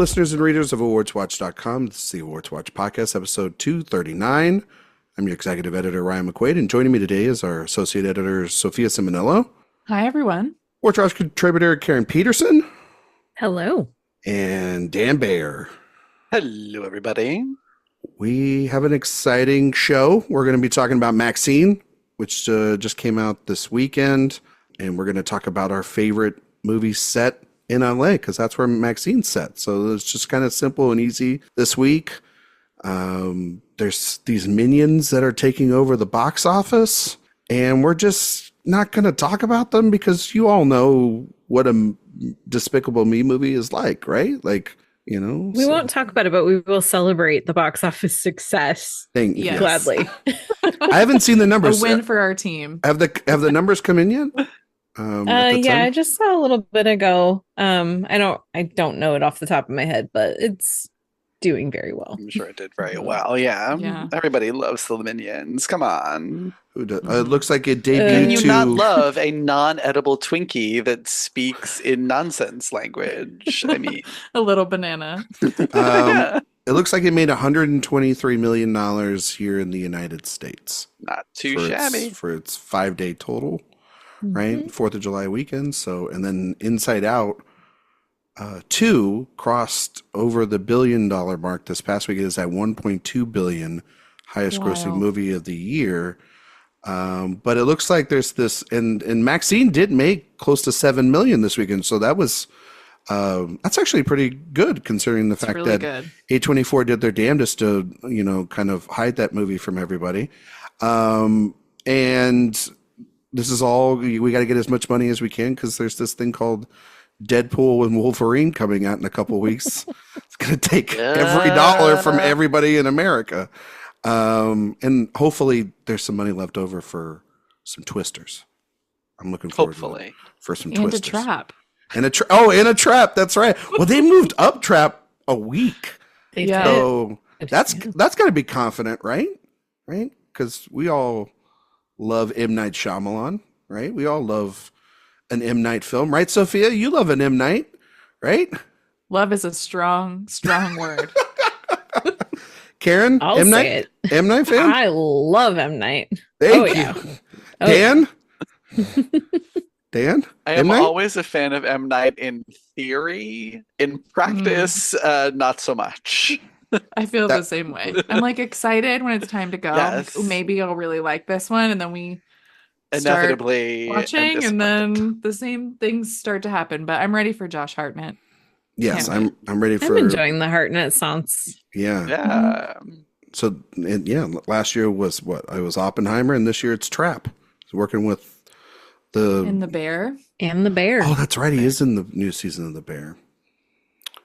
listeners and readers of AwardsWatch.com. This is the AwardsWatch Podcast, episode 239. I'm your executive editor, Ryan McQuade, and joining me today is our associate editor, Sophia Ciminello. Hi, everyone. AwardsWatch contributor, Karen Peterson. Hello. And Dan Bayer. Hello, everybody. We have an exciting show. We're going to be talking about MaXXXine, which just came out this weekend, and we're going to talk about our favorite movie set in LA, because that's where MaXXXine's set. So it's just kind of simple and easy this week. There's these minions that are taking over the box office, and we're just not going to talk about them because you all know what a Despicable Me movie is like, right? Like, you know. We won't talk about it, but we will celebrate the box office success. Yes. Gladly. I haven't seen the numbers. A win for our team. Have the numbers come in yet? Yeah, I just saw a little bit ago. I don't know it off the top of my head, but it's doing very well. I'm sure it did very well. Yeah. Everybody loves the Minions. Come on. Who does? It looks like it debuted. Can you not love a non-edible Twinkie that speaks in nonsense language? I mean, a little banana. It looks like it made $123 million here in the United States. Not too shabby for its 5-day total. Right, 4th of July weekend. So, and then Inside Out 2 crossed over the $1 billion mark this past week. It is at $1.2 billion, highest grossing movie of the year. But it looks like there's this, and MaXXXine did make close to $7 million this weekend. So that was that's actually pretty good considering the fact really that A24 did their damnedest to kind of hide that movie from everybody, and this is all, we got to get as much money as we can because there's this thing called Deadpool and Wolverine coming out in a couple weeks. It's going to take every dollar from everybody in America. And hopefully there's some money left over for some twisters. I'm looking forward to for some twisters. And a trap. And a trap. That's right. Well, they moved up Trap a week. So that's got to be confident, right? Right? Because we all love M. Night Shyamalan, right? We all love an M. Night film, right, Sophia? You love an M. Night, right? Love is a strong word. Karen, I'll M. say Night, it. M. Night fan? I love M. Night. Thank you. Dan? Dan? I am always a fan of M. Night in theory. In practice, not so much. I feel the same way. I'm like excited when it's time to go. Yes. Maybe I'll really like this one, and then we inevitably start watching, and then the same things start to happen. But I'm ready for Josh Hartnett. Yes, I'm ready for. I'm enjoying the Hartnett songs. Yeah. So last year was what? I was Oppenheimer, and this year it's Trap. He's working with the Bear. And the Bear. Oh, that's right. He is in the new season of The Bear.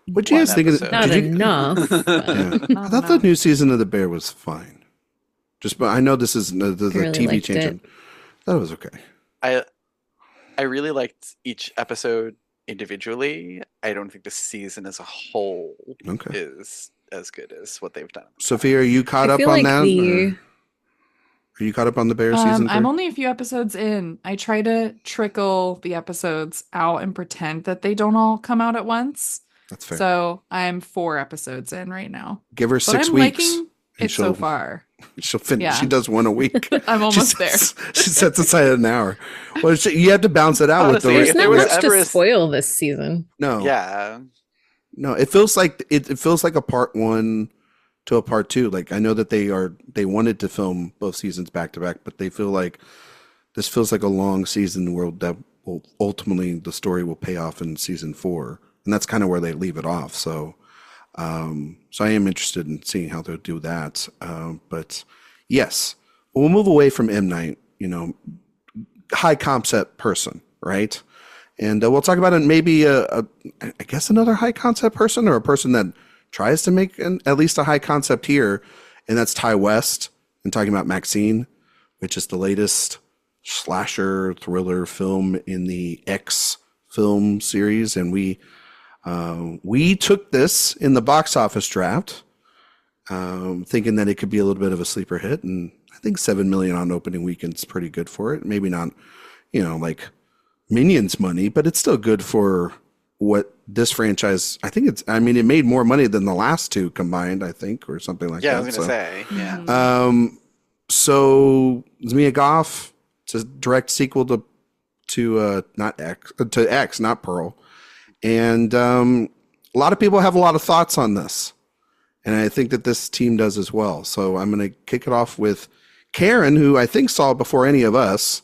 What do you guys think of Not enough. I thought the new season of The Bear was fine. But I know this is the really TV change. That was okay. I really liked each episode individually. I don't think the season as a whole is as good as what they've done. Sophia, are you caught up on that? Are you caught up on The Bear season 3? I'm only a few episodes in. I try to trickle the episodes out and pretend that they don't all come out at once. That's fair. So I'm 4 episodes in right now. Give her 6 I'm weeks. Liking it so far. She'll finish. Yeah. She does one a week. I'm almost there. She sets aside an hour. Well, you have to bounce it out. Honestly, with there's not much to spoil this season. No. Yeah. No, it feels like it feels like a part 1 to a part 2. Like I know that they wanted to film both seasons back to back, but they feel like this feels like a long season where that will ultimately the story will pay off in season 4. And that's kind of where they leave it off. So, so I am interested in seeing how they'll do that. But yes, we'll move away from M. Night, high concept person, right? And we'll talk about it. Maybe I guess another high concept person, or a person that tries to make at least a high concept here, and that's Ty West. And talking about MaXXXine, which is the latest slasher thriller film in the X film series, and we took this in the box office draft, thinking that it could be a little bit of a sleeper hit, and I think $7 million on opening weekend is pretty good for it. Maybe not, like Minions money, but it's still good for what this franchise, I think it made more money than the last two combined, I think, or something like that. Yeah, I was going to say, yeah. So Mia Goth, it's a direct sequel to X, not Pearl. And a lot of people have a lot of thoughts on this. And I think that this team does as well. So I'm going to kick it off with Karen, who I think saw it before any of us.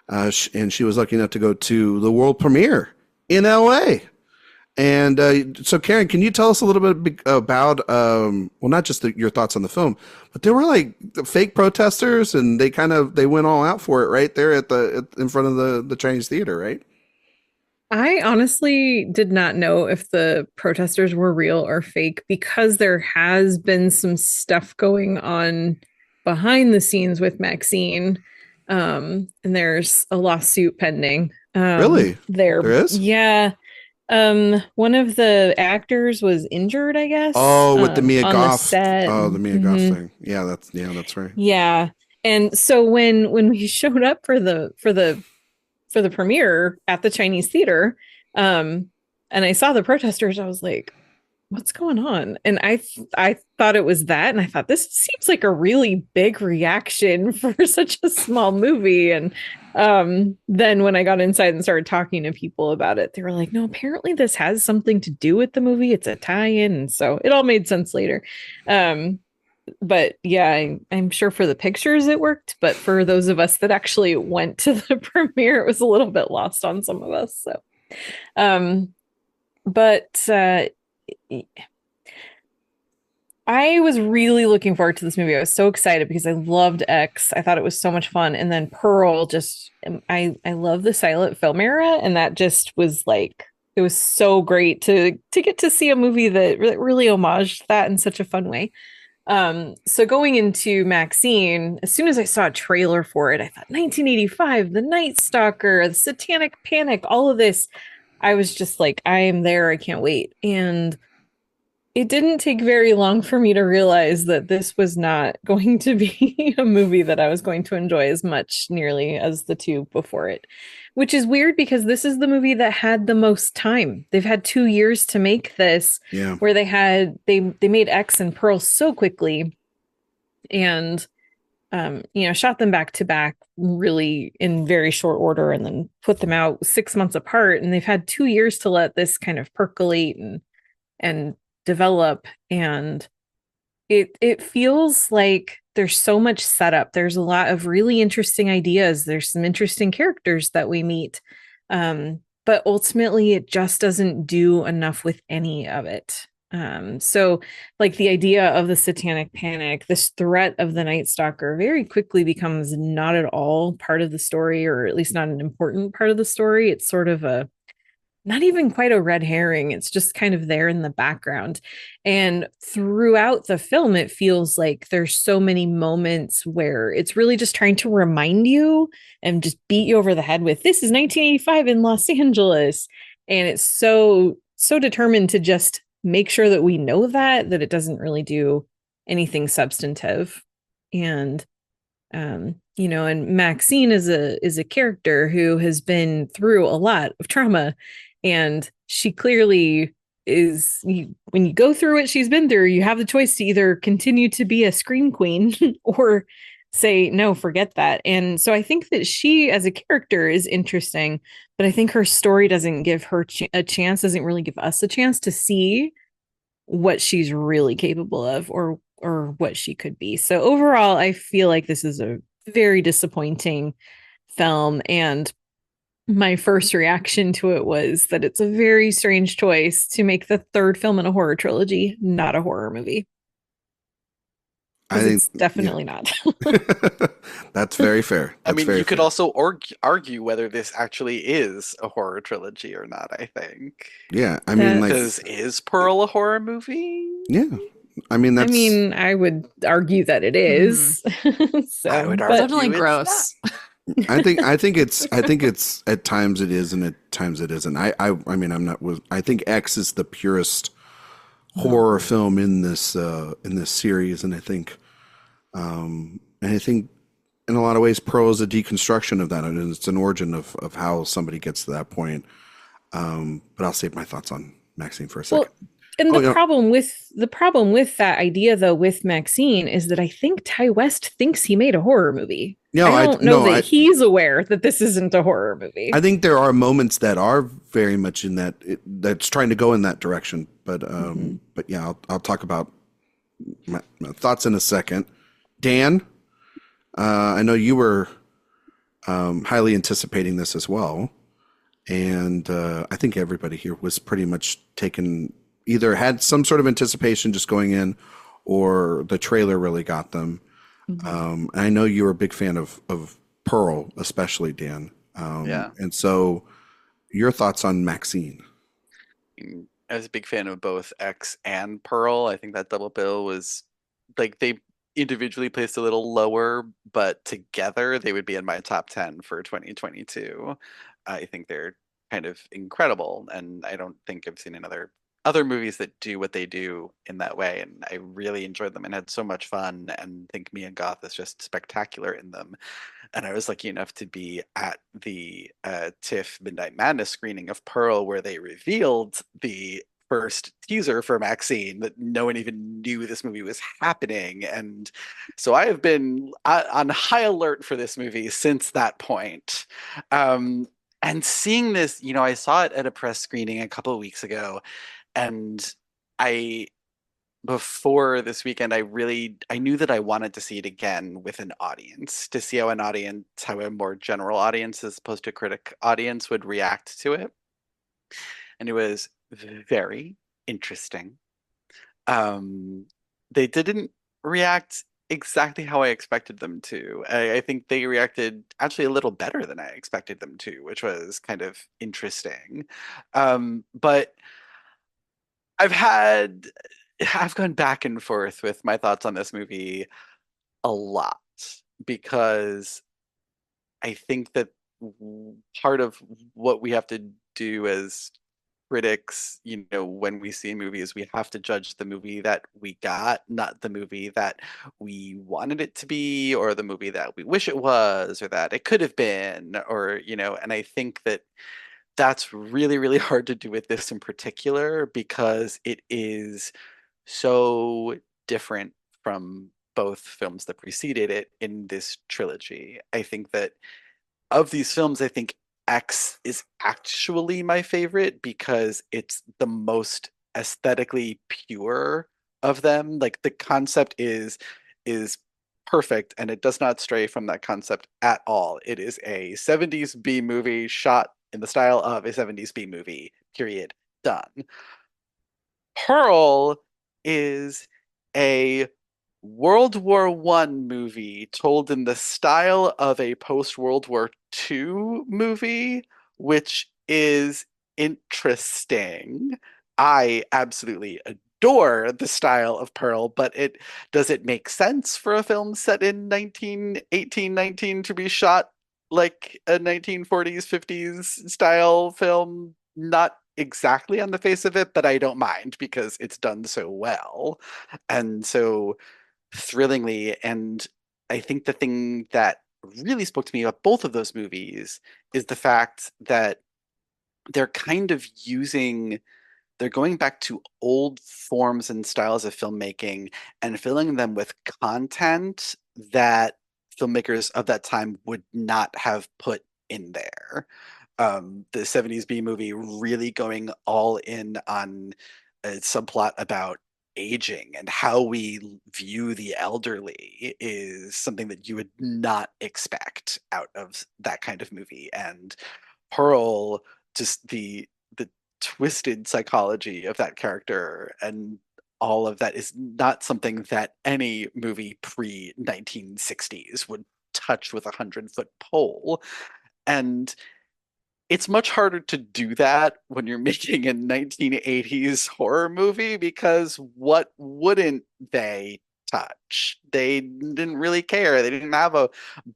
And she was lucky enough to go to the world premiere in LA. And so, Karen, can you tell us a little bit about, not just your thoughts on the film, but there were like fake protesters, and they went all out for it right there in front of the Chinese theater, right? I honestly did not know if the protesters were real or fake, because there has been some stuff going on behind the scenes with MaXXXine, and there's a lawsuit pending. Really? There is? Yeah. One of the actors was injured, I guess. Oh, with the Mia Goth set. Oh, the Mia Goth thing. Yeah, that's right. Yeah. And so when we showed up for the premiere at the Chinese theater, and I saw the protesters, I was like, what's going on? And I thought it was that, and I thought, this seems like a really big reaction for such a small movie. And then when I got inside and started talking to people about it, they were like, no, apparently this has something to do with the movie. It's a tie-in. And so it all made sense later. But yeah, I'm sure for the pictures it worked, but for those of us that actually went to the premiere, it was a little bit lost on some of us. So I was really looking forward to this movie. I was so excited because I loved X. I thought it was so much fun. And then Pearl, I love the silent film era. And that just was like, it was so great to get to see a movie that really homaged that in such a fun way. So going into MaXXXine, as soon as I saw a trailer for it, I thought 1985, The Night Stalker, The Satanic Panic, all of this. I was just like, I am there. I can't wait. And it didn't take very long for me to realize that this was not going to be a movie that I was going to enjoy as much nearly as the two before it, which is weird because this is the movie that had the most time. They've had 2 years to make this, where they made X and Pearl so quickly, and shot them back to back really in very short order, and then put them out 6 months apart. And they've had 2 years to let this kind of percolate and develop, and it feels like there's so much setup. There's a lot of really interesting ideas. There's some interesting characters that we meet, but ultimately it just doesn't do enough with any of it. So like the idea of the Satanic Panic, this threat of the Night Stalker, very quickly becomes not at all part of the story, or at least not an important part of the story. It's sort of not even quite a red herring. It's just kind of there in the background. And throughout the film, it feels like there's so many moments where it's really just trying to remind you and just beat you over the head with, this is 1985 in Los Angeles. And it's so determined to just make sure that we know that it doesn't really do anything substantive. And and MaXXXine is a character who has been through a lot of trauma. And she clearly is, when you go through what she's been through, you have the choice to either continue to be a scream queen or say, no, forget that. And so I think that she as a character is interesting, but I think her story doesn't give her a chance, doesn't really give us a chance to see what she's really capable of or what she could be. So overall, I feel like this is a very disappointing film. And my first reaction to it was that it's a very strange choice to make the third film in a horror trilogy not a horror movie. I think it's definitely not. That's very fair. I mean, you could also argue whether this actually is a horror trilogy or not, I think. Yeah, I mean, is Pearl a horror movie? Yeah. I mean, I would argue that it is. So, I would argue definitely gross. I think it's at times it is and at times it isn't. I mean, I think X is the purest horror film in this series, and I think in a lot of ways Pearl is a deconstruction of that, and it's an origin of how somebody gets to that point. But I'll save my thoughts on MaXXXine for a Well, second. and Oh, the yeah. problem with that idea though with MaXXXine is that I think Ty West thinks he made a horror movie. No, I don't know that he's aware that this isn't a horror movie. I think there are moments that are very much in that's trying to go in that direction. But but yeah, I'll talk about my thoughts in a second. Dan, I know you were highly anticipating this as well, and I think everybody here was pretty much either had some sort of anticipation just going in, or the trailer really got them. I know you were a big fan of Pearl, especially Dan. Yeah. And so, your thoughts on MaXXXine? I was a big fan of both X and Pearl. I think that double bill was like they individually placed a little lower, but together they would be in my top 10 for 2022. I think they're kind of incredible, and I don't think I've seen other movies that do what they do in that way, and I really enjoyed them and had so much fun, and think Mia Goth is just spectacular in them. And I was lucky enough to be at the TIFF Midnight Madness screening of Pearl, where they revealed the first teaser for MaXXXine that no one even knew this movie was happening. And so I have been on high alert for this movie since that point. And seeing this, I saw it at a press screening a couple of weeks ago, and before this weekend, I knew that I wanted to see it again with an audience, to see how a more general audience as opposed to a critic audience would react to it. And it was very interesting. They didn't react exactly how I expected them to. I think they reacted actually a little better than I expected them to, which was kind of interesting. But I've gone back and forth with my thoughts on this movie a lot, because I think that part of what we have to do as critics, when we see a movie, is we have to judge the movie that we got, not the movie that we wanted it to be, or the movie that we wish it was, or that it could have been, or, and I think that that's really, really hard to do with this in particular, because it is so different from both films that preceded it in this trilogy. I think that of these films, I think X is actually my favorite because it's the most aesthetically pure of them. Like, the concept is perfect, and it does not stray from that concept at all. It is a 70s B movie shot in the style of a 70s B movie, period, done. Pearl is a World War One movie told in the style of a post-World War II movie, which is interesting. I absolutely adore the style of Pearl, but does it make sense for a film set in 1919 to be shot like a 1940s, 50s style film? Not exactly on the face of it, but I don't mind because it's done so well. And so thrillingly, and I think the thing that really spoke to me about both of those movies is the fact that they're kind of they're going back to old forms and styles of filmmaking and filling them with content that filmmakers of that time would not have put in there. The 70s B movie really going all in on a subplot about aging and how we view the elderly is something that you would not expect out of that kind of movie. And Pearl, just the twisted psychology of that character and all of that is not something that any movie pre 1960s would touch with a 100-foot pole. And it's much harder to do that when you're making a 1980s horror movie, because what wouldn't they touch? They didn't really care. They didn't have a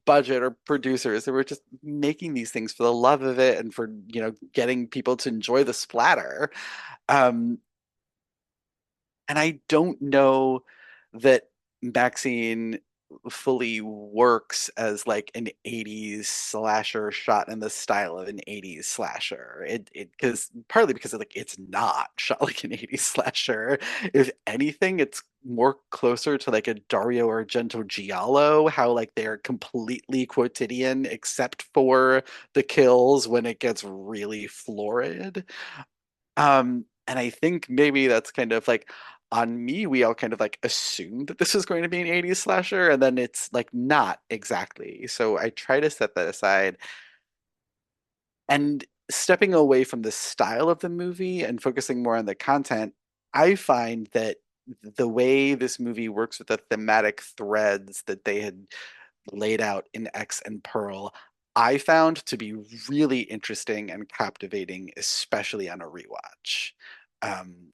budget or producers. They were just making these things for the love of it and for, getting people to enjoy the splatter. Um, and I don't know that MaXXXine fully works as like an 80s slasher shot in the style of an 80s slasher. It because partly because like it's not shot like an 80s slasher. If anything, it's more closer to like a Dario Argento Giallo, how like they're completely quotidian except for the kills when it gets really florid. And I think maybe that's kind of like on me, we all kind of like assumed that this was going to be an 80s slasher, and then it's like not exactly. So I try to set that aside. And stepping away from the style of the movie and focusing more on the content, I find that the way this movie works with the thematic threads that they had laid out in X and Pearl, I found to be really interesting and captivating, especially on a rewatch.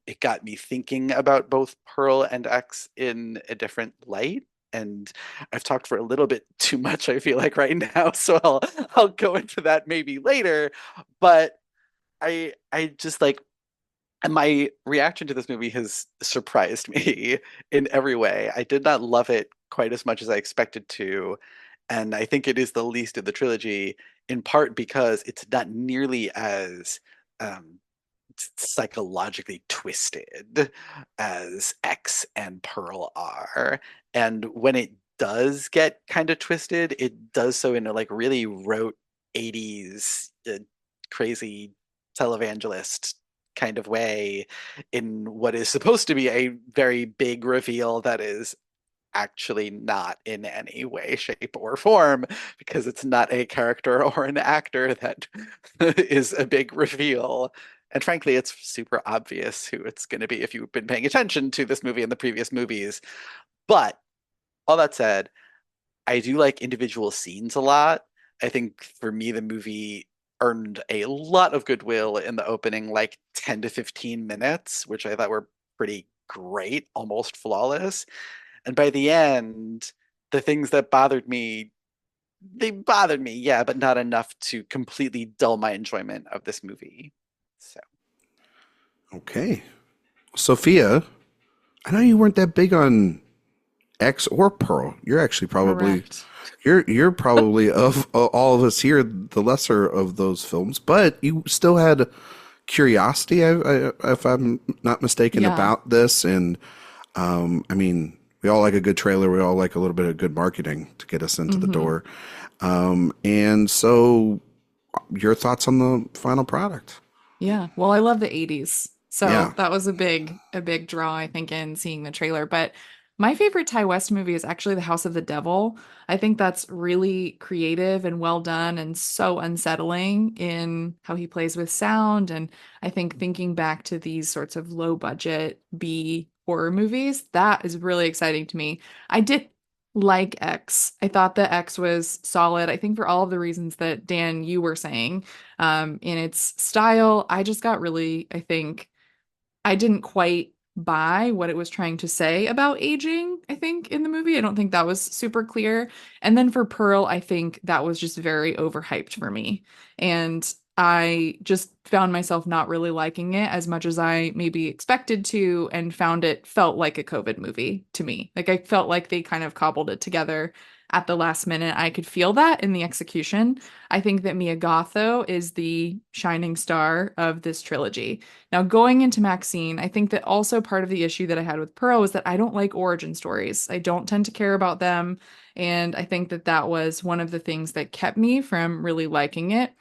It got me thinking about both Pearl and X in a different light. And I've talked for a little bit too much, I feel like right now, so I'll go into that maybe later. But I just like and my reaction to this movie has surprised me in every way. I did not love it quite as much as I expected to, and I think it is the least of the trilogy, in part because it's not nearly as um, psychologically twisted as X and Pearl are. And when it does get kind of twisted, it does so in a like really rote 80s crazy televangelist kind of way in what is supposed to be a very big reveal that is actually not in any way, shape, or form because it's not a character or an actor that is a big reveal. And frankly, it's super obvious who it's going to be if you've been paying attention to this movie and the previous movies. But all that said, I do like individual scenes a lot. I think for me, the movie earned a lot of goodwill in the opening, like 10 to 15 minutes, which I thought were pretty great, almost flawless. And by the end, the things that bothered me, they bothered me, yeah, but not enough to completely dull my enjoyment of this movie. So, Okay. Sophia, I know you weren't that big on X or Pearl. You're actually probably Correct. you're probably of all of us here the lesser of those films, but you still had curiosity, if I'm not mistaken, Yeah. about this. And I mean, we all like a good trailer. We all like a little bit of good marketing to get us into the Mhm. door. And so, your thoughts on the final product? Yeah. Well, I love the 80s. So Yeah. that was a big draw, I think, in seeing the trailer. But my favorite Ty West movie is actually The House of the Devil. I think that's really creative and well done and so unsettling in how he plays with sound. And I think thinking back to these sorts of low budget B horror movies, that is really exciting to me. I did like X. I thought that X was solid. I think for all of the reasons that Dan, you were saying in its style. I just got really, I think, I didn't quite buy what it was trying to say about aging, I think, in the movie. I don't think that was super clear. And then for Pearl, I think that was just very overhyped for me. And I just found myself not really liking it as much as I maybe expected to, and found it felt like a COVID movie to me. Like I felt like they kind of cobbled it together at the last minute. I could feel that in the execution. I think that Mia Goth, though, is the shining star of this trilogy. Now, going into MaXXXine, I think that also part of the issue that I had with Pearl is that I don't like origin stories. I don't tend to care about them. And I think that that was one of the things that kept me from really liking it,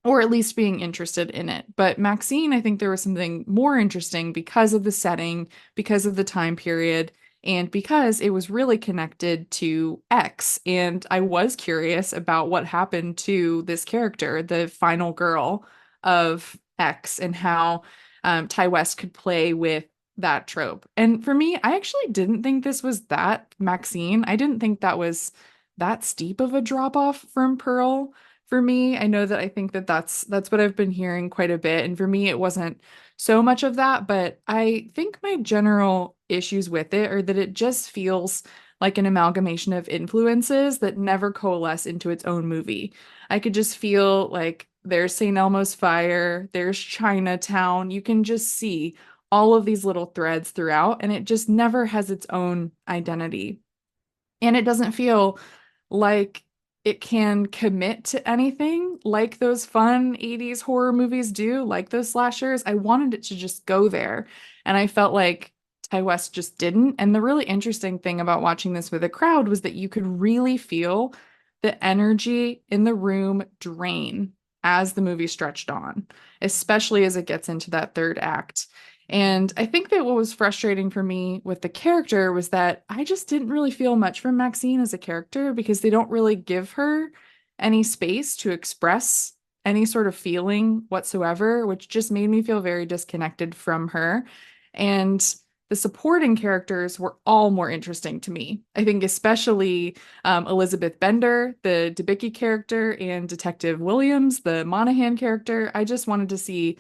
or at least being interested in it. But MaXXXine, I think there was something more interesting because of the setting, because of the time period, and because it was really connected to X. And I was curious about what happened to this character, the final girl of X, and how Ty West could play with that trope. And for me, I actually didn't think this was that MaXXXine. I didn't think that was that steep of a drop off from Pearl for me. I know that I think that that's what I've been hearing quite a bit, and for me it wasn't so much of that, but I think my general issues with it are that it just feels like an amalgamation of influences that never coalesce into its own movie. I could just feel like there's St. Elmo's Fire, there's Chinatown. You can just see all of these little threads throughout, and it just never has its own identity. And it doesn't feel like it can commit to anything like those fun 80s horror movies do, like those slashers. I wanted it to just go there. And I felt like Ty West just didn't. And the really interesting thing about watching this with a crowd was that you could really feel the energy in the room drain as the movie stretched on, especially as it gets into that third act. And I think that what was frustrating for me with the character was that I just didn't really feel much from MaXXXine as a character because they don't really give her any space to express any sort of feeling whatsoever, which just made me feel very disconnected from her. And the supporting characters were all more interesting to me. I think especially Elizabeth Bender, the Debicki character, and Detective Williams, the Monahan character. I just wanted to see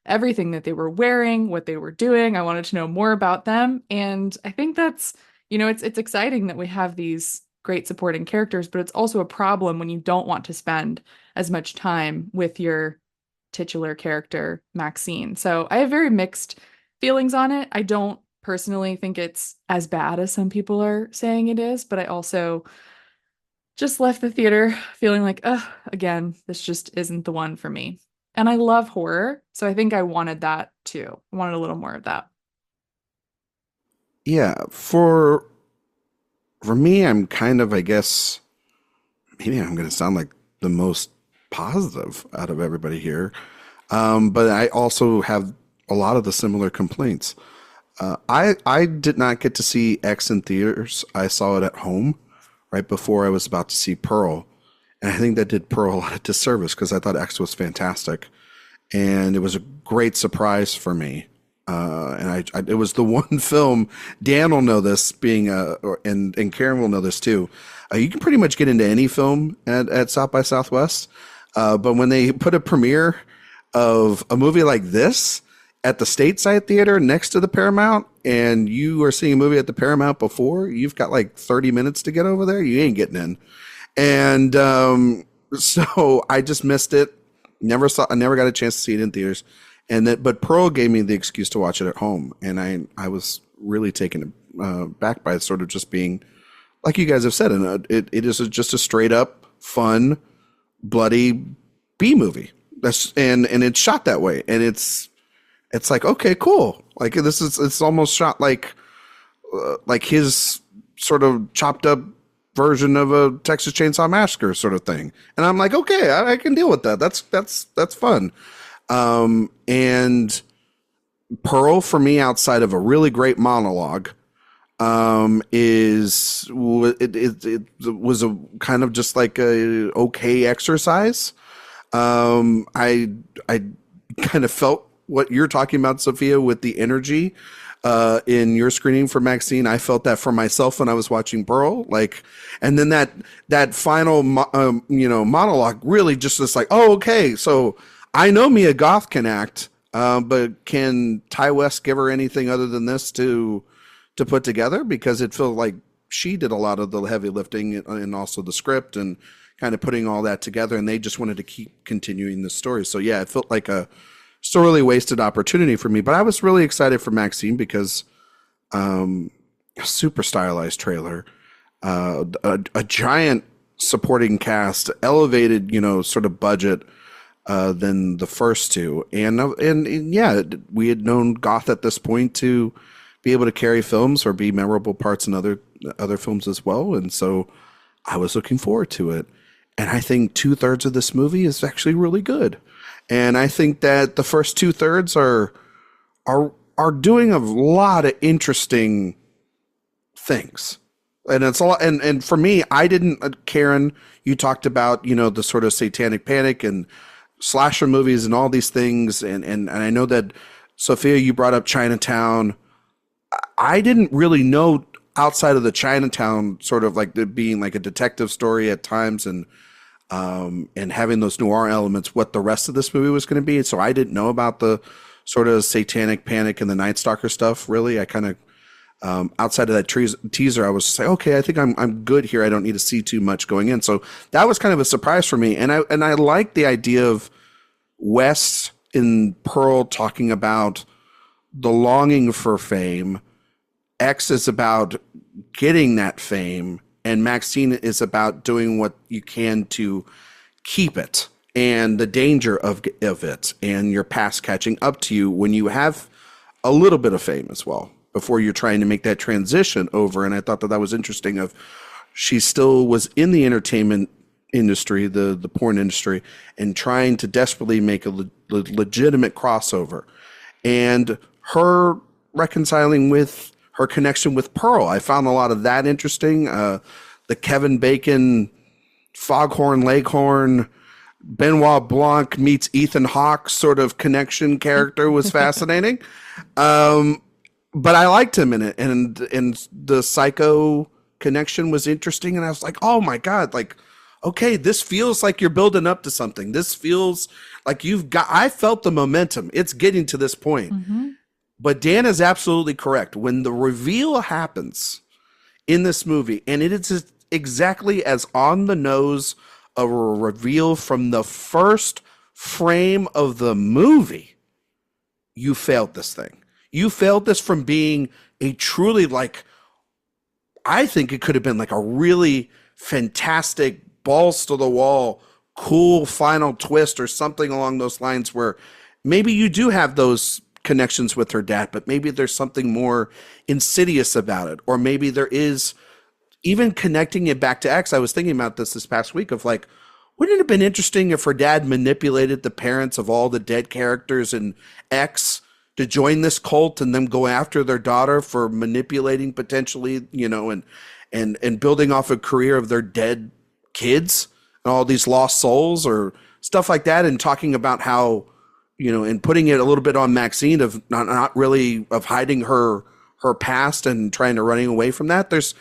everything that they were wearing, what they were doing. I wanted to know more about them. And I think that's, it's exciting that we have these great supporting characters, but it's also a problem when you don't want to spend as much time with your titular character, MaXXXine. So I have very mixed feelings on it. I don't personally think it's as bad as some people are saying it is, but I also just left the theater feeling like, again, this just isn't the one for me. And I love horror, so I think I wanted that too. I wanted a little more of that. Yeah, for me, I'm kind of, I guess, maybe I'm going to sound like the most positive out of everybody here. But I also have a lot of the similar complaints. I did not get to see X in theaters. I saw it at home right before I was about to see Pearl. And I think that did Pearl a lot of disservice because I thought X was fantastic. And it was a great surprise for me. And it was the one film, Dan will know this, and Karen will know this too. You can pretty much get into any film at South by Southwest. But when they put a premiere of a movie like this at the Stateside Theater next to the Paramount, and you are seeing a movie at the Paramount before, you've got like 30 minutes to get over there. You ain't getting in. And so I just missed it. I never got a chance to see it in theaters. But Pearl gave me the excuse to watch it at home. And I was really taken back by it sort of just being, like you guys have said, it is just a straight up fun, bloody B movie. And it's shot that way. And it's like, okay, cool. Like it's almost shot like his sort of chopped up version of a Texas Chainsaw Massacre sort of thing. And I'm like, okay, I can deal with that. That's fun. And Pearl for me, outside of a really great monologue, it was a kind of just like a okay exercise. I kind of felt what you're talking about, Sophia, with the energy in your screening for MaXXXine. I felt that for myself when I was watching Pearl, and then that final monologue really just was like, oh, okay, so I know Mia Goth can act, but can Ty West give her anything other than this to put together? Because it felt like she did a lot of the heavy lifting and also the script and kind of putting all that together, and they just wanted to keep continuing the story. So yeah, it felt like a sorely wasted opportunity for me, but I was really excited for MaXXXine because a super stylized trailer, a giant supporting cast, elevated, sort of budget than the first two, and yeah, we had known Goth at this point to be able to carry films or be memorable parts in other films as well, and so I was looking forward to it. And I think 2/3 of this movie is actually really good. And I think that the first 2/3 are doing a lot of interesting things. And it's a lot. And for me, I didn't, Karen, you talked about, the sort of satanic panic and slasher movies and all these things. And I know that Sophia, you brought up Chinatown. I didn't really know outside of the Chinatown sort of like being like a detective story at times and having those noir elements, what the rest of this movie was going to be. So I didn't know about the sort of satanic panic and the Night Stalker stuff. Really, I kind of outside of that teaser, I was just like, okay, I think I'm good here. I don't need to see too much going in. So that was kind of a surprise for me, and I like the idea of West in Pearl talking about the longing for fame. X is about getting that fame, and MaXXXine is about doing what you can to keep it and the danger of it and your past catching up to you when you have a little bit of fame as well before you're trying to make that transition over. And I thought that was interesting of she still was in the entertainment industry, the porn industry, and trying to desperately make a legitimate crossover. And her reconciling with her connection with Pearl, I found a lot of that interesting. The Kevin Bacon, Foghorn Leghorn, Benoit Blanc meets Ethan Hawke sort of connection character was fascinating. But I liked him in it, and the Psycho connection was interesting, and I was like, oh my God, like, okay, this feels like you're building up to something. This feels like I felt the momentum. It's getting to this point. Mm-hmm. But Dan is absolutely correct. When the reveal happens in this movie, and it is exactly as on the nose of a reveal from the first frame of the movie, you failed this thing. You failed this from being a truly, like, I think it could have been like a really fantastic, balls to the wall, cool final twist or something along those lines where maybe you do have those connections with her dad, but maybe there's something more insidious about it. Or maybe there is even connecting it back to X. I was thinking about this past week of like, wouldn't it have been interesting if her dad manipulated the parents of all the dead characters in X to join this cult and then go after their daughter for manipulating potentially, you know, and building off a career of their dead kids and all these lost souls or stuff like that, and talking about how, you know, and putting it a little bit on MaXXXine of not really of hiding her past and trying to running away from that. There's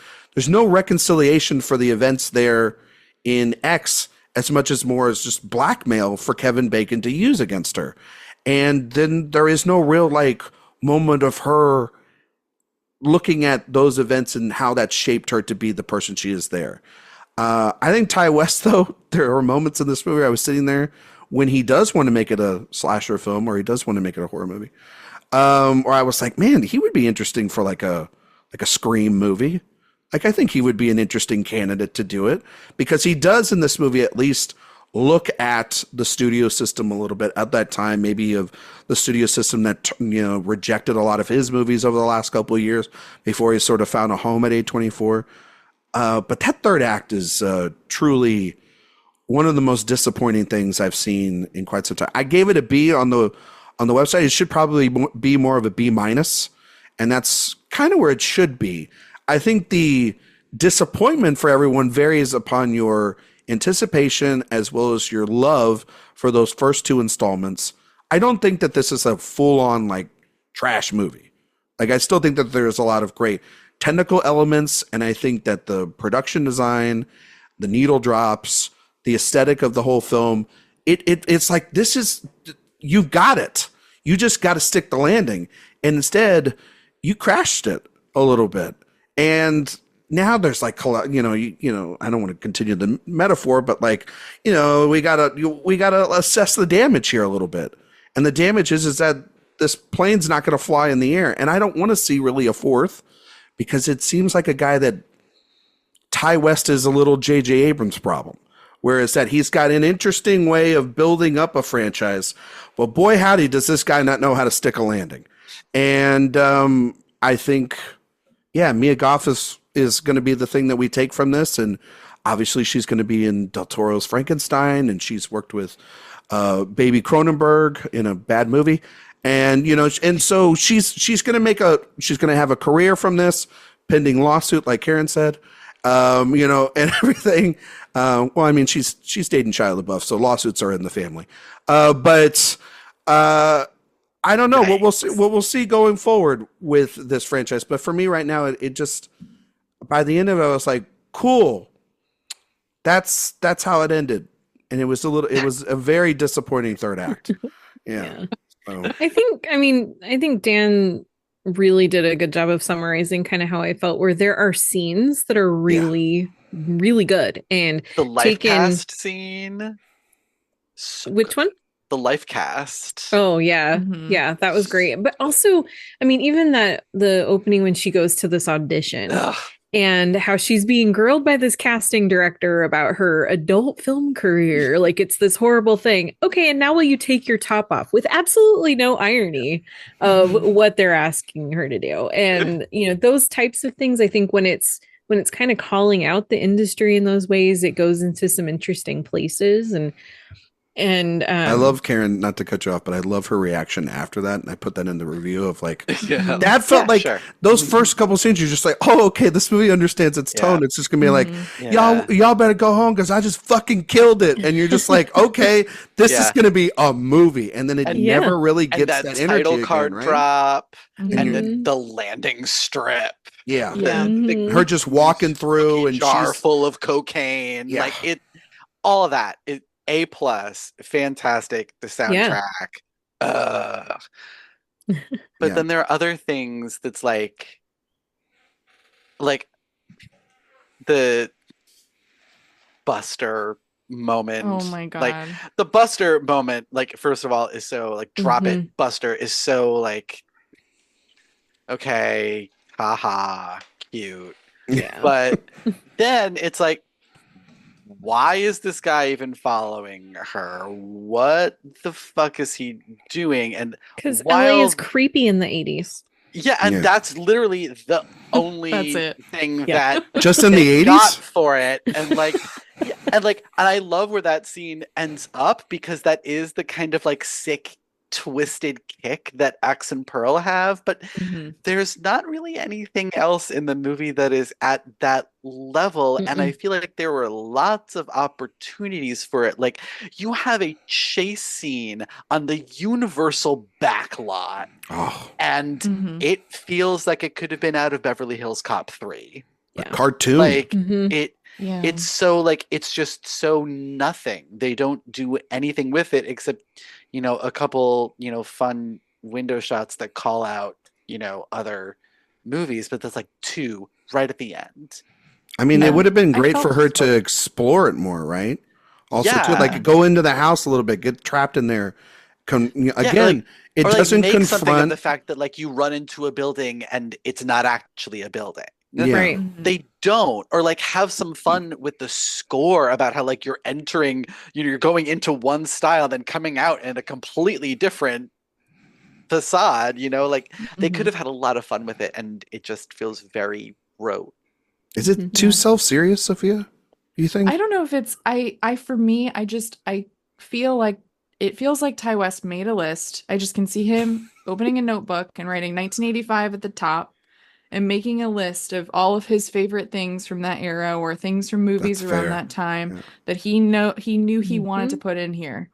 no reconciliation for the events there in X as much as more as just blackmail for Kevin Bacon to use against her. And then there is no real like moment of her looking at those events and how that shaped her to be the person she is there. I think Ty West, though, there are moments in this movie I was sitting there when he does want to make it a slasher film or he does want to make it a horror movie. Or I was like, man, he would be interesting for like a Scream movie. Like, I think he would be an interesting candidate to do it because he does in this movie at least look at the studio system a little bit at that time, maybe of the studio system that, you know, rejected a lot of his movies over the last couple of years before he sort of found a home at A24. But that third act is truly one of the most disappointing things I've seen in quite some time. I gave it a B on the website. It should probably be more of a B-, and that's kind of where it should be. I think the disappointment for everyone varies upon your anticipation as well as your love for those first two installments. I don't think that this is a full-on like trash movie. Like, I still think that there's a lot of great technical elements, and I think that the production design, the needle drops, the aesthetic of the whole film, it's like, this is, you've got it. You just got to stick the landing. And instead, you crashed it a little bit. And now there's like, you know, I don't want to continue the metaphor, but like, you know, we gotta assess the damage here a little bit. And the damage is that this plane's not going to fly in the air. And I don't want to see really a fourth because it seems like a guy that Ty West is a little J.J. Abrams problem. Whereas that he's got an interesting way of building up a franchise. But boy, howdy, does this guy not know how to stick a landing. And I think, yeah, Mia Goth is going to be the thing that we take from this. And obviously she's going to be in Del Toro's Frankenstein, and she's worked with Baby Cronenberg in a bad movie. And, you know, and so she's going to have a career from this pending lawsuit, like Karen said, you know, and everything. Well, I mean, she's dating Shia LaBeouf, so lawsuits are in the family. But I don't know what we'll see going forward with this franchise. But for me right now, it just, by the end of it, I was like, cool. That's how it ended. And it was a very disappointing third act. Yeah. So. I think Dan really did a good job of summarizing kind of how I felt, where there are scenes that are really, really good. And the life cast scene. So which good. one? The life cast. Oh yeah. Mm-hmm. Yeah, that was great. But also, I mean, even the opening when she goes to this audition. Ugh. and how she's being grilled by this casting director about her adult film career. Like it's this horrible thing. Okay, and now will you take your top off, with absolutely no irony of what they're asking her to do. And those types of things, I think when it's kind of calling out the industry in those ways, it goes into some interesting places. And I love Karen, not to cut you off, but I love her reaction after that. And I put that in the review of like, that felt like those first couple scenes, you're just like, oh, okay, this movie understands its tone. It's just going to be like, y'all better go home because I just fucking killed it. And you're just like, okay, this is going to be a movie. And then it never really gets that energy title card again, right? drop and then the landing strip. Yeah. Her just walking through and jar she's full of cocaine. Like it, all of that. A+, fantastic. The soundtrack. But then there are other things that's like the Buster moment. Oh my god. Like the Buster moment, like first of all, is so like drop it Buster is so like okay, haha, cute. Yeah. But then it's like, why is this guy even following her? What the fuck is he doing? And because LA is creepy in the 80s. Yeah, and that's literally the only thing that just in the 80s got for it. And and I love where that scene ends up, because that is the kind of like sick, twisted kick that X and Pearl have, but there's not really anything else in the movie that is at that level. And I feel like there were lots of opportunities for it. Like, you have a chase scene on the Universal backlot, and it feels like it could have been out of Beverly Hills Cop 3. A cartoon. Like it's so like, it's just so nothing. They don't do anything with it except a couple, fun window shots that call out, other movies, but that's like 2 right at the end. I mean, it would have been great for her to explore it more, right? Also, to like go into the house a little bit, get trapped in there. Again, it doesn't make confront something of the fact that like you run into a building and it's not actually a building. Right. They don't, or like have some fun with the score about how like you're entering, you're going into one style, then coming out in a completely different facade. Like they could have had a lot of fun with it, and it just feels very rote. Is it too self-serious, Sophia? You think? I don't know if it's for me, I feel like it feels like Ty West made a list. I just can see him opening a notebook and writing 1985 at the top, and making a list of all of his favorite things from that era, or things from movies around that time that he knew he wanted to put in here.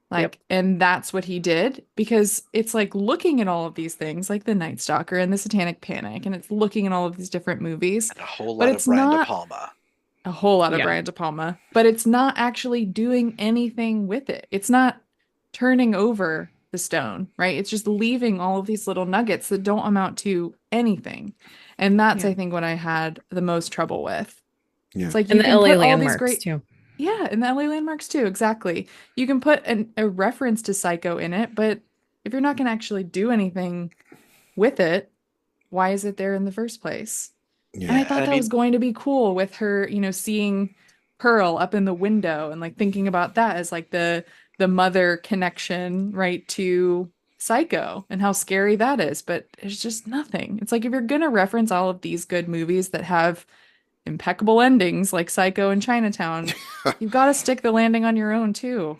Like, and that's what he did, because it's like looking at all of these things, like the Night Stalker and the Satanic Panic, and it's looking at all of these different movies. And a whole lot of Brian De Palma. A whole lot of Brian De Palma, but it's not actually doing anything with it. It's not turning over the stone, right? It's just leaving all of these little nuggets that don't amount to anything. And that's, I think, what I had the most trouble with. Yeah. It's like, and the LA landmarks too. Yeah, and the LA landmarks too, exactly. You can put a reference to Psycho in it, but if you're not going to actually do anything with it, why is it there in the first place? Yeah. And I thought that was going to be cool with her, seeing Pearl up in the window and like thinking about that as like the mother connection, right, to Psycho and how scary that is. But there's just nothing. It's like, if you're gonna reference all of these good movies that have impeccable endings like Psycho and Chinatown, you've got to stick the landing on your own too.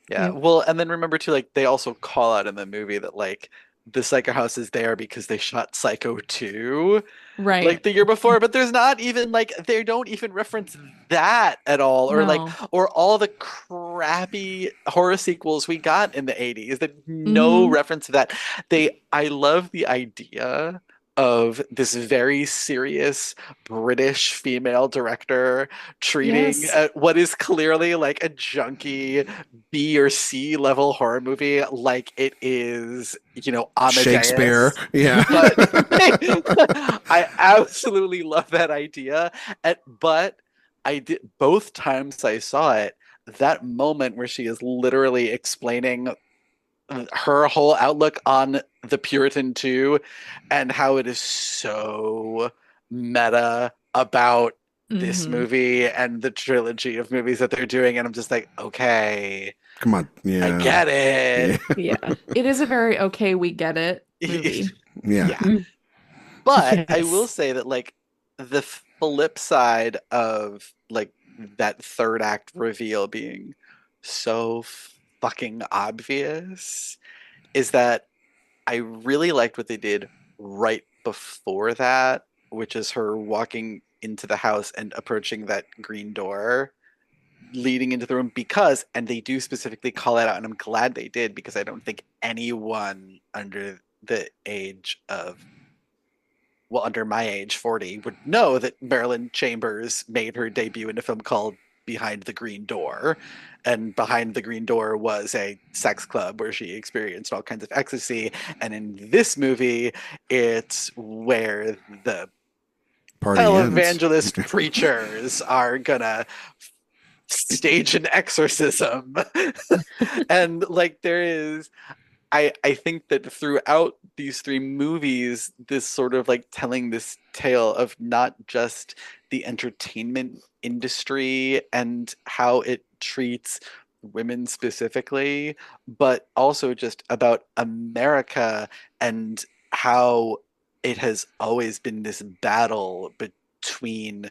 Yeah, well, and then remember too, like they also call out in the movie that like the Psycho house is there because they shot Psycho 2 like the year before, but there's not even like, they don't even reference that at all, or like, or all the crappy horror sequels we got in the 80s that no reference to that. I love the idea of this very serious British female director treating what is clearly like a junky B or C level horror movie like it is, Amadeus. Shakespeare. Yeah. But I absolutely love that idea. But I did, both times I saw it, that moment where she is literally explaining her whole outlook on the Puritan 2 and how it is so meta about this Mhm. movie and the trilogy of movies that they're doing, and I'm just like, okay, Come on. I Yeah. get it. Yeah. It is a very okay, we get it movie. Yeah. Yeah. But I will Yes. say that like the flip side of like that third act reveal being so fucking obvious is that I really liked what they did right before that, which is her walking into the house and approaching that green door leading into the room because, and they do specifically call it out, and I'm glad they did because I don't think anyone under the age of, well, under my age, 40, would know that Marilyn Chambers made her debut in a film called Behind the Green Door. And Behind the Green Door was a sex club where she experienced all kinds of ecstasy. And in this movie, it's where the Party ends. televangelist preachers are gonna stage an exorcism. And like there is, I think that throughout these three movies, this sort of like telling this tale of not just the entertainment industry and how it treats women specifically, but also just about America and how it has always been this battle between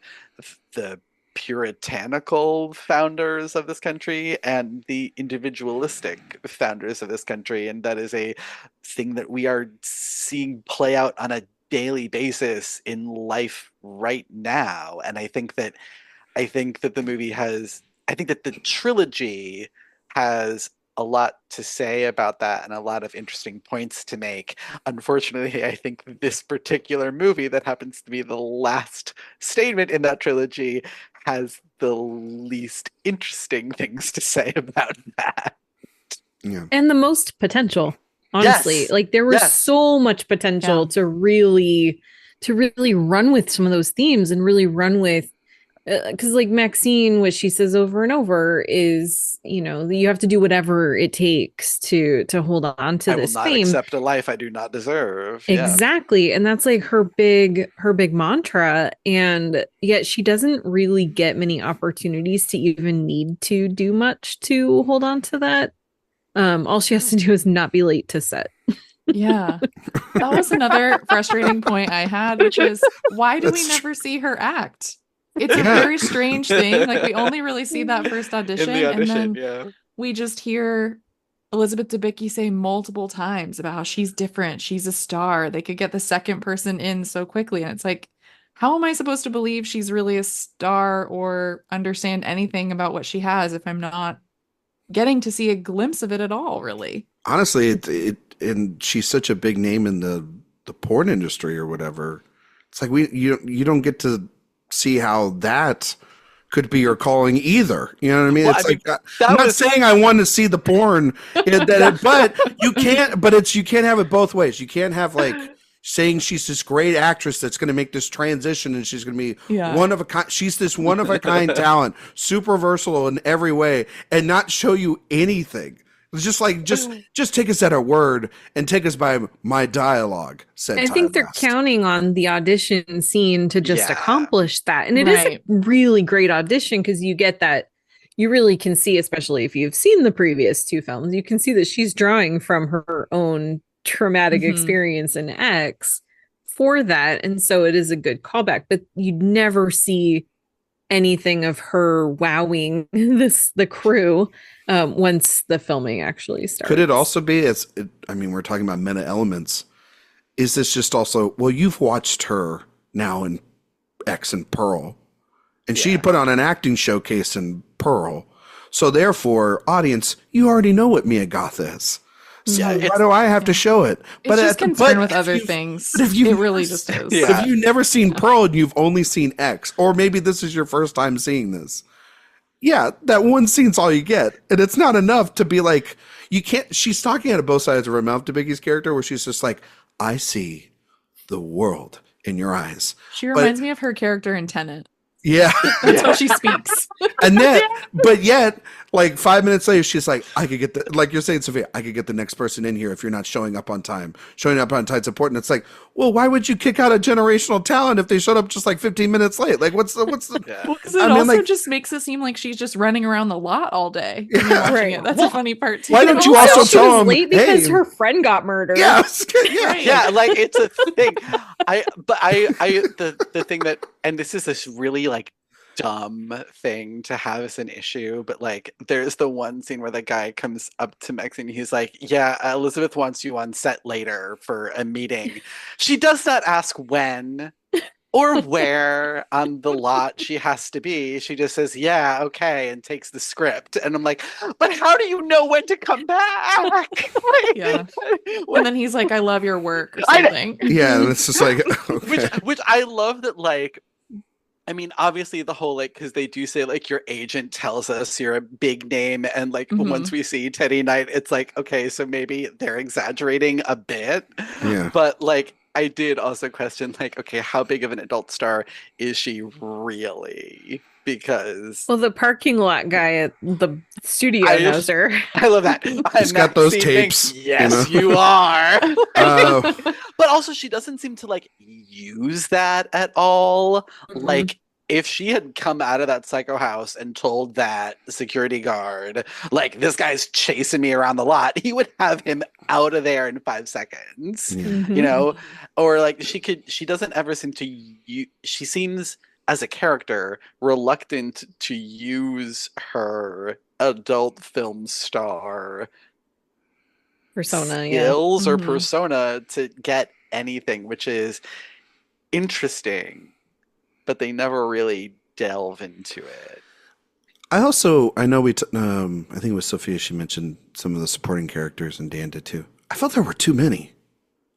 the puritanical founders of this country and the individualistic founders of this country, and that is a thing that we are seeing play out on a daily basis in life right now. And I think that the trilogy has a lot to say about that and a lot of interesting points to make. Unfortunately, I think this particular movie that happens to be the last statement in that trilogy has the least interesting things to say about that. Yeah. And the most potential, honestly. Yes. Like there was Yes. so much potential Yeah. to really run with some of those themes and really run with because like Maxine, what she says over and over is, you know, you have to do whatever it takes to hold on to I will this not fame. accept a life I do not deserve. Yeah. Exactly. And that's like her big mantra. And yet she doesn't really get many opportunities to even need to do much to hold on to that. All she has to do is not be late to set. Yeah. That was another frustrating point I had, which is why do we That's never see her act? It's a Yeah. very strange thing. Like we only really see that first audition, In the audition, and then yeah. we just hear Elizabeth Debicki say multiple times about how she's different, she's a star. They could get the second person in so quickly, and it's like, how am I supposed to believe she's really a star or understand anything about what she has if I'm not getting to see a glimpse of it at all, really? Honestly, and she's such a big name in the porn industry or whatever. It's like you don't get to see how that could be your calling either. You know what I mean? Well, It's I mean, like that I'm not was- saying I want to see the porn, but you can't. But you can't have it both ways. You can't have like saying she's this great actress that's going to make this transition and she's going to be Yeah. one of a kind. She's this one of a kind talent, super versatile in every way, and not show you anything. It's just like just take us at our word and take us by my dialogue. Said I Ty think they're West. counting on the audition scene to just Yeah. accomplish that. And it is Right. a really great audition because you get that, you really can see, especially if you've seen the previous two films, you can see that she's drawing from her own traumatic Mhm. experience in X for that. And so it is a good callback, but you never see anything of her wowing the crew once the filming actually starts. Could it also be? I mean, we're talking about meta elements. Is this just also? Well, you've watched her now in X and Pearl, and she Yeah. put on an acting showcase in Pearl. So therefore, audience, you already know what Mia Goth is. So Yeah, why it's- do I have to show it? It's just concerned with if other you've- things. but if you've It really never just seen- is. But Yeah. if you've never seen Pearl and you've only seen X, or maybe this is your first time seeing this, yeah, that one scene's all you get, and it's not enough to be like you can't. She's talking out of both sides of her mouth to Biggie's character, where she's just like, "I see the world in your eyes." She reminds me of her character in Tenet. Yeah. That's how she speaks. And yet, like 5 minutes later, she's like, I could get like you're saying, Sophia, I could get the next person in here if you're not showing up on time. Showing up on time is important. It's like, well, why would you kick out a generational talent if they showed up just like 15 minutes late? Like, what's the, Yeah. Well, because it also just makes it seem like she's just running around the lot all day. when you're watching Right. it. That's a funny part too. Why don't you Also, also she tell was him, late because hey, her friend got murdered. yes, yeah. Right. Yeah, like it's a thing. The thing that, and this is this really like dumb thing to have as an issue, but like there's the one scene where the guy comes up to MaXXXine, he's like, yeah, Elizabeth wants you on set later for a meeting. She does not ask when or where on the lot she has to be. She just says, yeah, okay, and takes the script. And I'm like, but how do you know when to come back? Like, Yeah. And then he's like, I love your work or I know. something. Yeah, and it's just like, okay. which I love that, like, I mean, obviously the whole, like, because they do say, like, your agent tells us you're a big name, and, like, once we see Teddy Knight, it's like, okay, so maybe they're exaggerating a bit. Yeah. But, like, I did also question, like, okay, how big of an adult star is she really? Because Well, the parking lot guy at the studio I knows her. I love that. He's got those tapes, Yes, you know? you are. Uh, But also, she doesn't seem to like use that at all. Mhm. Like, if she had come out of that psycho house and told that security guard, like, this guy's chasing me around the lot, he would have him out of there in 5 seconds. yeah. Mhm. You know, or like she doesn't ever seem to she seems as a character reluctant to use her adult film star Persona, yeah. skills or Mhm. persona to get anything, which is interesting, but they never really delve into it. I know I think it was Sophia, she mentioned some of the supporting characters, and Dan did too. I felt there were too many.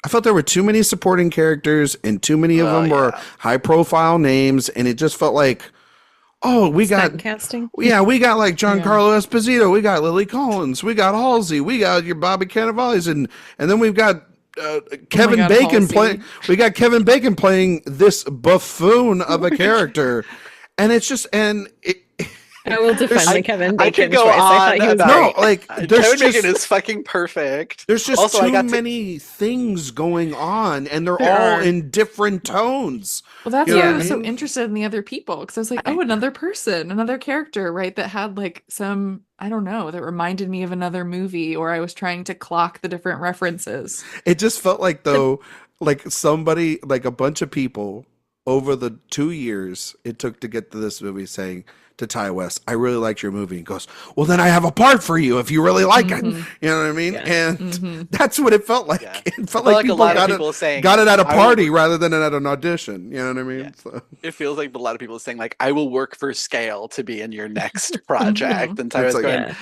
I felt there were too many supporting characters, and too many of them were Yeah. high profile names, and it just felt like, oh, we got Casting. yeah, we got like Yeah. Giancarlo Esposito, we got Lily Collins, we got Halsey, we got your Bobby Cannavale's, and then we've got Kevin God, Bacon Halsey. playing. We got Kevin Bacon playing this buffoon of a character, and it's just I will defend the Kevin I Bacon could go choice. I thought on he was about- no, great. like there's Kevin just Bacon is fucking perfect. there's just Also, I too got to- many things going on, and they're There all are. in different tones. Well, that's You know why what I I was so mean? interested in the other people because I was like, oh, another person, another character, right? That had like some, I don't know, that reminded me of another movie, or I was trying to clock the different references. It just felt like though, like somebody, like a bunch of people over the 2 years it took to get to this movie saying to Ty West, I really liked your movie. And goes, well, then I have a part for you if you really like it. Mhm. You know what I mean? Yeah. And Mhm. that's what it felt like. Yeah. It felt I feel like a people lot got of it, people saying got it at a "I will party rather than at an audition. You know what I mean? Yeah. So, It feels like a lot of people saying, like, I will work for scale to be in your next project. And Tyler's It's like, going, Yeah.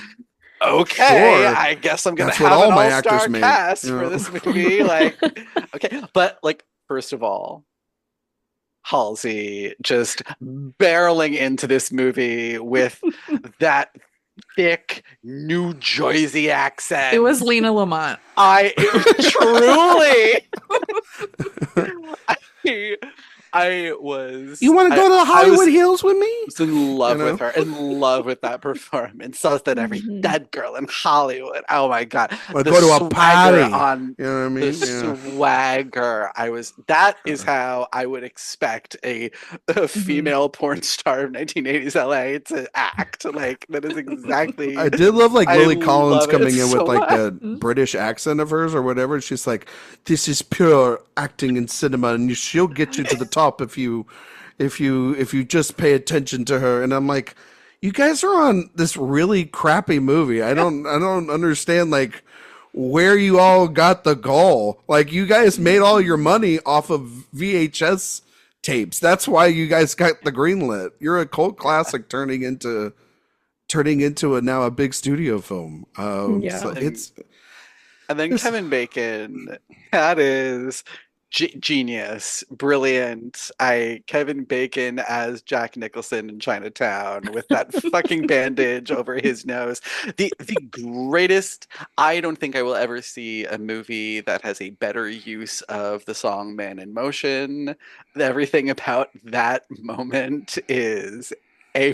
okay, Sure. I guess I'm gonna That's what have all an my all-star actors make, cast you for know? this movie. Like, okay. But like, first of all, Halsey just barreling into this movie with that thick New Jersey accent. It was Lena Lamont. Truly, I was. you want to go to the I was Hollywood Hills with me? in love You know? with her, in love with that performance. So that every Mhm. dead girl in Hollywood. Oh my god! Or The go to a swagger party. on You know what I the mean? Yeah. swagger. That is how I would expect a female porn star of 1980s LA to act. Like, that is exactly. I did love like I Lily Collins love it coming in so with like the much. British accent of hers or whatever. She's like, "This is pure acting in cinema, and she'll get you to the top if you just pay attention to her." And I'm like, "You guys are on this really crappy movie. I don't understand like where you all got the gall. Like, you guys made all your money off of VHS tapes. That's why you guys got the greenlit. You're a cult classic turning into now a big studio film. Yeah. So it's And then Kevin Bacon, that is Genius, brilliant. Kevin Bacon as Jack Nicholson in Chinatown with that fucking bandage over his nose. The greatest. I don't think I will ever see a movie that has a better use of the song "Man in Motion." Everything about that moment is A+.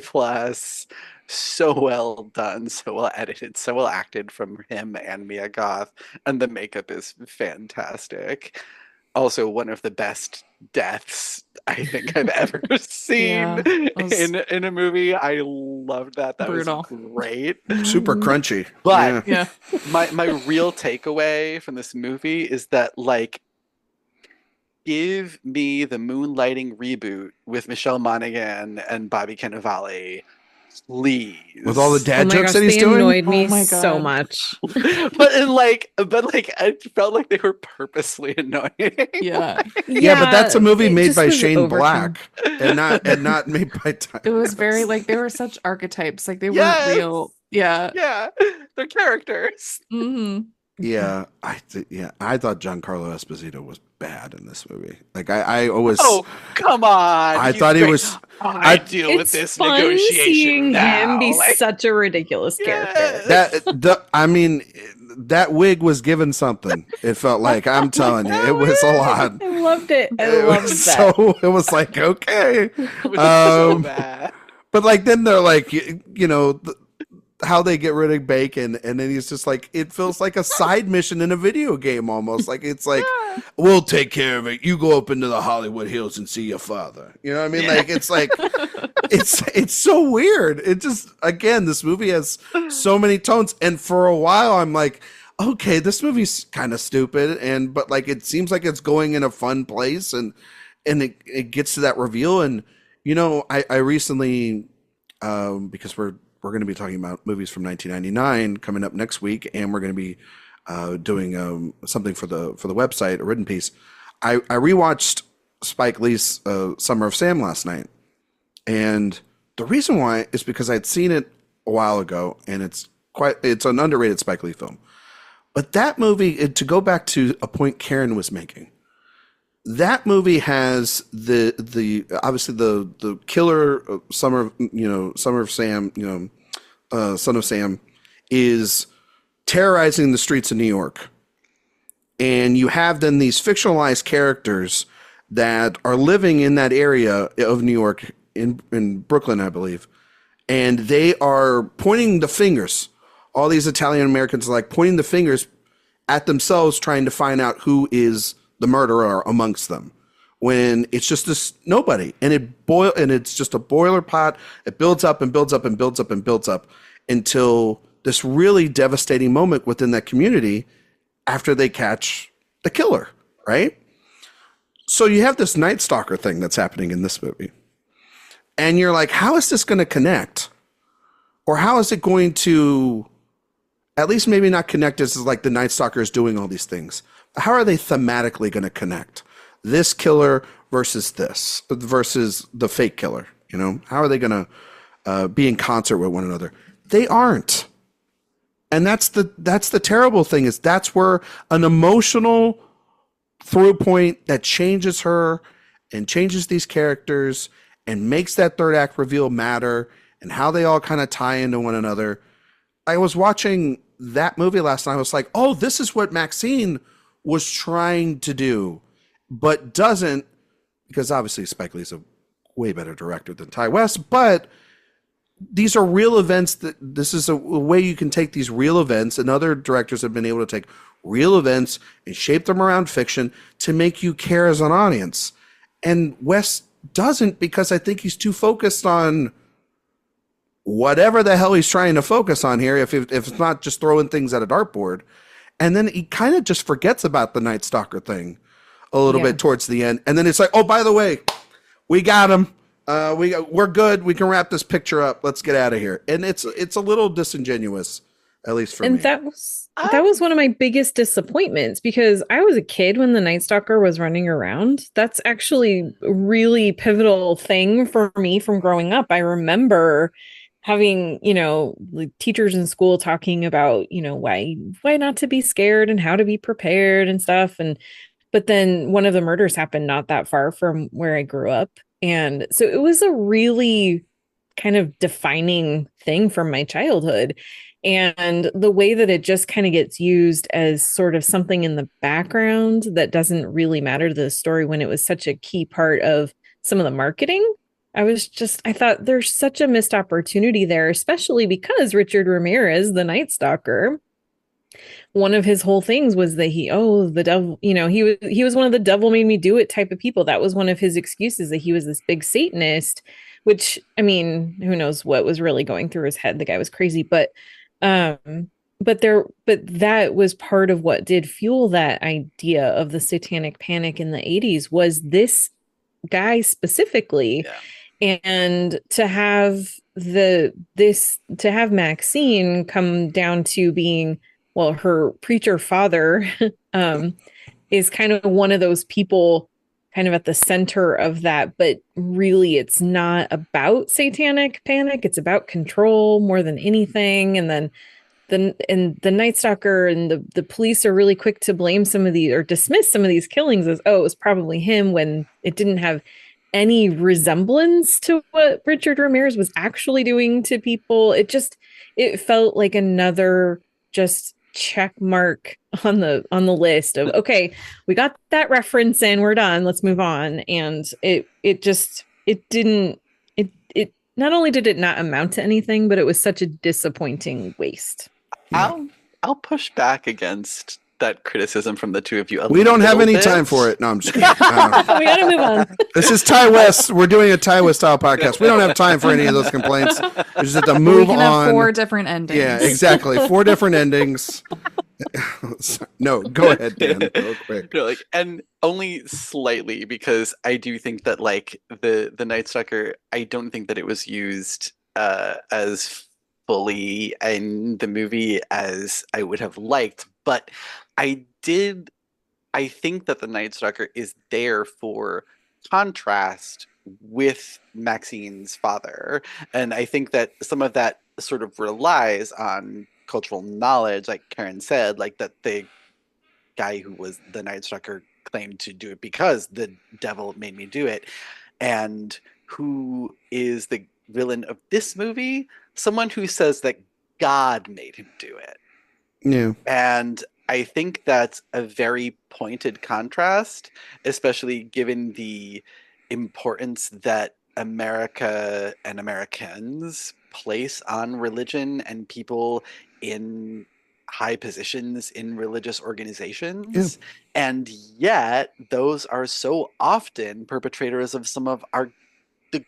So well done, so well edited, so well acted from him and Mia Goth, and the makeup is fantastic. Also one of the best deaths I think I've ever seen Yeah, it was in a movie. I loved that. That brutal. was great. Super crunchy. But Yeah. my real takeaway from this movie is that, like, give me the Moonlighting reboot with Michelle Monaghan and Bobby Cannavale, please. With all the Oh dad my jokes gosh, that he's they doing. annoyed me Oh my so God. much. but I felt like they were purposely annoying. Yeah. Yeah, but that's a movie it made just by was Shane overkill. Black and not made by Ty. It was very like they were such archetypes. Like they Yes! weren't real. Yeah. Yeah, they're characters. hmm Yeah, I thought Giancarlo Esposito was bad in this movie. Like I always Oh, come on. I He's thought he great. was I deal with It's this fun negotiation seeing now. him be Like, such a ridiculous character. that I mean that wig was given something. It felt like, I'm telling you, it was a lot. I loved it. I It loved was that. so it was like, okay. it was so Um, bad. But like then they're like, you know, how they get rid of Bacon, and then he's just like, it feels like a side mission in a video game almost. Like it's like, we'll take care of it. You go up into the Hollywood Hills and see your father. You know what I mean? Like it's like it's so weird. It just, again, this movie has so many tones, and for a while I'm like, okay, this movie's kind of stupid, but like it seems like it's going in a fun place, and it gets to that reveal. And you know, I recently, because we're going to be talking about movies from 1999 coming up next week, and we're going to be doing something for the website, a written piece. I rewatched Spike Lee's Summer of Sam last night, and the reason why is because I'd seen it a while ago, and it's an underrated Spike Lee film. But that movie, to go back to a point Karen was making, that movie has the obviously the killer Summer of Sam, Son of Sam, is terrorizing the streets of New York, and you have then these fictionalized characters that are living in that area of New York, in Brooklyn, I believe, and they are pointing the fingers. All these Italian Americans are like pointing the fingers at themselves, trying to find out who is the murderer amongst them, when it's just this nobody, and it's just a boiler pot. It builds up and builds up and builds up and builds up until this really devastating moment within that community after they catch the killer, right? So you have this Night Stalker thing that's happening in this movie, and you're like, how is this going to connect, or how is it going to at least maybe not connect as like the Night Stalker is doing all these things? How are they thematically going to connect this killer versus the fake killer? You know, how are they going to be in concert with one another? They aren't. And that's the terrible thing, is that's where an emotional through point that changes her and changes these characters and makes that third act reveal matter, and how they all kind of tie into one another. I was watching that movie last night. I was like, oh, this is what MaXXXine was trying to do, but doesn't, because obviously Spike Lee's a way better director than Ty West, but these are real events. This is a way you can take these real events, and other directors have been able to take real events and shape them around fiction to make you care as an audience. And West doesn't, because I think he's too focused on whatever the hell he's trying to focus on here, if it's not just throwing things at a dartboard. And then he kind of just forgets about the Night Stalker thing a little bit towards the end. And then it's like, oh, by the way, we got him. We're good. We can wrap this picture up. Let's get out of here. And it's a little disingenuous, at least for me. And that was one of my biggest disappointments, because I was a kid when the Night Stalker was running around. That's actually a really pivotal thing for me from growing up. I remember having, like teachers in school talking about, why not to be scared and how to be prepared and stuff. And But then one of the murders happened not that far from where I grew up. And so it was a really kind of defining thing from my childhood. And the way that it just kind of gets used as sort of something in the background that doesn't really matter to the story when it was such a key part of some of the marketing. I thought there's such a missed opportunity there, especially because Richard Ramirez, the Night Stalker, one of his whole things was that the devil, he was one of the devil made me do it type of people. That was one of his excuses, that he was this big Satanist, which, I mean, who knows what was really going through his head. The guy was crazy, but that was part of what did fuel that idea of the satanic panic in the 80s was this guy specifically. Yeah. And to have MaXXXine come down to being, well, her preacher father is kind of one of those people kind of at the center of that, but really it's not about satanic panic. It's about control more than anything. And then the Night Stalker and the police are really quick to blame some of these or dismiss some of these killings as, oh, it was probably him, when it didn't have any resemblance to what Richard Ramirez was actually doing to people. It felt like another just check mark on the list of, okay, we got that reference and we're done, let's move on. And it not only did it not amount to anything, but it was such a disappointing waste. I'll push back against that criticism from the two of you. We don't have any time for it. No, I'm just kidding. We gotta move on. This is Ty West. We're doing a Ty West style podcast. We don't have time for any of those complaints. We just have to move we can on. Have 4 different endings. Yeah, exactly. 4 different endings. No, go ahead, Dan. Real quick. No, and only slightly, because I do think that the Night Stalker, I don't think that it was used as fully in the movie as I would have liked, but I think that the Night Stalker is there for contrast with Maxine's father, and I think that some of that sort of relies on cultural knowledge, like Karen said, like that the guy who was the Night Stalker claimed to do it because the devil made me do it. And who is the villain of this movie? Someone who says that God made him do it. Yeah. And I think that's a very pointed contrast, especially given the importance that America and Americans place on religion and people in high positions in religious organizations. Yeah. And yet those are so often perpetrators of some of the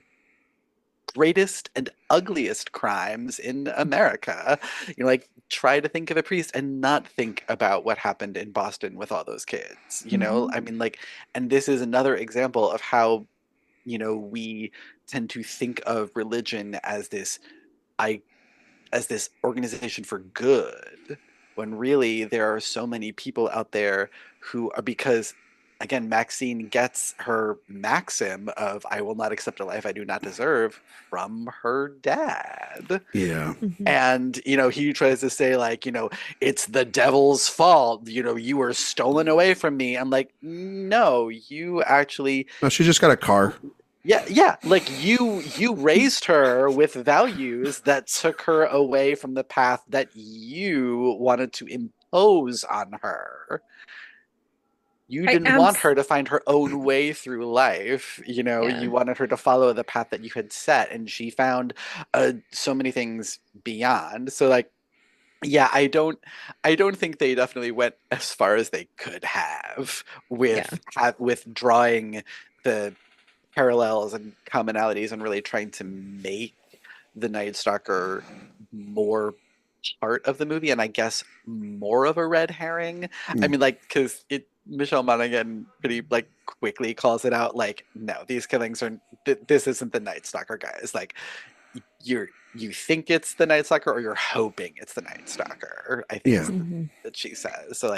greatest and ugliest crimes in America. Like, try to think of a priest and not think about what happened in Boston with all those kids, I mean, and this is another example of how, we tend to think of religion as this organization for good, when really there are so many people out there who are, because again, MaXXXine gets her maxim of "I will not accept a life I do not deserve" from her dad. Yeah. Mm-hmm. And, he tries to say, it's the devil's fault. You were stolen away from me. I'm like, no, you actually. No, she just got a car. Yeah. Like, you raised her with values that took her away from the path that you wanted to impose on her. You didn't want her to find her own way through life. You wanted her to follow the path that you had set, and she found so many things beyond. So, I don't think they definitely went as far as they could have with drawing the parallels and commonalities and really trying to make the Night Stalker more part of the movie, and I guess more of a red herring. I mean, because Michelle Monaghan pretty quickly calls it out, no, these killings are this isn't the Night Stalker, guys. You think it's the Night Stalker, or you're hoping it's the Night Stalker, I think is that she says. So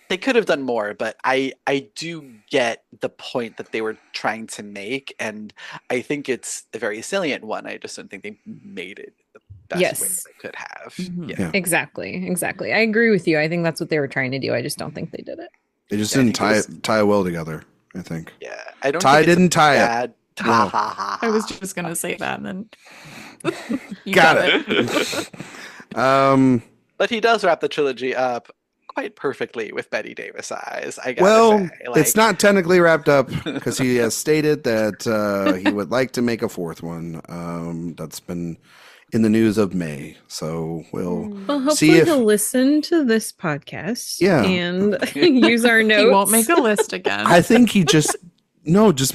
they could have done more, but I do get the point that they were trying to make, and I think it's a very salient one. I just don't think they made it the best way they could have. Mm-hmm. Yeah. Exactly. I agree with you. I think that's what they were trying to do. I just don't think they did it. They just Yeah, I didn't think it was- tie it well together, I think. Yeah, I don't Ty think it's a didn't tie it. bad. No. I was just gonna say that, and then you Got it. But he does wrap the trilogy up quite perfectly with Betty Davis eyes. I gotta Well, say, it's not technically wrapped up because he has stated that he would like to make a fourth one. That's been in the news of May. So we'll Well, see hopefully if he'll listen to this podcast Yeah. and use our notes. He won't make a list again. I think he just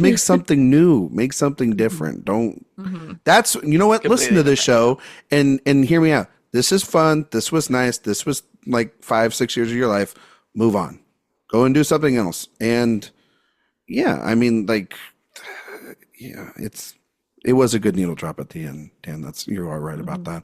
make something new, make something different. Don't. Mhm. That's you know what. Listen to Completely this show and hear me out. This is fun. This was nice. This was like 5-6 years of your life. Move on. Go and do something else. And yeah, I mean, like, yeah, it was a good needle drop at the end, Dan. You are right about that.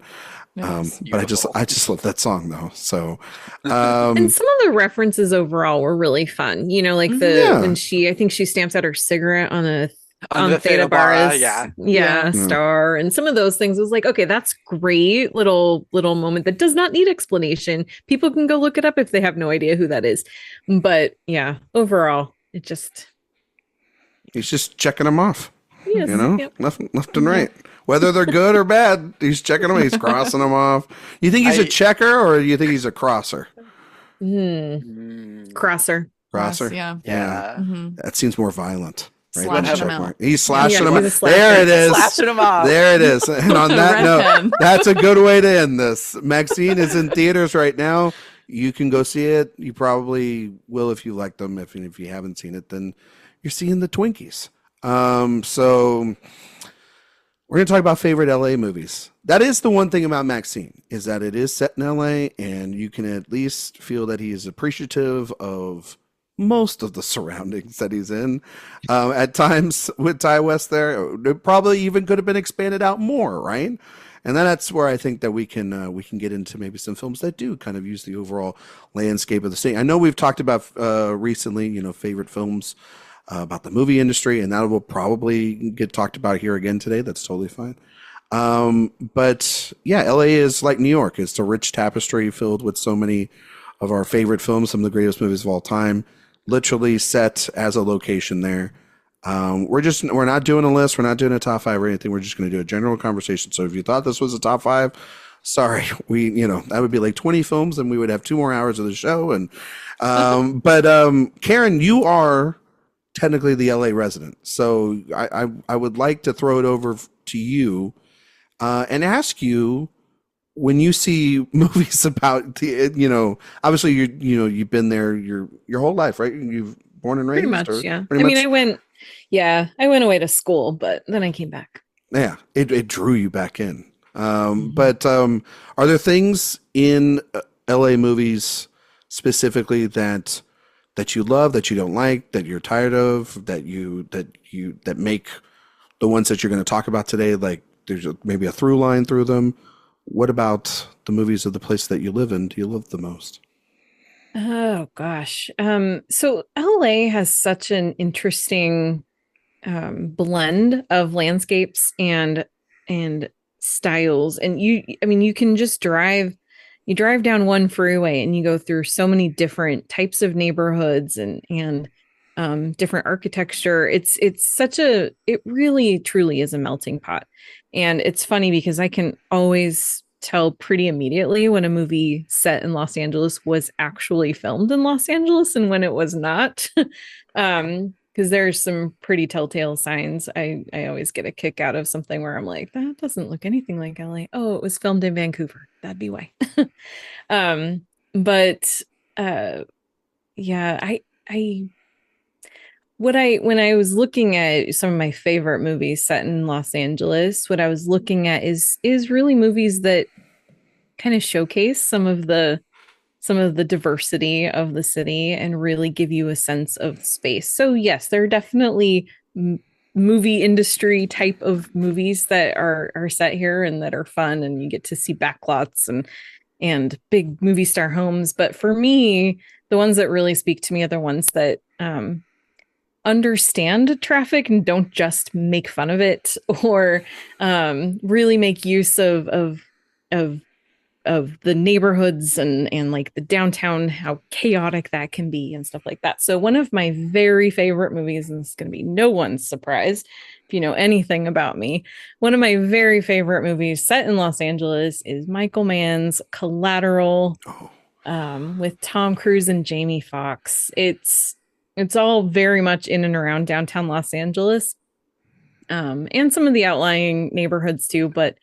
Yes. But I just love that song though. So, And some of the references overall were really fun. You know, like Yeah. when I think she stamps out her cigarette on On Theta the Theta Bara, Bara's yeah. star, and some of those things was like, okay, that's great little moment that does not need explanation. People can go look it up if they have no idea who that is. But yeah, overall, it just he's just checking them off. yes, You know, yep. left and right. Whether they're good or bad, he's checking them. He's crossing them off. You think he's a checker or you think he's a crosser? Crosser. Crosser. Yeah. Yeah. Mhm. That seems more violent. Right? Slashing Check them mark. out. He's slashing Yeah, them he's a out. slasher. There it is. Slashing them off. There it is. And on The that red note, pen. that's a good way to end this. MaXXXine is in theaters right now. You can go see it. You probably will if you like them. If you haven't seen it, then you're seeing the Twinkies. So we're going to talk about favorite LA movies. That is the one thing about MaXXXine is that it is set in LA, and you can at least feel that he is appreciative of most of the surroundings that he's in. At times with Ty West there, it probably even could have been expanded out more, right? And then that's where I think that we can get into maybe some films that do kind of use the overall landscape of the city. I know we've talked about recently, favorite films about the movie industry, and that will probably get talked about here again today. That's totally fine. But yeah, LA is like New York. It's a rich tapestry filled with so many of our favorite films, some of the greatest movies of all time, literally set as a location there. We're not doing a list. We're not doing a top 5 or anything. We're just going to do a general conversation. So if you thought this was a top 5, sorry, that would be like 20 films and we would have 2 more hours of the show. And, but Karen, you are technically the LA resident. So I would like to throw it over to you, and ask you, when you see movies about obviously you've been there your whole life, right? You've born and raised. Pretty much, or yeah. pretty I mean, much? I went away to school, but then I came back. Yeah, it drew you back in. But are there things in LA movies specifically that you love, that you don't like, that you're tired of, that make the ones that you're going to talk about today, like there's maybe a through line through them? What about the movies of the place that you live in do you love the most? Oh gosh. So LA has such an interesting blend of landscapes and styles. And you can just drive down one freeway and you go through so many different types of neighborhoods and different architecture. It really truly is a melting pot. And it's funny because I can always tell pretty immediately when a movie set in Los Angeles was actually filmed in Los Angeles and when it was not. Because there's some pretty telltale signs. I always get a kick out of something where I'm like, that doesn't look anything like LA. Oh, it was filmed in Vancouver. That'd be why. Yeah, when I was looking at some of my favorite movies set in Los Angeles, what I was looking at is really movies that kind of showcase some of the diversity of the city and really give you a sense of space. So yes, there are definitely movie industry type of movies that are set here and that are fun, and you get to see backlots and big movie star homes. But for me, the ones that really speak to me are the ones that understand traffic and don't just make fun of it or really make use of the neighborhoods and like the downtown, how chaotic that can be and stuff like that. So one of my very favorite movies, and it's going to be no one's surprise if you know anything about me, one of my very favorite movies set in Los Angeles is Michael Mann's Collateral, with Tom Cruise and Jamie Foxx. It's all very much in and around downtown Los Angeles, and some of the outlying neighborhoods too, but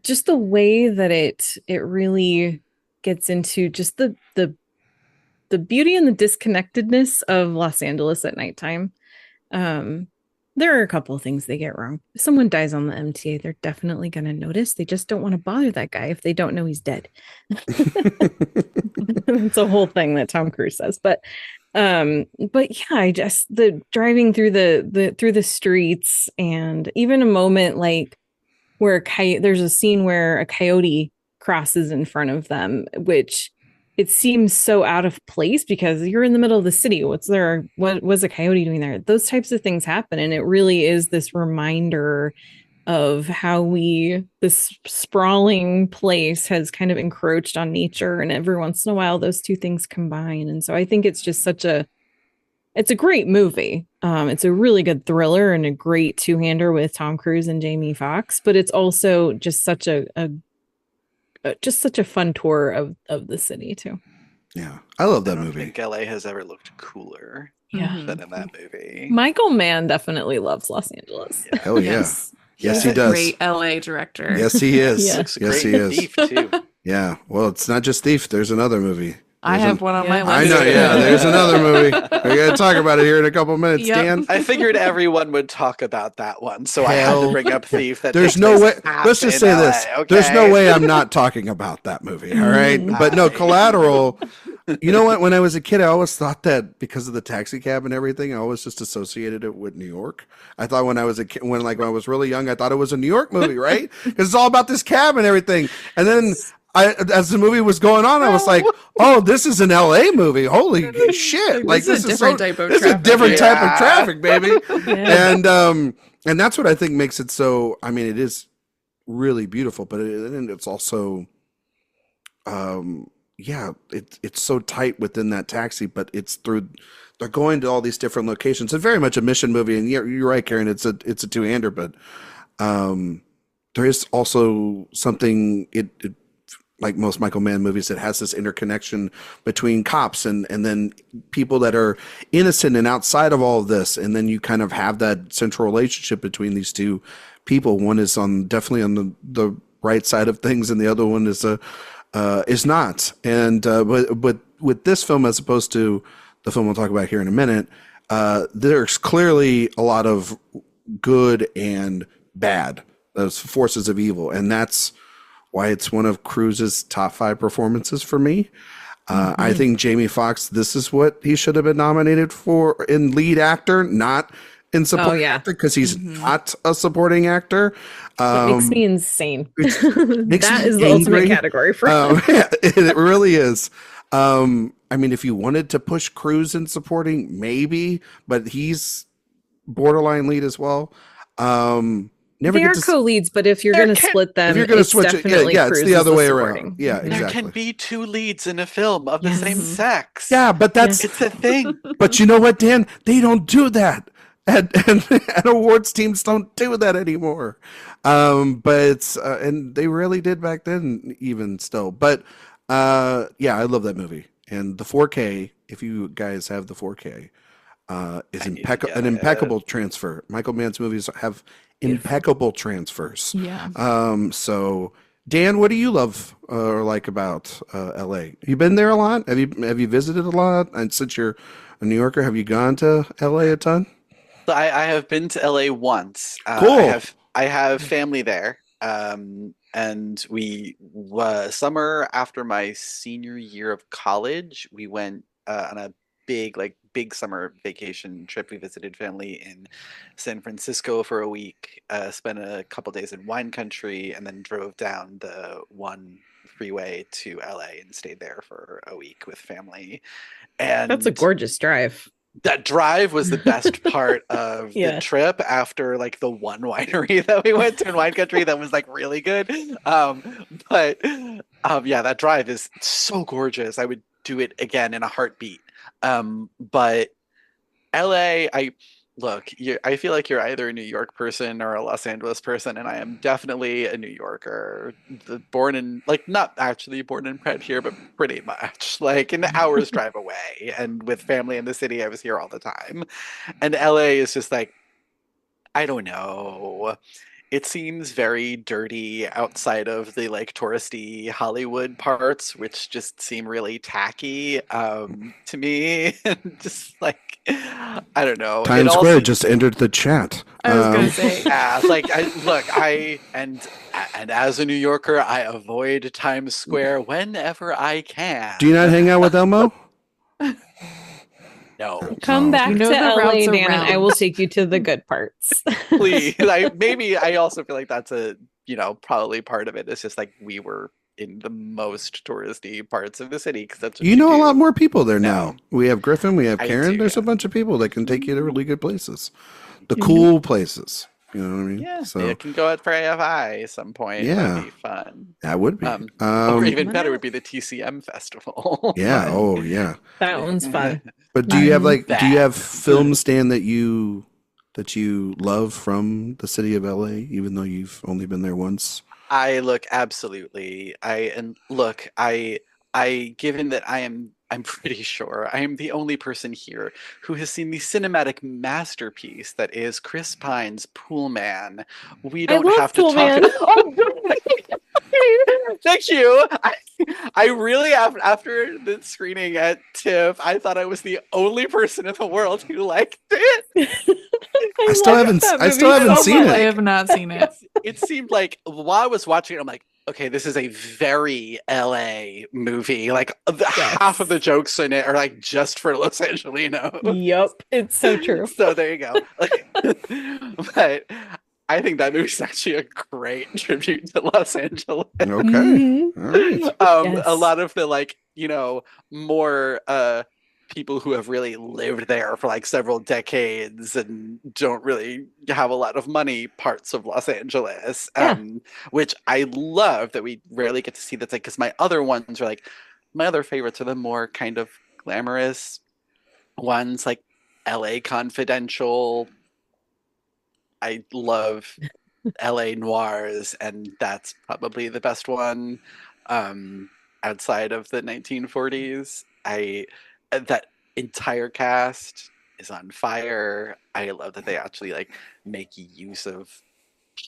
just the way that it really gets into just the beauty and the disconnectedness of Los Angeles at nighttime. There are a couple of things they get wrong. If someone dies on the MTA, they're definitely going to notice. They just don't want to bother that guy if they don't know he's dead. It's a whole thing that Tom Cruise says. But yeah, I just the driving through the streets, and even a moment like where there's a scene where a coyote crosses in front of them, which it seems so out of place because you're in the middle of the city. What was a coyote doing there? Those types of things happen. And it really is this reminder of how this sprawling place has kind of encroached on nature. And every once in a while, those two things combine. And so I think it's just it's a great movie. It's a really good thriller and a great two-hander with Tom Cruise and Jamie Foxx, but it's also just such a fun tour of the city too. Yeah, I love that I don't movie. think LA has ever looked cooler than in that movie. Michael Mann definitely loves Los Angeles. Yeah. Hell yeah. Yes, he He's a does. great LA director. Yes, he is. Yeah. Looks Yes, great he in is. Thief, too. Yeah. Well, it's not just Thief. There's another movie. I have one on my Yeah. list. I know. Yeah, there's another movie. We're gonna talk about it here in a couple minutes, Yep. Dan. I figured everyone would talk about that one, so I had Hell. to bring up Thief. There's takes no way. place half Let's just in say LA, this. okay? There's no way I'm not talking about that movie. All right. But no, Collateral. You know what? When I was a kid, I always thought that because of the taxi cab and everything, I always just associated it with New York. I thought when I was a kid, when I was really young, I thought it was a New York movie, right? Because it's all about this cab and everything. And then as the movie was going on, I was like, "Oh, this is an LA movie! Holy shit! Like This is a different type of this is a traffic. different type of Yeah. traffic, baby." Yeah. And that's what I think makes it so. I mean, it is really beautiful, but it's also, yeah, it's so tight within that taxi, but it's through. They're going to all these different locations. It's very much a mission movie, and you're right, Karen. It's a two-hander, but there is also something like most Michael Mann movies, that has this interconnection between cops and then people that are innocent and outside of all of this. And then you kind of have that central relationship between these two people. One is definitely on the right side of things, and the other one is not. And but with this film, as opposed to the film we'll talk about here in a minute, there's clearly a lot of good and bad, those forces of evil, and that's why it's one of Cruise's top 5 performances for me. I think Jamie Foxx, this is what he should have been nominated for in lead actor, not in supporting actor, because he's not a supporting actor. It makes me insane. makes That me is the angry. ultimate category for him. Yeah, it really is. I mean, if you wanted to push Cruise in supporting, maybe, but he's borderline lead as well. Never They get are to co-leads, but if you're There going to can- split them, if you're gonna it's switch it, definitely yeah, it's Cruise the as other the way supporting. around. Yeah, Mhm. There exactly. can be 2 leads in a film of the same Yes. sex. Yeah, but that's It's a thing. but you know what, Dan? They don't do that. And awards teams don't do that anymore. But it's and they really did back then, even still. But yeah, I love that movie. And the 4K, if you guys have the 4K, is need to get an it. impeccable transfer. Michael Mann's movies have impeccable transfers. Yeah. So Dan, what do you love or like about LA? You been there a lot? Have you visited a lot? And since you're a New Yorker, have you gone to LA a ton? So I have been to LA once. Cool. I have family there. And we summer after my senior year of college, we went on a big summer vacation trip. We visited family in San Francisco for a week, spent a couple days in wine country, and then drove down the one freeway to LA and stayed there for a week with family. And That's a gorgeous drive. That drive was the best part of the trip after like the one winery that we went to in wine country that was like really good. But that drive is so gorgeous. I would do it again in a heartbeat. But LA, I feel like you're either a New York person or a Los Angeles person, and I am definitely a New Yorker. Not actually born and bred here, but pretty much like an hour's drive away. And with family in the city, I was here all the time. And LA is just like, I don't know. It seems very dirty outside of the like touristy Hollywood parts, which just seem really tacky to me. Just like, I don't know. Times Square just entered the chat. I was gonna say, and as a New Yorker, I avoid Times Square whenever I can. Do you not hang out with Elmo? No. Come back to the LA, routes Dan, and around. I will take you to the good parts. Please. I also feel like that's probably part of it. It's just like we were in the most touristy parts of the city because that's what you know do. a lot more people there now. We have Griffin, we have Karen. There's yeah. a bunch of people that can take you to really good places, the cool places. You know what I mean? Yeah, so you can go out for AFI at some point. Yeah. That'd be fun. that would be. Or even better would be the TCM festival. Yeah. Oh, yeah. That one's fun. But do you have film, Stan, that you love from the city of LA, even though you've only been there once? Absolutely. Given that I'm pretty sure I am the only person here who has seen the cinematic masterpiece that is Chris Pine's Pool Man. We don't have to Pool talk. Man. Thank you. I really, after the screening at TIFF, I thought I was the only person in the world who liked it. I still haven't seen it. I have not seen it. It seemed like while I was watching it, I'm like, okay, this is a very LA movie. Like half of the jokes in it are like just for Los Angelinos. Yep, it's so true. So there you go. But I think that movie's actually a great tribute to Los Angeles. Okay. Mm-hmm. All right. Yes. A lot of the more people who have really lived there for like several decades and don't really have a lot of money parts of Los Angeles, which I love that we rarely get to see. That's like, because my other ones are like, my other favorites are the more kind of glamorous ones, like LA Confidential. I love LA Noirs, and that's probably the best one outside of the 1940s. That entire cast is on fire. I love that they actually like make use of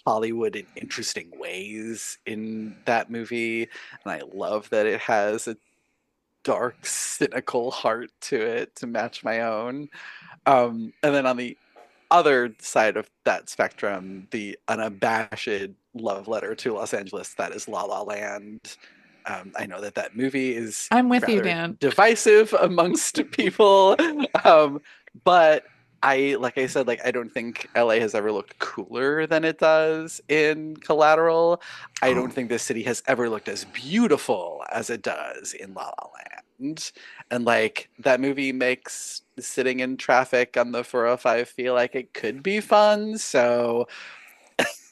Hollywood in interesting ways in that movie, and I love that it has a dark, cynical heart to it to match my own. And then on the other side of that spectrum, the unabashed love letter to Los Angeles, that is La La Land. I know that movie is I'm with you, rather Dan. divisive amongst people, but like I said, I don't think LA has ever looked cooler than it does in Collateral. I don't think this city has ever looked as beautiful as it does in La La Land. And that movie makes sitting in traffic on the 405 feel like it could be fun. So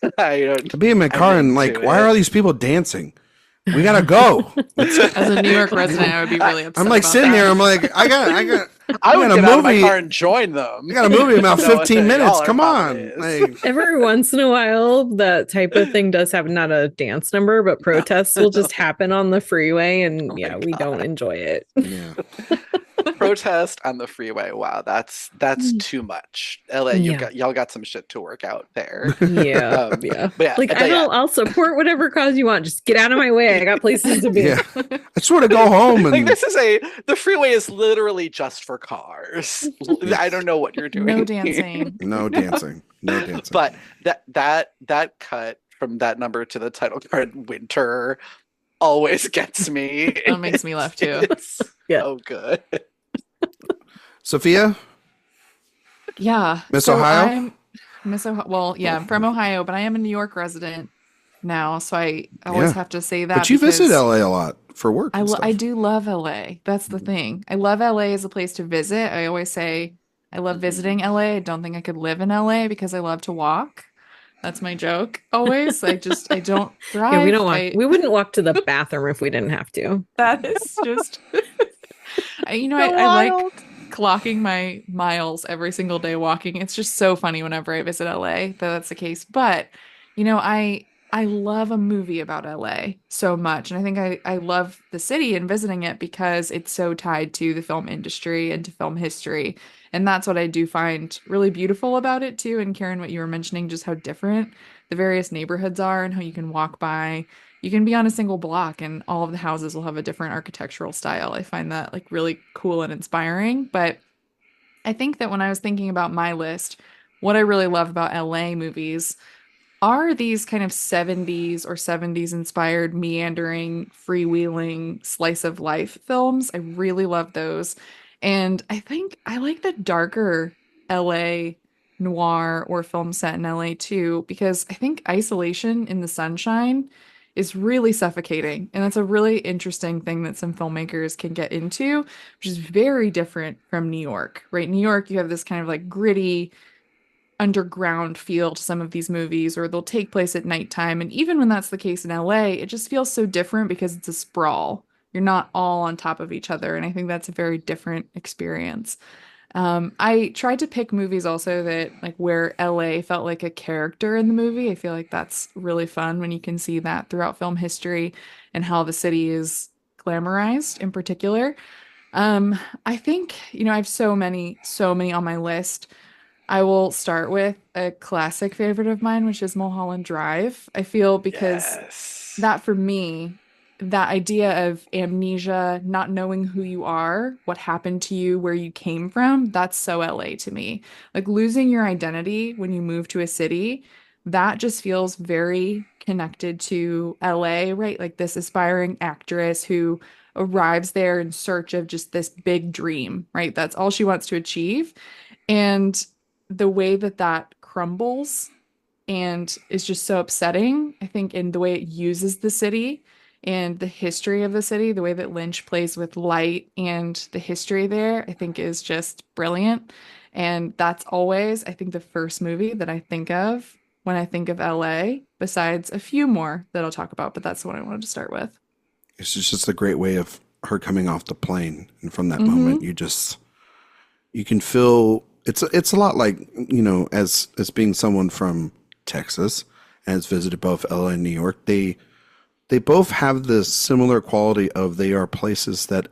to be in my car and why are all these people dancing? We gotta go. As a New York resident, I would be really upset. I'm sitting there. I'm like, I got I would a get movie. out of my car and join them. I got a movie in about Know what 15 the minutes. dollar Come on. amount is. Every once in a while, that type of thing does happen. Not a dance number, but protests will just happen on the freeway, and we don't enjoy it. Yeah. Protest on the freeway. Wow, that's too much. LA, y'all got some shit to work out there. Yeah, But I'll support whatever cause you want. Just get out of my way. I got places to be. Yeah. I just want to go home and the freeway is literally just for cars. I don't know what you're doing. No dancing. No dancing. But that cut from that number to the title card, Winter, always gets me. That makes me laugh too. It's so good. Sophia? Yeah. Miss Ohio? Well, yeah, I'm from Ohio, but I am a New York resident now, so I always have to say that. But you visit LA a lot for work. I do love LA. That's the thing. I love LA as a place to visit. I always say I love visiting LA. I don't think I could live in LA because I love to walk. That's my joke always. I don't Yeah, we drive. don't walk. We wouldn't walk to the bathroom if we didn't have to. That is just, So I like wild. clocking my miles every single day walking. It's just so funny whenever I visit LA that that's the case. But, I love a movie about LA so much. And I think I love the city and visiting it because it's so tied to the film industry and to film history. And that's what I do find really beautiful about it too. And Karen, what you were mentioning, just how different the various neighborhoods are and how you can walk by. You can be on a single block and all of the houses will have a different architectural style. I find that like really cool and inspiring. But I think that when I was thinking about my list, what I really love about LA movies are these kind of 70s or 70s inspired meandering freewheeling slice of life films. I really love those. And I think I like the darker LA noir or film set in LA too, because I think isolation in the sunshine is really suffocating. And that's a really interesting thing that some filmmakers can get into, which is very different from New York, right? New York, you have this kind of like gritty underground feel to some of these movies, or they'll take place at nighttime. And even when that's the case in LA, it just feels so different because it's a sprawl. You're not all on top of each other. And I think that's a very different experience. I tried to pick movies also that like where LA felt like a character in the movie. I feel like that's really fun when you can see that throughout film history and how the city is glamorized in particular. I think, I have so many on my list. I will start with a classic favorite of mine, which is Mulholland Drive. I feel because Yes. that for me, that idea of amnesia, not knowing who you are, what happened to you, where you came from, that's so LA to me. Like losing your identity when you move to a city, that just feels very connected to LA, right? Like this aspiring actress who arrives there in search of just this big dream, right? That's all she wants to achieve. And the way that that crumbles and is just so upsetting, I think, in the way it uses the city and the history of the city, the way that Lynch plays with light and the history there, I think is just brilliant. And that's always, I think, the first movie that I think of when I think of LA, besides a few more that I'll talk about, but that's the one I wanted to start with. It's just a great way of her coming off the plane, and from that Mm-hmm. moment, you can feel it's a lot like, as being someone from Texas and has visited both LA and New York. They both have this similar quality of they are places that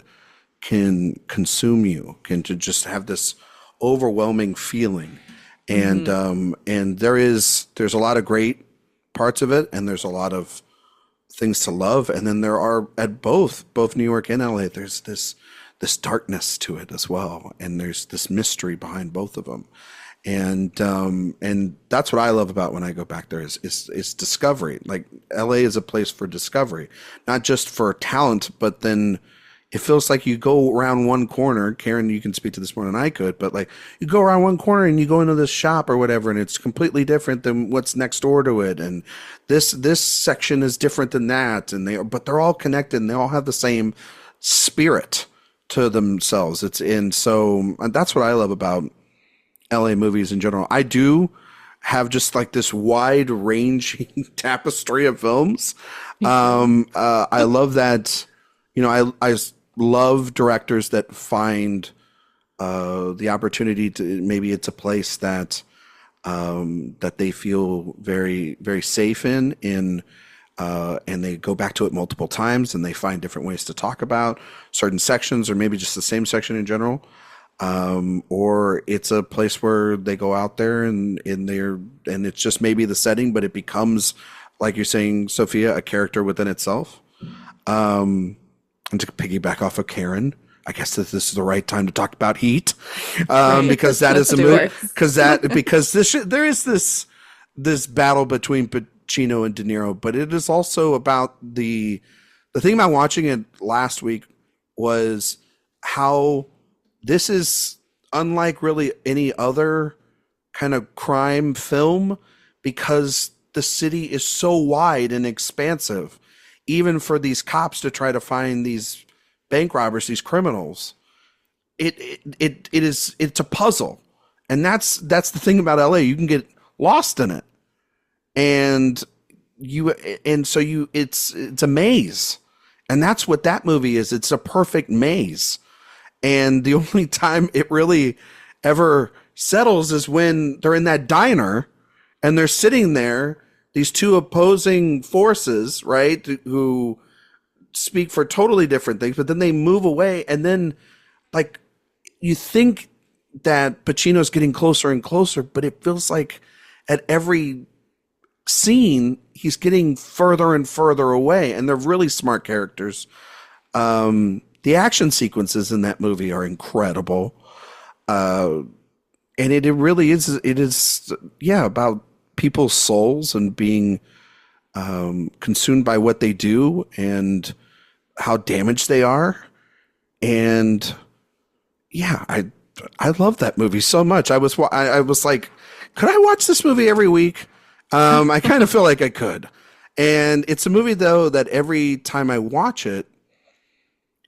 can consume you, can to just have this overwhelming feeling, and Mm-hmm. and there's a lot of great parts of it, and there's a lot of things to love, and then there are at both New York and LA. There's this darkness to it as well, and there's this mystery behind both of them, and that's what I love about when I go back there is discovery. Like LA is a place for discovery, not just for talent, but then it feels like you go around one corner. Karen, you can speak to this more than I could, but like you go around one corner and you go into this shop or whatever, and it's completely different than what's next door to it, and this section is different than that, but they're all connected and they all have the same spirit to themselves. And that's what I love about LA movies in general. I do have just like this wide ranging tapestry of films. I love that, I love directors that find the opportunity to, maybe it's a place that that they feel very, very safe in, and they go back to it multiple times and they find different ways to talk about certain sections, or maybe just the same section in general. Or it's a place where they go out there and it's just maybe the setting, but it becomes, like you're saying, Sophia, a character within itself. And to piggyback off of Karen, I guess that this is the right time to talk about Heat, Right. because that Let's is a do movie. it. Because there is this battle between Pacino and De Niro, but it is also about the thing about watching it last week was how this is unlike really any other kind of crime film, because the city is so wide and expansive, even for these cops to try to find these bank robbers, these criminals. It's a puzzle. And that's the thing about LA. You can get lost in it. And it's a maze. And that's what that movie is. It's a perfect maze. And the only time it really ever settles is when they're in that diner and they're sitting there, these two opposing forces, right, who speak for totally different things, but then they move away, and then like you think that Pacino's getting closer and closer, but it feels like at every scene he's getting further and further away, and they're really smart characters. The action sequences in that movie are incredible. And it really is, about people's souls and being consumed by what they do and how damaged they are. And yeah, I love that movie so much. I was like, could I watch this movie every week? I kind of feel like I could. And it's a movie though that every time I watch it,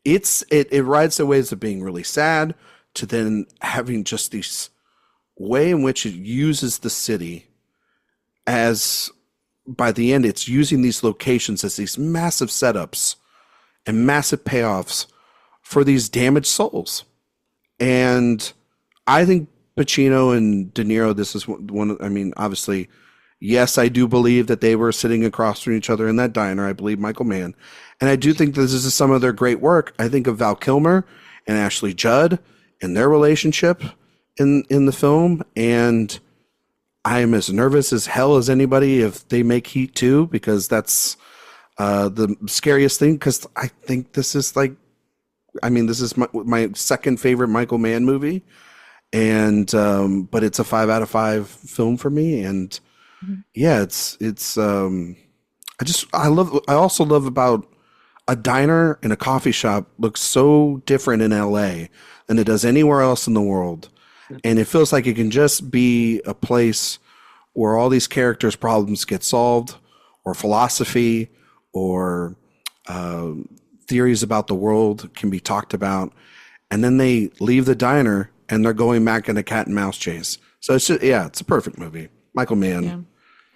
it rides the waves of being really sad to then having just this way in which it uses the city as, by the end, it's using these locations as these massive setups and massive payoffs for these damaged souls. And I think Pacino and De Niro, this is one, I mean, obviously, yes, I do believe that they were sitting across from each other in that diner. I believe Michael Mann. And I do think this is some of their great work. I think of Val Kilmer and Ashley Judd and their relationship in the film. And I am as nervous as hell as anybody if they make Heat 2, because that's the scariest thing. Because I think this is this is my second favorite Michael Mann movie. And but it's a 5 out of 5 film for me. And yeah, I also love about a diner and a coffee shop looks so different in LA than it does anywhere else in the world. And it feels like it can just be a place where all these characters' problems get solved, or philosophy, or theories about the world can be talked about. And then they leave the diner and they're going back in a cat and mouse chase. So it's just, it's a perfect movie. Michael Mann,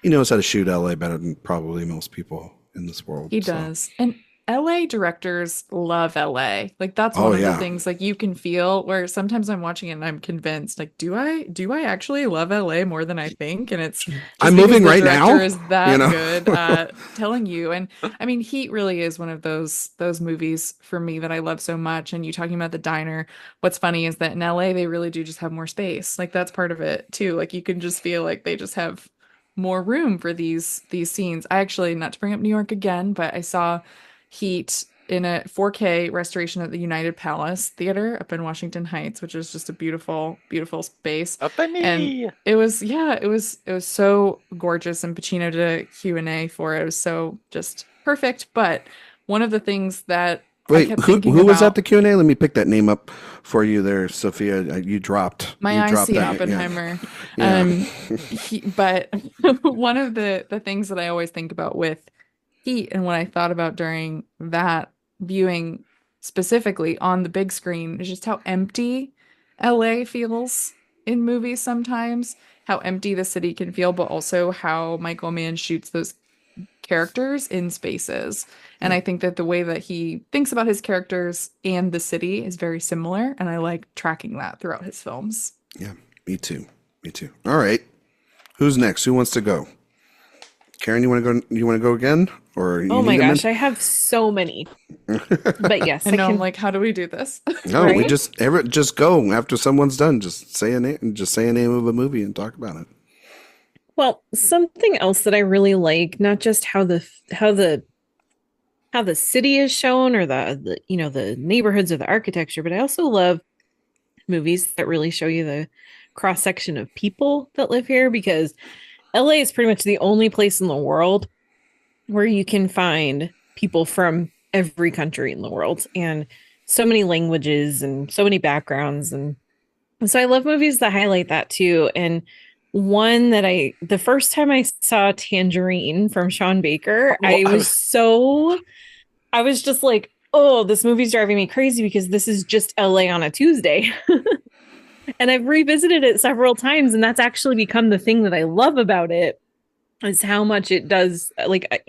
he knows how to shoot LA better than probably most people in this world. He does. And LA directors love LA. Like that's one of the things like you can feel, where sometimes I'm watching it and I'm convinced, like, do I actually love LA more than I think? And it's I'm moving right now. Is that good at telling you? And I mean, Heat really is one of those movies for me that I love so much. And you talking about the diner, what's funny is that in LA they really do just have more space. Like that's part of it too. Like you can just feel like they just have more room for these scenes. I actually, not to bring up New York again, but I saw Heat in a 4K restoration at the United Palace Theater up in Washington Heights, which is just a beautiful, beautiful space. Up by me. And it was so gorgeous, and Pacino did a Q&A for it. It was so just perfect. But one of the things that who was at the Q&A? Let me pick that name up for you there, Sophia. You dropped Oppenheimer. Yeah. But one of the things that I always think about with Heat, and what I thought about during that viewing specifically on the big screen, is just how empty LA feels in movies sometimes, how empty the city can feel, but also how Michael Mann shoots those characters in spaces. And I think that the way that he thinks about his characters and the city is very similar, and I like tracking that throughout his films. Yeah, me too. All right, who's next? Who wants to go? Karen, you want to go again? Or oh my gosh, I have so many. But yes, I know. I'm like, how do we do this? No, right? We just go after someone's done. Just say a name of a movie and talk about it. Well, something else that I really like, not just how the city is shown, or the neighborhoods or the architecture, but I also love movies that really show you the cross section of people that live here, because LA is pretty much the only place in the world where you can find people from every country in the world, and so many languages and so many backgrounds. And so I love movies that highlight that too. And one that the first time I saw Tangerine from Sean Baker, I was just like, oh, this movie's driving me crazy because this is just LA on a Tuesday. And I've revisited it several times, and that's actually become the thing that I love about it, is how much it does, like,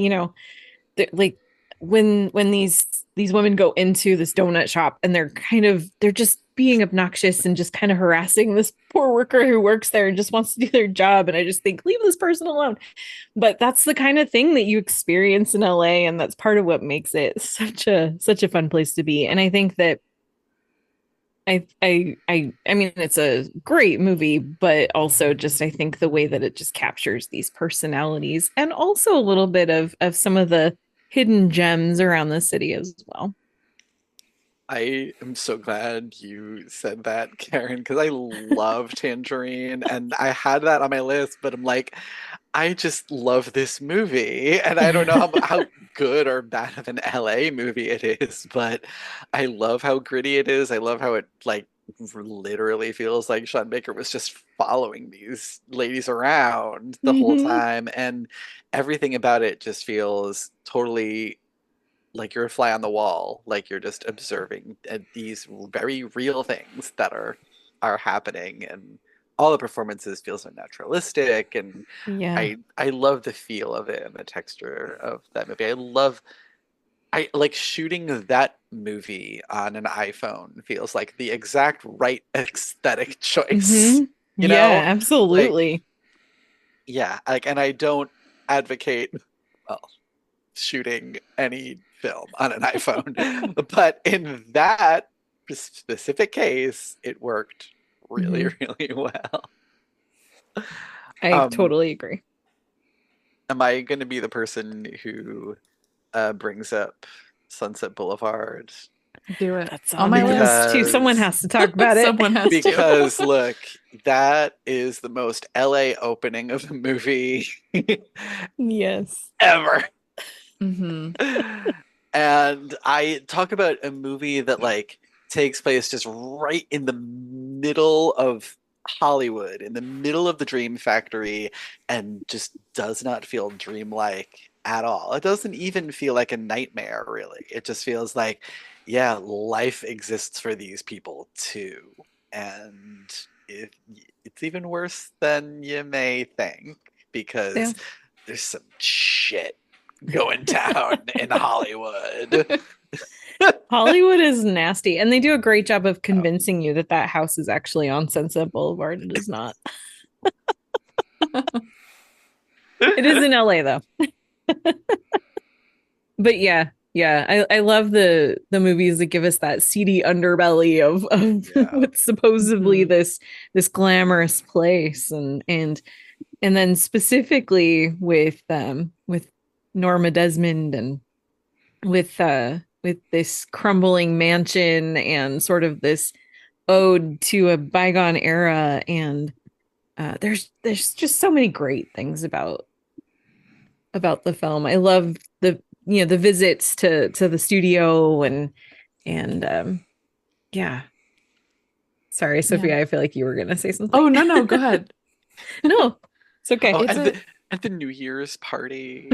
like when these women go into this donut shop and they're just being obnoxious and just kind of harassing this poor worker who works there and just wants to do their job, and I just think, leave this person alone. But that's the kind of thing that you experience in LA, and that's part of what makes it such a fun place to be. And I think that I mean, it's a great movie, but also just, I think the way that it just captures these personalities, and also a little bit of some of the hidden gems around the city as well. I am so glad you said that, Karen, because I love Tangerine, and I had that on my list, but I'm like, I just love this movie, and I don't know how good or bad of an LA movie it is, but I love how gritty it is. I love how it like literally feels like Sean Baker was just following these ladies around the whole time, and everything about it just feels totally like you're a fly on the wall, like you're just observing these very real things that are happening, and all the performances feel so naturalistic, and Yeah. I love the feel of it and the texture of that movie. I like shooting that movie on an iPhone feels like the exact right aesthetic choice. You Yeah, know? Like, absolutely. yeah, like, and I don't advocate, well, shooting any film on an iPhone, but in that specific case, it worked really, really well. I totally agree. Am I going to be the person who brings up Sunset Boulevard? Do it. That's on my list too. Someone has to talk about it. Someone has to. Because look, that is the most LA opening of a movie Yes. ever. Mm-hmm. And I talk about a movie that like takes place just right in the middle of Hollywood, in the middle of the dream factory, and just does not feel dreamlike at all. It doesn't even feel like a nightmare, really. It just feels like, yeah, life exists for these people too. And it's even worse than you may think, because there's some shit going down in Hollywood. Hollywood is nasty, and they do a great job of convincing you that that house is actually on Sunset Boulevard. It is not. It is in LA though. But yeah, I love the movies that give us that seedy underbelly of what's supposedly this glamorous place, and then specifically with Norma Desmond, and with this crumbling mansion, and sort of this ode to a bygone era, and there's just so many great things about the film. I love the visits to the studio, and yeah. Sorry, Sophia, Yeah. I feel like you were gonna say something. Oh no, go ahead. No, it's okay. Oh, at the New Year's party,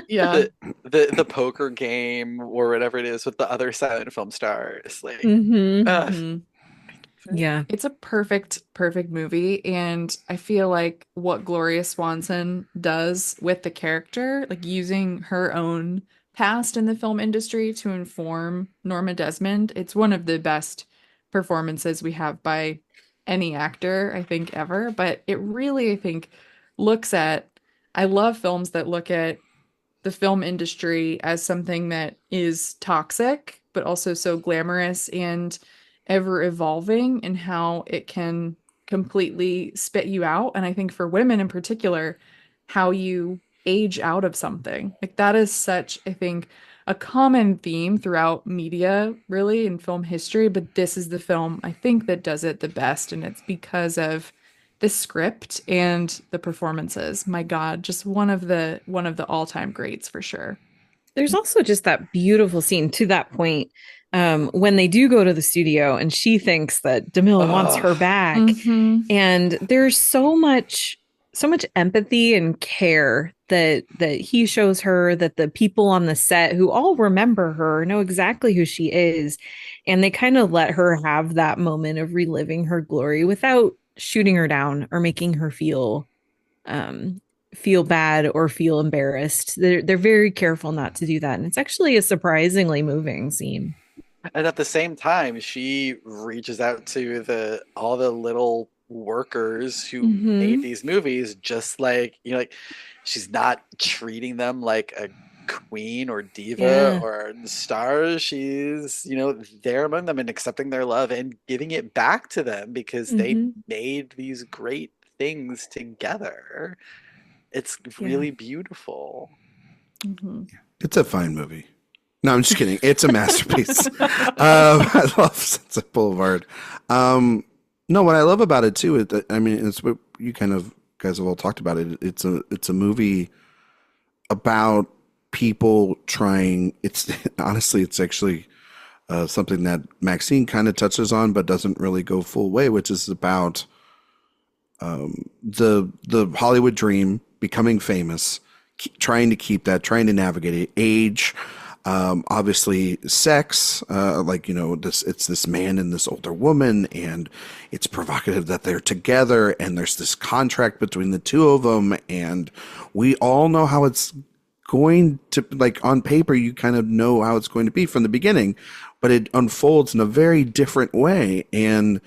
Yeah. the poker game or whatever it is with the other silent film stars, like, Yeah, it's a perfect movie, and I feel like what Gloria Swanson does with the character, like using her own past in the film industry to inform Norma Desmond, it's one of the best performances we have by any actor, I think, ever. But it really, I think, I love films that look at the film industry as something that is toxic, but also so glamorous and ever evolving, and how it can completely spit you out. And I think for women in particular, how you age out of something. Like that is such, I think, a common theme throughout media, really, in film history. But this is the film I think that does it the best. And it's because of the script and the performances. My God, just one of the all-time greats for sure. There's also just that beautiful scene to that point, when they do go to the studio and she thinks that DeMille wants her back. Mhm. And there's so much so much empathy and care that he shows her, that the people on the set who all remember her know exactly who she is, and they kind of let her have that moment of reliving her glory without shooting her down or making her um feel bad or feel embarrassed. They're very careful not to do that, and it's actually a surprisingly moving scene. And at the same time, she reaches out to all the little workers who made these movies, just like, like she's not treating them like a queen or diva Yeah. or star. She's, there among them and accepting their love and giving it back to them because they made these great things together. It's really beautiful. It's a fine movie. No, I'm just kidding. It's a masterpiece. I love Sunset Boulevard. No, what I love about it too is that, I mean, it's what you kind of guys have all talked about it. It's a movie about people trying. It's honestly, it's actually something that MaXXXine kind of touches on, but doesn't really go full way, which is about the Hollywood dream, becoming famous, trying to keep that, trying to navigate it, age. Obviously sex, it's this man and this older woman, and it's provocative that they're together and there's this contract between the two of them. And we all know how it's going to, like, on paper, you kind of know how it's going to be from the beginning, but it unfolds in a very different way. And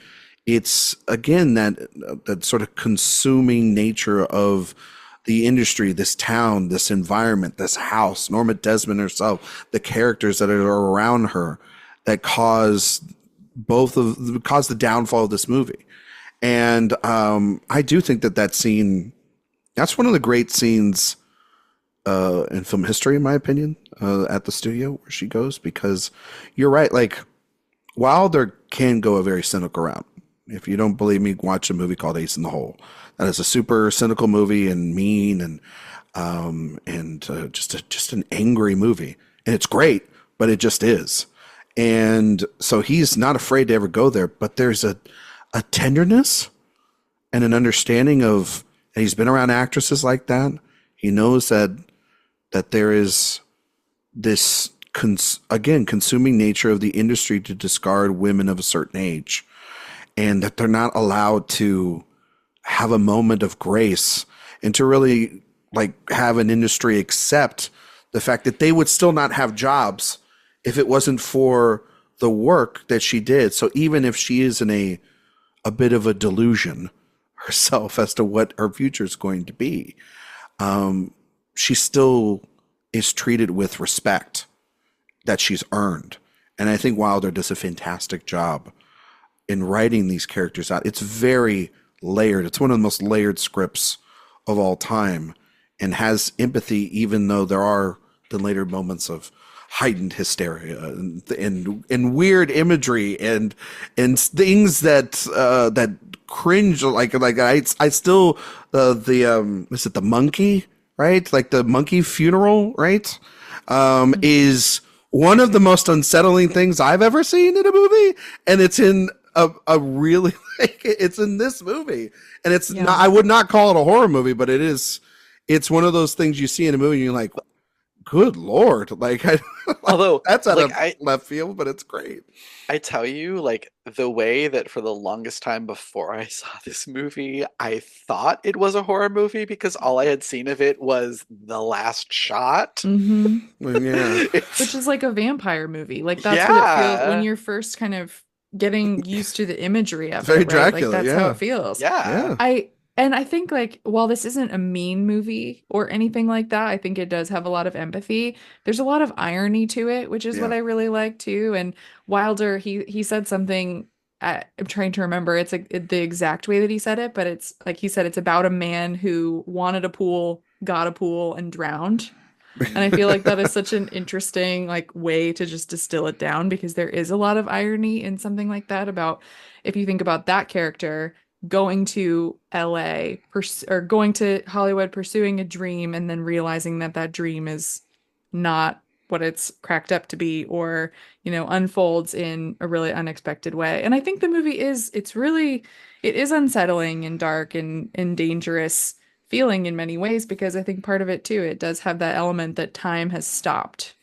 it's, again, that sort of consuming nature of the industry, this town, this environment, this house, Norma Desmond herself, the characters that are around her, that cause the downfall of this movie. And I do think that scene, that's one of the great scenes in film history, in my opinion, at the studio where she goes, because you're right. Like, Wilder can go a very cynical route. If you don't believe me, watch a movie called Ace in the Hole. That is a super cynical movie and mean and just an angry movie. And it's great, but it just is. And so he's not afraid to ever go there. But there's a tenderness and an understanding of, and he's been around actresses like that. He knows that there is this, consuming nature of the industry to discard women of a certain age, and that they're not allowed to have a moment of grace and to really, like, have an industry accept the fact that they would still not have jobs if it wasn't for the work that she did. So even if she is in a bit of a delusion herself as to what her future is going to be, she still is treated with respect that she's earned. And I think Wilder does a fantastic job in writing these characters out. It's very layered. It's one of the most layered scripts of all time, and has empathy, even though there are the later moments of heightened hysteria and weird imagery and things that cringe. Like I still is it the monkey, right? Like the monkey funeral, right? Is one of the most unsettling things I've ever seen in a movie, and it's in a really, like, it's in this movie, and it's not, I would not call it a horror movie, but it's one of those things you see in a movie and you're like, good Lord. Like, although that's out of left field, but it's great. I tell you, like, the way that for the longest time before I saw this movie, I thought it was a horror movie because all I had seen of it was The Last Shot. Yeah. Which is like a vampire movie. Like, that's what it feels when you're first kind of getting used to the imagery of very it, right? Dracula, like, that's how it feels. Yeah. I think, like, while this isn't a mean movie or anything like that, I think it does have a lot of empathy. There's a lot of irony to it, which is what I really like too. And Wilder, he said something, I'm trying to remember it's like the exact way that he said it, but it's like he said it's about a man who wanted a pool, got a pool, and drowned. And I feel like that is such an interesting, like, way to just distill it down, because there is a lot of irony in something like that. About, if you think about that character going to LA or going to Hollywood, pursuing a dream, and then realizing that that dream is not what it's cracked up to be, or, unfolds in a really unexpected way. And I think the movie it is unsettling and dark and dangerous feeling in many ways, because I think part of it too, it does have that element that time has stopped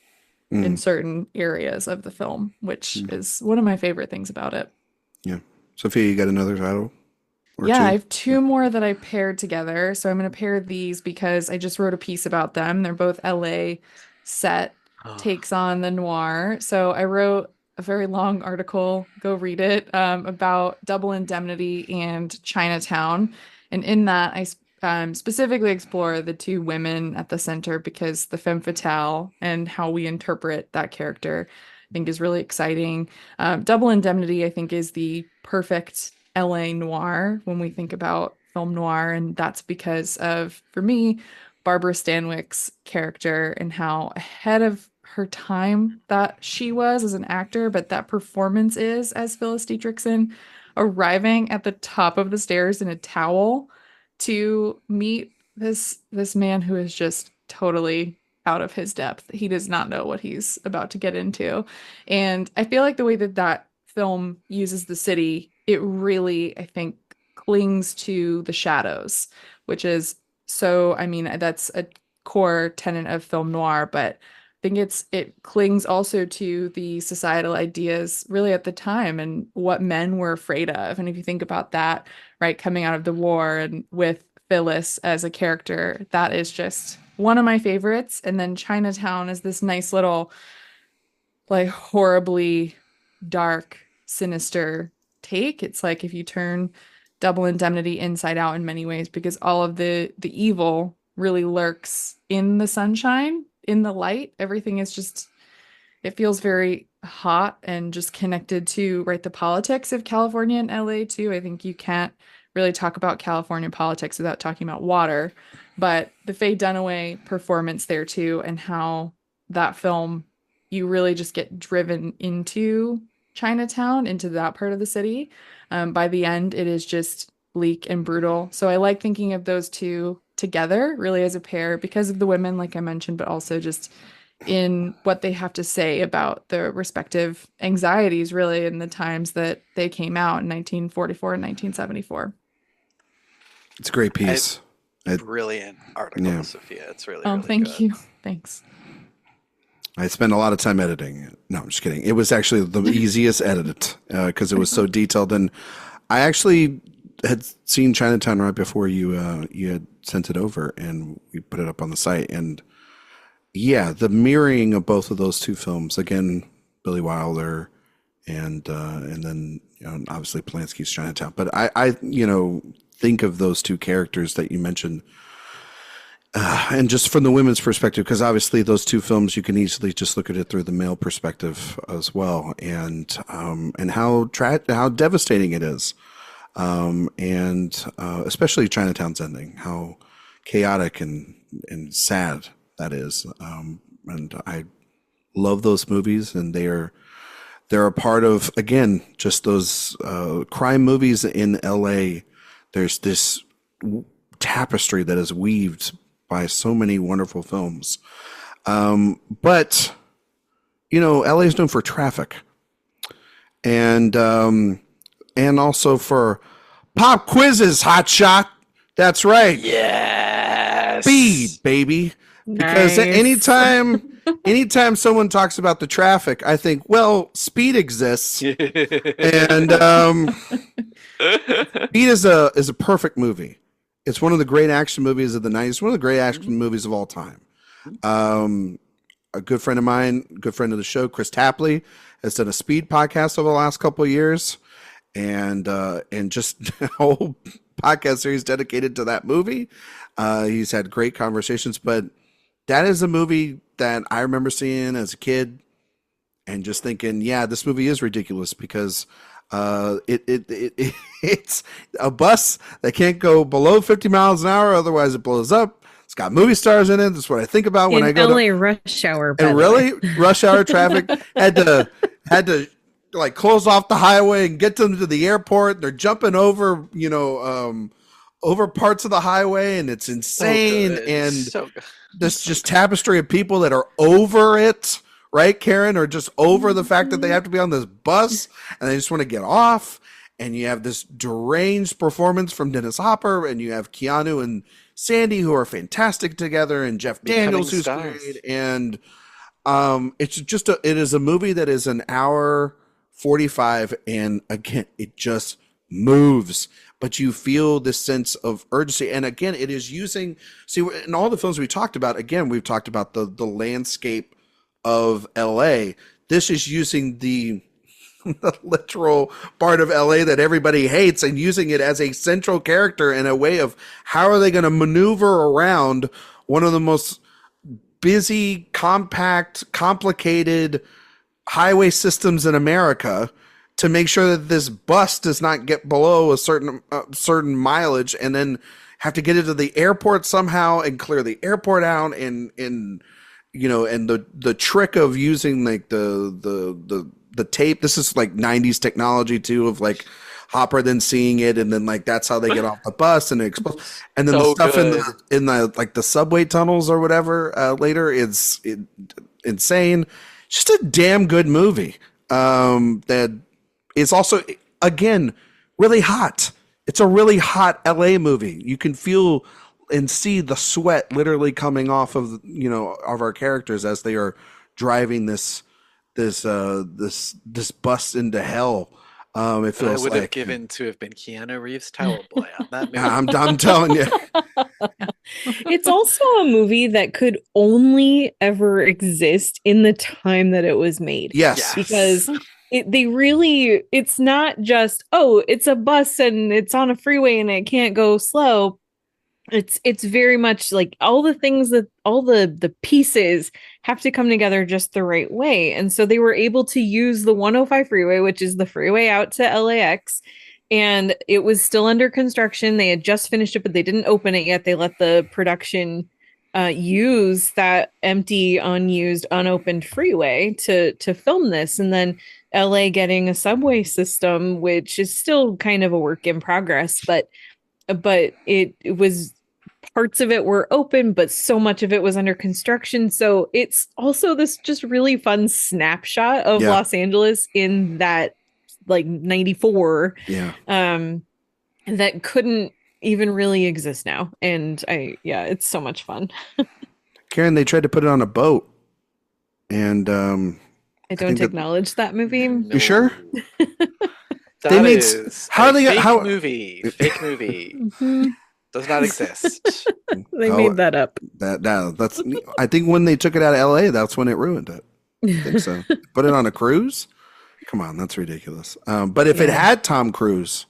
in certain areas of the film, which is one of my favorite things about it. Yeah. Sophia, you got another title? Or Yeah, two? I have two more that I paired together. So I'm going to pair these because I just wrote a piece about them. They're both LA set takes on the noir. So I wrote a very long article, go read it, about Double Indemnity and Chinatown. And in that, I specifically explore the two women at the center, because the femme fatale and how we interpret that character, I think, is really exciting. Double Indemnity, I think, is the perfect LA noir when we think about film noir, and that's because of, for me, Barbara Stanwyck's character and how ahead of her time that she was as an actor, but that performance is as Phyllis Dietrichson, arriving at the top of the stairs in a towel to meet this man who is just totally out of his depth. He does not know what he's about to get into. And I feel like the way that that film uses the city, it really, I think, clings to the shadows, which is so, I mean, that's a core tenet of film noir, but I think it clings also to the societal ideas really at the time and what men were afraid of. And if you think about that, right, coming out of the war and with Phyllis as a character, that is just one of my favorites. And then Chinatown is this nice little, like, horribly dark, sinister take. It's like if you turn Double Indemnity inside out in many ways, because all of the evil really lurks in the sunshine, in the light. Everything is just, it feels very hot and just connected to, right, the politics of California and LA too. I think you can't really talk about California politics without talking about water, but the Faye Dunaway performance there too, and how that film, you really just get driven into Chinatown, into that part of the city. By the end, it is just bleak and brutal. So I like thinking of those two together really as a pair because of the women, like I mentioned, but also just in what they have to say about their respective anxieties really in the times that they came out in 1944 and 1974. It's a great piece. Brilliant article, Yeah. Sophia. It's really, Oh, really thank good. you. Thanks. I spent a lot of time editing it. No, I'm just kidding. It was actually the easiest edit because it was so detailed. And I actually had seen Chinatown right before you had sent it over, and we put it up on the site. And yeah, the mirroring of both of those two films, again, Billy Wilder, and then obviously Polanski's Chinatown. But I think of those two characters that you mentioned. And just from the women's perspective, because obviously those two films, you can easily just look at it through the male perspective as well, and how devastating it is, and especially Chinatown's ending, how chaotic and sad that is. And I love those movies, and they're a part of, again, just those crime movies in LA. There's this tapestry that is weaved by so many wonderful films. But, LA is known for traffic. And also for pop quizzes, hotshot. That's right. Yes. Speed, baby. Because Nice. anytime someone talks about the traffic, I think, well, Speed exists. And Speed is a perfect movie. It's one of the great action movies of the 90s, one of the great action movies of all time. A good friend of mine, good friend of the show, Chris Tapley, has done a Speed podcast over the last couple of years, and just a whole podcast series dedicated to that movie. He's had great conversations, but that is a movie that I remember seeing as a kid and just thinking, yeah, this movie is ridiculous because it's a bus that can't go below 50 miles an hour, otherwise it blows up. It's got movie stars in it. That's what I think about when I go LA rush hour. by and the way. really rush hour traffic. had to like close off the highway and get them to the airport. They're jumping over over parts of the highway, and it's insane. And so good. this just tapestry of people that are over it, right, Karen, or just over the fact that they have to be on this bus and they just want to get off. And you have this deranged performance from Dennis Hopper, and you have Keanu and Sandy, who are fantastic together, and Jeff Becoming Daniels, who's stars. great. And it is a movie that is an hour 45, and again, it just moves, but you feel this sense of urgency. And again, it is using, see, in all the films we talked about, again, we've talked about the landscape of LA. This is using the literal part of LA that everybody hates and using it as a central character in a way of how are they going to maneuver around one of the most busy, compact, complicated highway systems in America to make sure that this bus does not get below a certain mileage, and then have to get into the airport somehow and clear the airport out, and you know, and the trick of using like the tape. This is like 90s technology too, of like Hopper then seeing it, and then like that's how they get off the bus and it explodes. And then the stuff in the like the subway tunnels or whatever later is insane. It's just a damn good movie. That is also, again, really hot. It's a really hot LA movie. You can feel and see the sweat literally coming off of, you know, of our characters as they are driving this bus into hell. It feels I would like have given to have been Keanu Reeves' Towel Boy on that movie. I'm telling you. It's also a movie that could only ever exist in the time that it was made. Yes. Because it's not just, oh, it's a bus and it's on a freeway and it can't go slow. It's very much like all the things that all the pieces have to come together just the right way. And so they were able to use the 105 freeway, which is the freeway out to LAX. And it was still under construction. They had just finished it, but they didn't open it yet. They let the production use that empty, unused, unopened freeway to film this. And then LA getting a subway system, which is still kind of a work in progress, but it was, parts of it were open, but so much of it was under construction. So it's also this just really fun snapshot of Los Angeles in that like 94 that couldn't even really exist now. And it's so much fun. Karen, they tried to put it on a boat, and I don't acknowledge that movie. No. You sure? That made is how a they fake how movie. Fake movie. Does not exist. They made that up. That's I think when they took it out of LA, that's when it ruined it. I think so. Put it on a cruise? Come on, that's ridiculous. But if it had Tom Cruise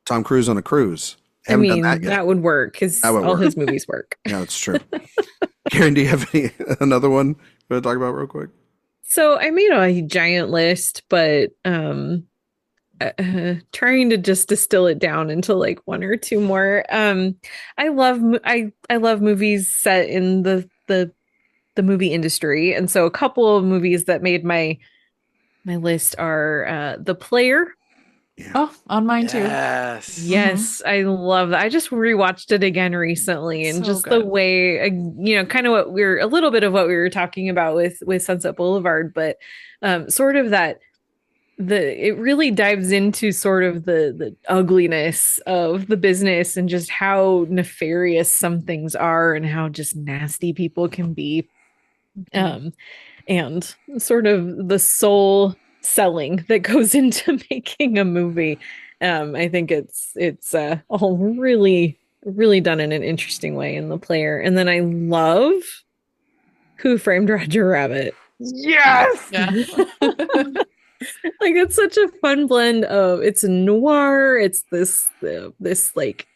on a cruise, I mean, that would work because all his movies work. Yeah, that's true. Karen, do you have another one you want to talk about real quick? So I made a giant list, but trying to just distill it down into like one or two more. I love movies set in the movie industry, and so a couple of movies that made my list are The Player. Yeah. Oh, on mine too. Yes, I love that. I just rewatched it again recently, and just the way, kind of a little bit of what we were talking about with Sunset Boulevard, but sort of that. It really dives into sort of the ugliness of the business and just how nefarious some things are and how just nasty people can be. And sort of the soul selling that goes into making a movie. I think it's all really, really done in an interesting way in The Player. And then I love Who Framed Roger Rabbit. Yes. Yeah. Like, it's such a fun blend of, it's noir, it's this like,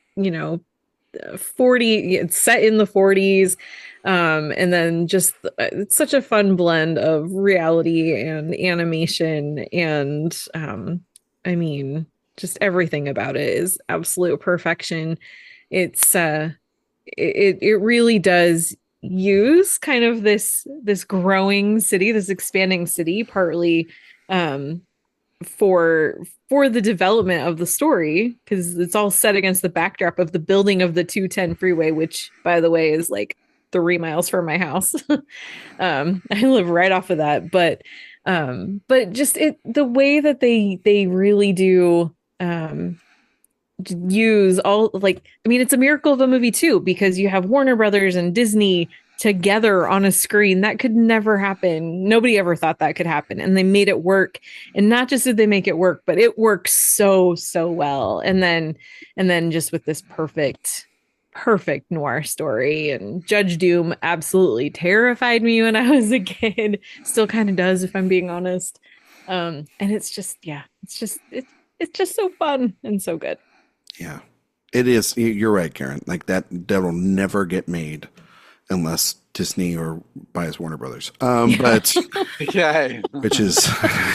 40, it's set in the 40s, and then just it's such a fun blend of reality and animation, and I mean, just everything about it is absolute perfection. It's it really does use kind of this growing city, this expanding city, partly for the development of the story, because it's all set against the backdrop of the building of the 210 freeway, which, by the way, is like 3 miles from my house. I live right off of that, but just the way that they really do use all like, I mean, it's a miracle of a movie too, because you have Warner Brothers and Disney together on a screen. That could never happen. Nobody ever thought that could happen. And they made it work. And not just did they make it work, but it works so, so well. And then just with this perfect noir story. And Judge Doom absolutely terrified me when I was a kid. Still kind of does, if I'm being honest. And it's just, yeah, it's just so fun and so good. Yeah, it is. You're right, Karen. Like that'll never get made unless Disney or buys Warner Brothers. But Yeah. which is,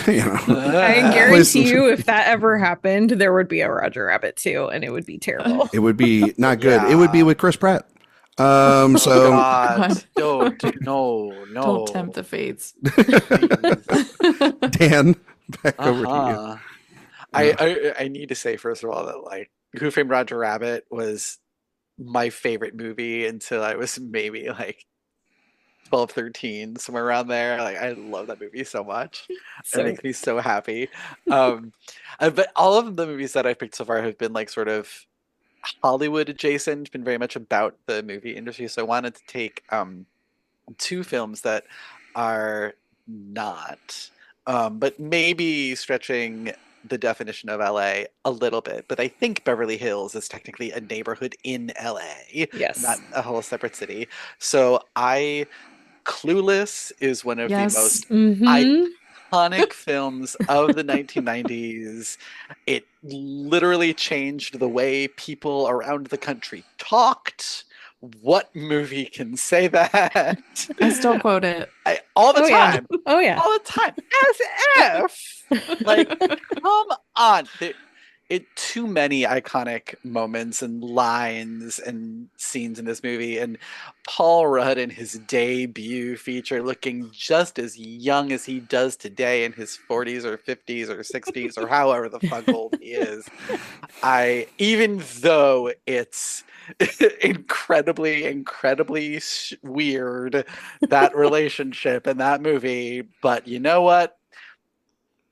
you know, I guarantee you, if that ever happened, there would be a Roger Rabbit too, and it would be terrible. it would be not good. Yeah. It would be with Chris Pratt. So God, no. Don't tempt the fates. Dan, back over to Uh-huh. I need to say first of all that like Who Framed Roger Rabbit was my favorite movie until I was maybe like 12, 13, somewhere around there. Like I love that movie so much. So It makes me so happy. But all of the movies that I've picked so far have been like sort of Hollywood adjacent, been very much about the movie industry. So I wanted to take two films that are not, but maybe stretching the definition of LA a little bit. But I think Beverly Hills is technically a neighborhood in LA, yes. not a whole separate city. So Clueless is one of the Yes. most Mhm. iconic films of the 1990s. It literally changed the way people around the country talked. What movie can say that? I still quote it. All the Oh, yeah. time. Oh yeah. All the time. As if. Like, come on. Too many iconic moments and lines and scenes in this movie. And Paul Rudd in his debut feature looking just as young as he does today in his 40s or 50s or 60s or however the fuck old he is. Even though it's incredibly weird, that relationship in that movie, but you know what?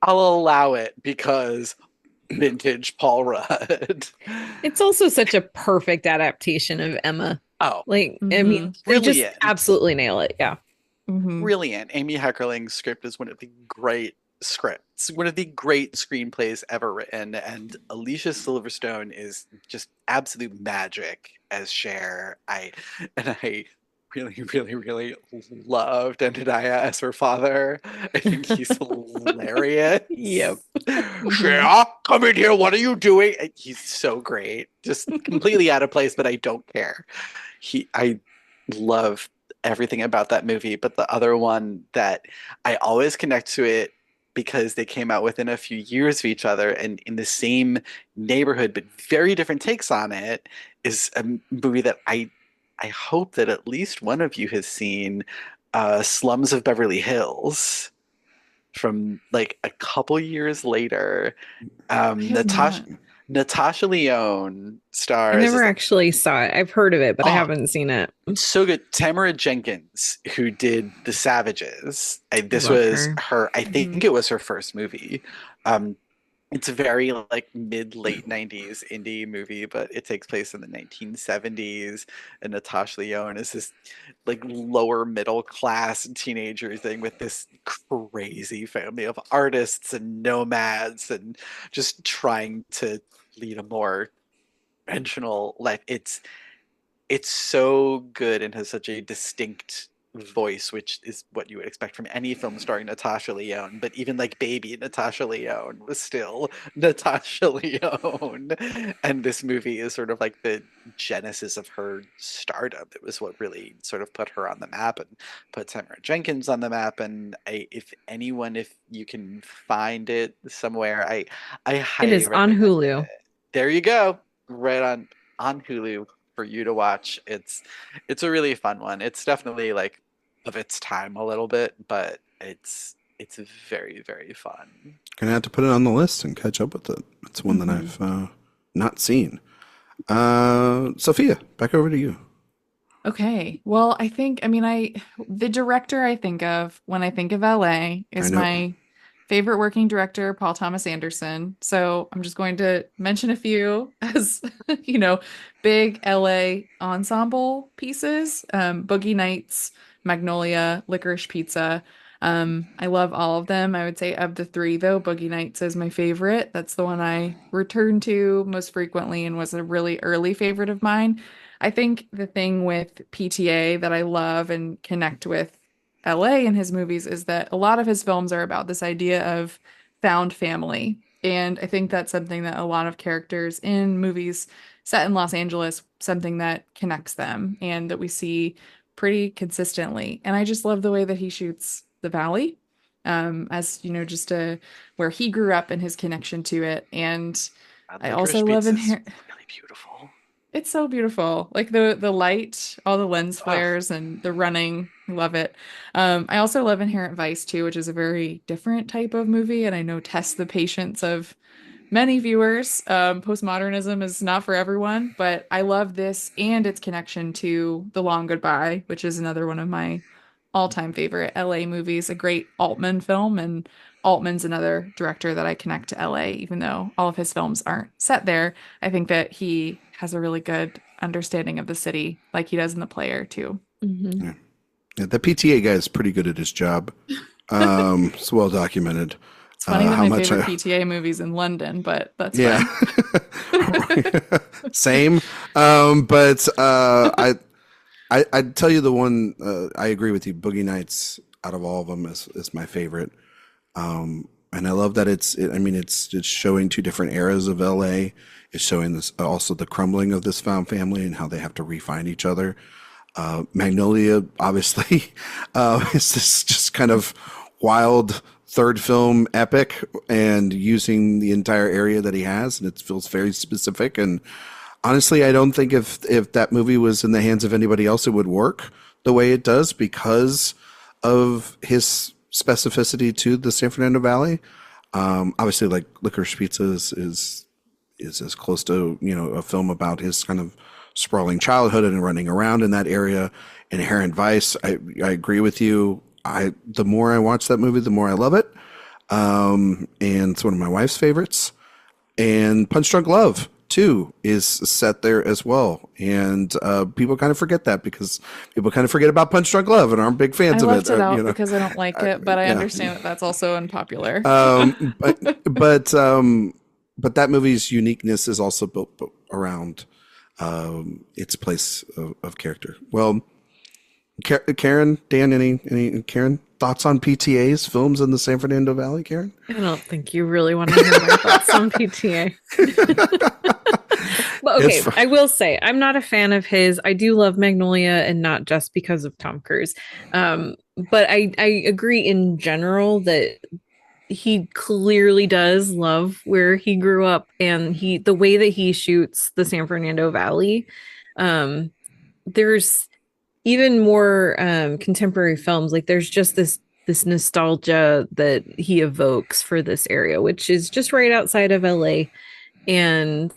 I'll allow it because vintage Paul Rudd. It's also such a perfect adaptation of Emma. Oh, Like, I mean, they just Brilliant. absolutely nail it. Yeah. Mhm. brilliant. Amy Heckerling's script is one of the great scripts, one of the great screenplays ever written, and Alicia Silverstone is just absolute magic as Cher. I really loved Ananiah as her father. I think he's hilarious. Yep. Cher, come in here. What are you doing? He's so great. Just completely out of place, but I don't care. I love everything about that movie. But the other one that I always connect to it because they came out within a few years of each other and in the same neighborhood, but very different takes on it, is a movie that I hope that at least one of you has seen, Slums of Beverly Hills, from like a couple years later. have Natasha Lyonne I stars. never actually saw it. I've heard of it, but I Oh. haven't seen it. So good. Tamara Jenkins, who did The Savages. This Love was her. her, I think it was her first movie. It's a very like late 90s indie movie, but it takes place in the 1970s. And Natasha Lyonne is this like lower middle class teenager thing with this crazy family of artists and nomads and just trying to lead a more conventional life. It's so good and has such a distinct voice, which is what you would expect from any film starring Natasha Lyonne. But even like baby Natasha Lyonne was still Natasha Lyonne. And this movie is sort of like the genesis of her stardom. It was what really sort of put her on the map and put Tamara Jenkins on the map. And if you can find it somewhere, I It highly is on recommend Hulu. it. There you go. Right on Hulu for you to watch. It's a really fun one. It's definitely like of its time a little bit, but it's very, very fun. Gonna have to put it on the list and catch up with it. It's one that I've not seen. Sophia, back over to you. Okay. Well, the director I think of when I think of LA is I know. my Favorite working director, Paul Thomas Anderson. So I'm just going to mention a few as, big LA ensemble pieces. Boogie Nights, Magnolia, Licorice Pizza. I love all of them. I would say of the three, though, Boogie Nights is my favorite. That's the one I return to most frequently and was a really early favorite of mine. I think the thing with PTA that I love and connect with LA in his movies is that a lot of his films are about this idea of found family. And I think that's something that a lot of characters in movies set in Los Angeles, something that connects them and that we see pretty consistently. And I just love the way that he shoots the valley, as just where he grew up and his connection to it. And I also love really beautiful. It's so beautiful. Like the light, all the lens flares and the running. I love it. I also love Inherent Vice too, which is a very different type of movie, and I know tests the patience of many viewers. Postmodernism is not for everyone, but I love this and its connection to The Long Goodbye, which is another one of my all-time favorite LA movies, a great Altman film, and Altman's another director that I connect to LA, even though all of his films aren't set there. I think that he has a really good understanding of the city, like he does in The Player too. Mm-hmm. Yeah, the PTA guy is pretty good at his job. It's well documented. It's funny that my favorite PTA movie's in London, but that's fine. Same. But I'd tell you the one, I agree with you. Boogie Nights, out of all of them, is my favorite. And I love that it's showing two different eras of LA. It's showing this also the crumbling of this found family and how they have to re-find each other. Magnolia, obviously, is this just kind of wild third film epic and using the entire area that he has, and it feels very specific. And honestly, I don't think if that movie was in the hands of anybody else, it would work the way it does because of his specificity to the San Fernando Valley. Obviously, like Licorice Pizza is as close to a film about his kind of sprawling childhood and running around in that area. Inherent Vice, I agree with you. The more I watch that movie, the more I love it. And it's one of my wife's favorites. And Punch Drunk Love too is set there as well. And people kind of forget that because people kind of forget about Punch Drunk Love and aren't big fans of it. I left it out because I don't like it, but I understand that that's also unpopular. But that movie's uniqueness is also built around its place of character. Well, Karen, Dan, any Karen thoughts on PTA's films in the San Fernando Valley? Karen, I don't think you really want to hear my thoughts on PTA. But okay, I will say I'm not a fan of his. I do love Magnolia, and not just because of Tom Cruise. But I agree in general that he clearly does love where he grew up, and the way that he shoots the San Fernando Valley. There's even more contemporary films, like there's just this nostalgia that he evokes for this area, which is just right outside of LA, and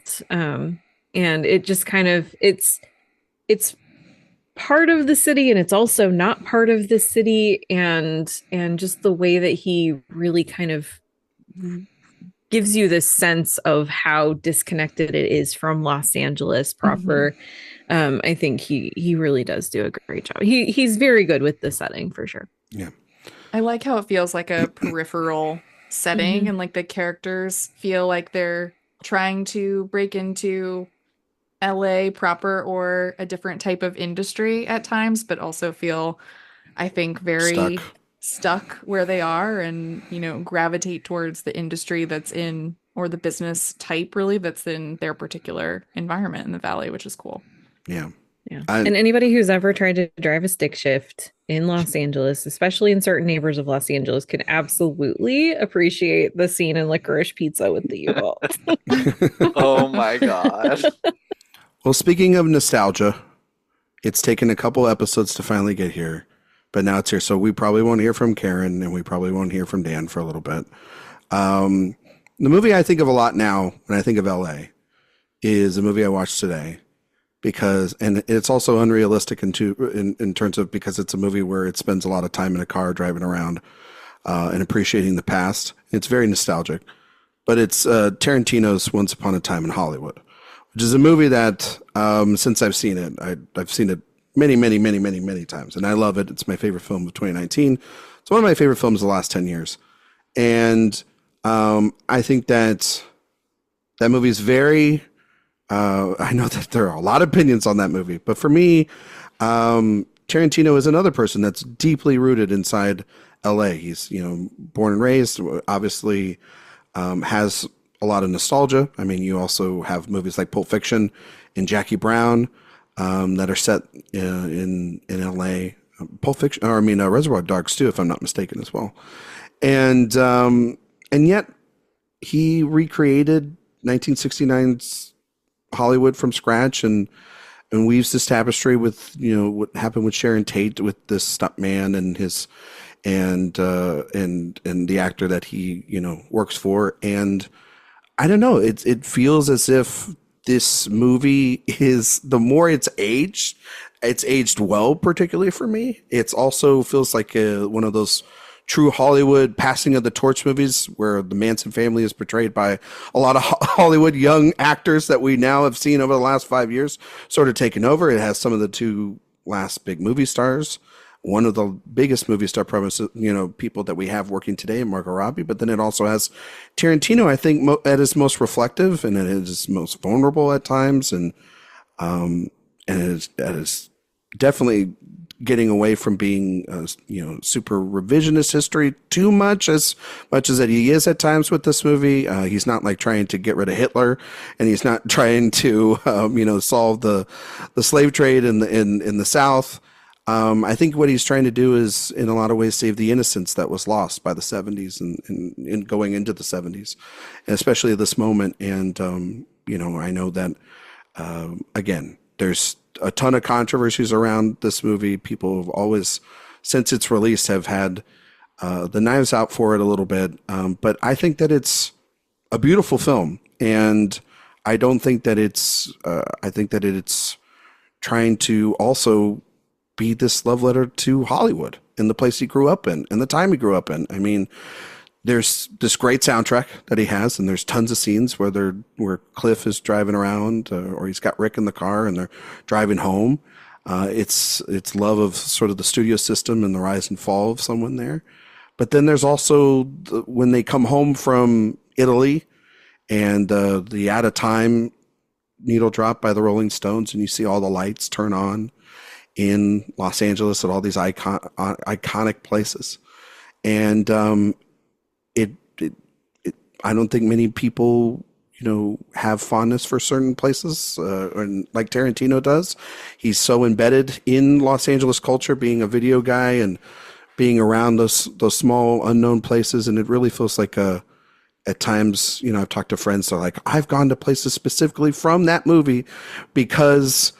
it just kind of it's part of the city and it's also not part of the city, and just the way that he really kind of gives you this sense of how disconnected it is from Los Angeles proper. I think he really does do a great job. He's very good with the setting for sure. Yeah. I like how it feels like a peripheral setting and like the characters feel like they're trying to break into LA proper or a different type of industry at times, but also feel, I think, very stuck where they are and, gravitate towards the industry that's in, or the business type really that's in their particular environment in the valley, which is cool. Yeah. And anybody who's ever tried to drive a stick shift in Los Angeles, especially in certain neighbors of Los Angeles, can absolutely appreciate the scene in Licorice Pizza with the U-Haul. Oh my God. Well, speaking of nostalgia, it's taken a couple episodes to finally get here, but now it's here. So we probably won't hear from Karen and we probably won't hear from Dan for a little bit. The movie I think of a lot now when I think of LA is a movie I watched today. And it's also unrealistic in terms of because it's a movie where it spends a lot of time in a car driving around. and appreciating the past. It's very nostalgic, but it's Tarantino's Once Upon a Time in Hollywood, which is a movie that since I've seen it, I've seen it many times, and I love it. It's my favorite film of 2019. It's one of my favorite films of the last 10 years, and I think that movie is very. I know that there are a lot of opinions on that movie, but for me, Tarantino is another person that's deeply rooted inside LA. He's, born and raised, obviously, has a lot of nostalgia. I mean, you also have movies like Pulp Fiction and Jackie Brown, that are set in LA. Pulp Fiction, or Reservoir Dogs too, if I'm not mistaken, as well. And yet he recreated 1969's Hollywood from scratch and weaves this tapestry with what happened with Sharon Tate, with this stuntman and his and the actor that he works for. And I don't know, it feels as if this movie is, the more it's aged well, particularly for me. It's also feels like one of those true Hollywood passing of the torch movies where the Manson family is portrayed by a lot of Hollywood young actors that we now have seen over the last 5 years, sort of taken over. It has some of the two last big movie stars, one of the biggest movie star people that we have working today, Margot Robbie, but then it also has Tarantino, I think, at his most reflective and at his most vulnerable at times, and it is definitely getting away from being super revisionist history too much as that he is at times with this movie. He's not like trying to get rid of Hitler, and he's not trying to solve the slave trade in the South. I think what he's trying to do is, in a lot of ways, save the innocence that was lost by the 70s and going into the 70s, and especially this moment. And, I know that, again, there's a ton of controversies around this movie. People have always, since its release, have had the knives out for it a little bit. But I think that it's a beautiful film, and I don't think that it's, I think that it's trying to also be this love letter to Hollywood and the place he grew up in and the time he grew up in. I mean, there's this great soundtrack that he has, and there's tons of scenes where Cliff is driving around, or he's got Rick in the car and they're driving home. It's love of sort of the studio system and the rise and fall of someone there. But then there's also when they come home from Italy and the Out of Time needle drop by the Rolling Stones, and you see all the lights turn on in Los Angeles at all these iconic places. And I don't think many people, have fondness for certain places, and like Tarantino does. He's so embedded in Los Angeles culture, being a video guy and being around those small unknown places. And it really feels like at times, I've talked to friends that are like, I've gone to places specifically from that movie because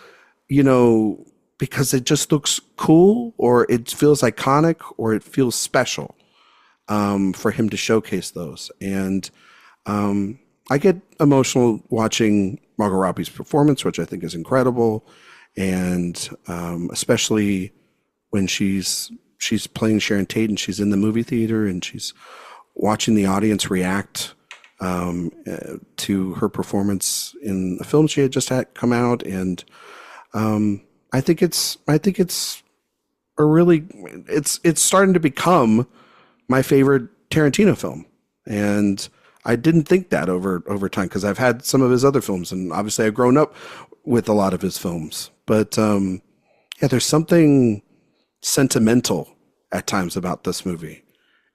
it just looks cool, or it feels iconic, or it feels special. For him to showcase those. And I get emotional watching Margot Robbie's performance, which I think is incredible. And especially when she's playing Sharon Tate and she's in the movie theater and she's watching the audience react to her performance in the film she had just had come out. And I think it's starting to become my favorite Tarantino film. And I didn't think that over time, because I've had some of his other films, and obviously I've grown up with a lot of his films. But there's something sentimental at times about this movie,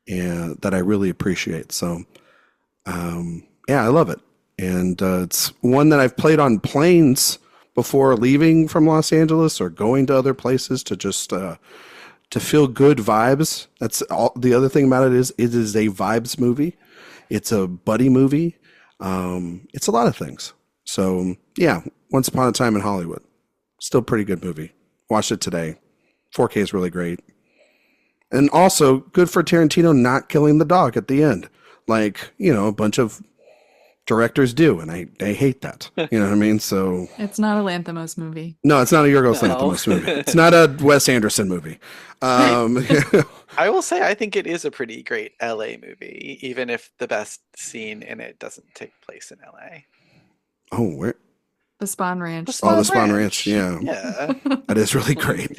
and that I really appreciate. So I love it. And it's one that I've played on planes before leaving from Los Angeles or going to other places to just to feel good vibes. That's all. The other thing about it is a vibes movie. It's a buddy movie. It's a lot of things. So Once Upon a Time in Hollywood, still pretty good movie. Watched it today. 4K is really great. And also good for Tarantino not killing the dog at the end, like a bunch of directors do, and I hate that. You know what I mean? So it's not a Lanthimos movie. No, it's not a Yorgos Lanthimos movie. It's not a Wes Anderson movie. I will say I think it is a pretty great LA movie, even if the best scene in it doesn't take place in LA. Oh, where? The Spawn Ranch. The Oh, the Spawn Spawn Ranch. Yeah, Yeah. that is really great.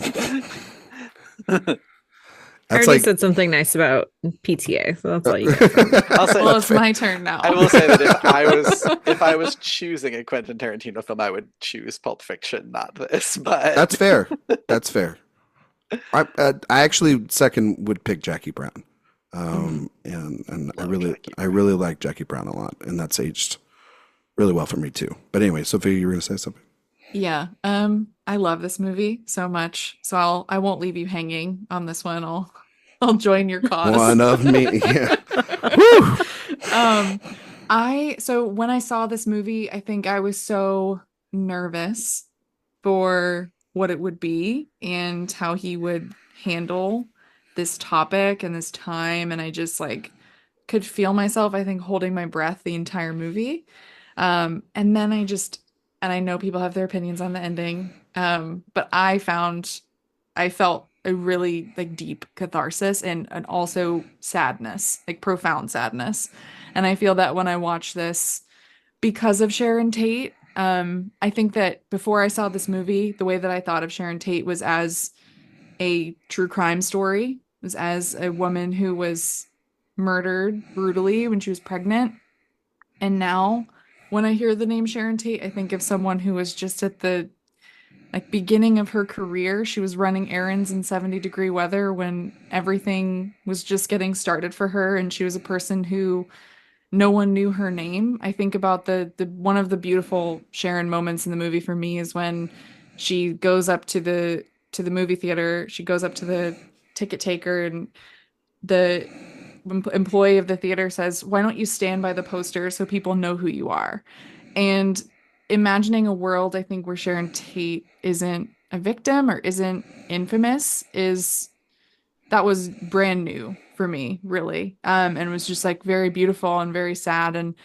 I That's already like said something nice about PTA, so that's all you get from me. I'll say, Well, it's my turn now. I will say that if I was choosing a Quentin Tarantino film, I would choose Pulp Fiction, not this. But that's fair. That's fair. I actually second would pick Jackie Brown, and I Love really Jackie I really like Jackie Brown a lot, and that's aged really well for me too. But anyway, Sophia, you were gonna say something. Yeah. I love this movie so much. So I won't leave you hanging on this one. I'll join your cause. One of me, yeah. Woo! So when I saw this movie, I think I was so nervous for what it would be and how he would handle this topic and this time. And I just like could feel myself, I think, holding my breath the entire movie. And then and I know people have their opinions on the ending. But I felt a really like deep catharsis and also sadness, like profound sadness. And I feel that when I watch this because of Sharon Tate, I think that before I saw this movie, the way that I thought of Sharon Tate was as a true crime story, was as a woman who was murdered brutally when she was pregnant. And now when I hear the name Sharon Tate, I think of someone who was just at the like beginning of her career. She was running errands in 70-degree weather when everything was just getting started for her, and she was a person who no one knew her name. I think about the one of the beautiful Sharon moments in the movie for me is when she goes up to the movie theater. She goes up to the ticket taker, and the employee of the theater says, "Why don't you stand by the poster so people know who you are?" And imagining a world, I think, where Sharon Tate isn't a victim or isn't infamous that was brand new for me, really. And was just like very beautiful and very sad. And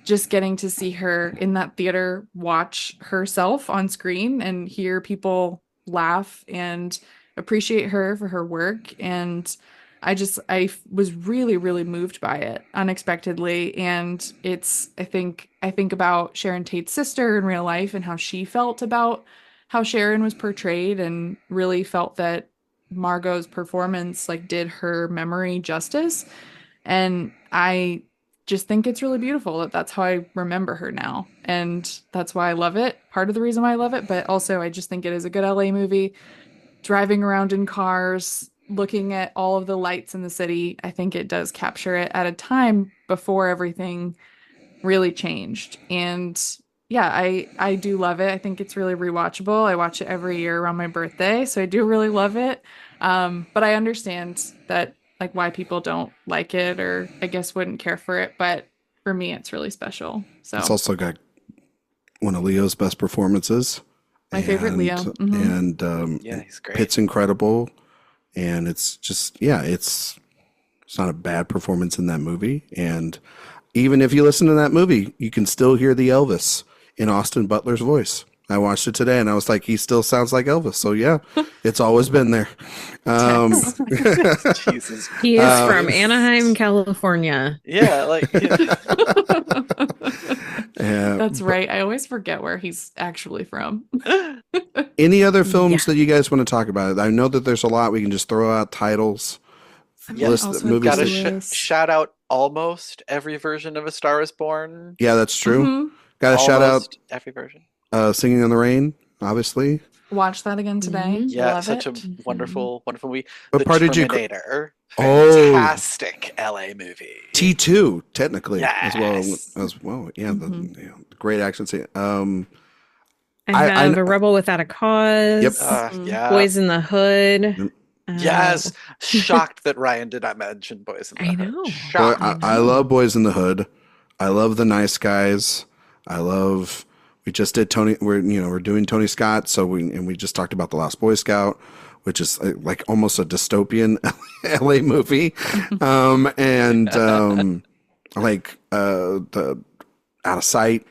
just getting to see her in that theater, watch herself on screen and hear people laugh and appreciate her for her work. And I was really, really moved by it unexpectedly. And I think about Sharon Tate's sister in real life and how she felt about how Sharon was portrayed, and really felt that Margot's performance like did her memory justice. And I just think it's really beautiful that that's how I remember her now. And that's why I love it. Part of the reason why I love it, but also I just think it is a good LA movie. Driving around in cars, looking at all of the lights in the city, I think it does capture it at a time before everything really changed. And yeah, I do love it. I think it's really rewatchable. I watch it every year around my birthday, so I do really love it. But I understand that like why people don't like it, or I guess wouldn't care for it. But for me, it's really special. So It's also got one of Leo's best performances. my favorite Leo. Mhm. And Yeah, he's great. Pitt's incredible. And it's just, yeah, it's not a bad performance in that movie. And even if you listen to that movie, you can still hear the Elvis in Austin Butler's voice. I watched it today and I was like, he still sounds like Elvis. So yeah, it's always been there. Jesus. He is from Anaheim, California. Yeah, like Yeah. That's right. I always forget where he's actually from. Any other films that you guys want to talk about? I know that there's a lot. We can just throw out titles. Yeah, List also movies. gotta Clueless. shout out almost every version of A Star Is Born. Yeah, that's true. Mhm. Got to shout out Almost every version. Singing in the Rain, obviously. Watch that again today. Mhm. Yeah, Love such it. a wonderful, wonderful movie. What The part did you Terminator. Oh. Fantastic LA movie. T2, technically, Yes. as well. Yeah, Mhm. the great action scene. I I- have A Rebel Without a Cause. Yep. Yeah. Boys in the Hood. Yes. Shocked that Ryan did not mention Boys in the I Hood. know. Boy, Shocked. I love Boys in the Hood. I love The Nice Guys. We just did we're doing Tony Scott, so we just talked about The Last Boy Scout, which is like almost a dystopian LA movie. Like the Out of Sight,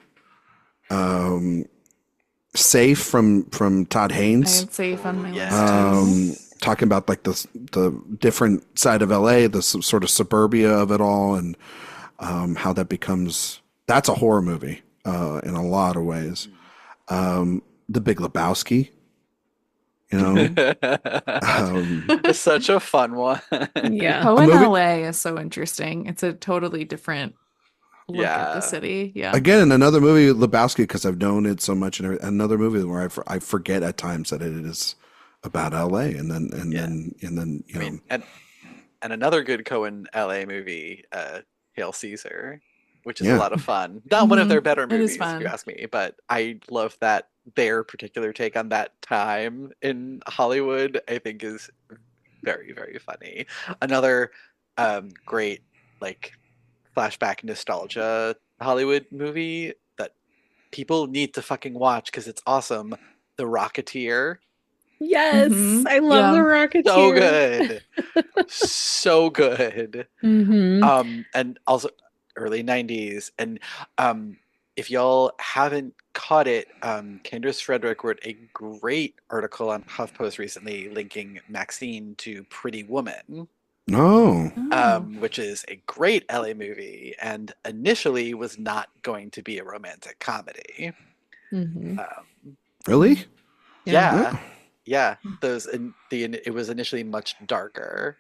Safe from Todd I Haynes. had Safe on my Yeah. list too. talking about like the different side of LA, the sort of suburbia of it all, and how that becomes, that's a horror movie in a lot of ways. The Big Lebowski, you know, It's such a fun one. Yeah. Poe in movie- LA is so interesting. It's a totally different look at the Yeah. city. Yeah. Again, another movie, Lebowski, because I've known it so much, and another movie where I forget at times that it is about LA, and then you I mean, know, and another good Coen LA movie, Hail Caesar, which is Yeah. a lot of fun. Not one of their better It is movies, if fun. you ask me, but I love that their particular take on that time in Hollywood, I think is very, very funny. Another great like flashback nostalgia Hollywood movie that people need to fucking watch because it's awesome. The Rocketeer. Yes. Mhm. I love Yeah. the Rocketeer. So good. So good. Mm-hmm. And also early 90s. And if y'all haven't caught it, Candace Frederick wrote a great article on HuffPost recently linking MaXXXine to Pretty Woman, no, Oh. which is a great LA movie and initially was not going to be a romantic comedy. Mm-hmm. really? Yeah. Oh. Yeah. It was initially much darker.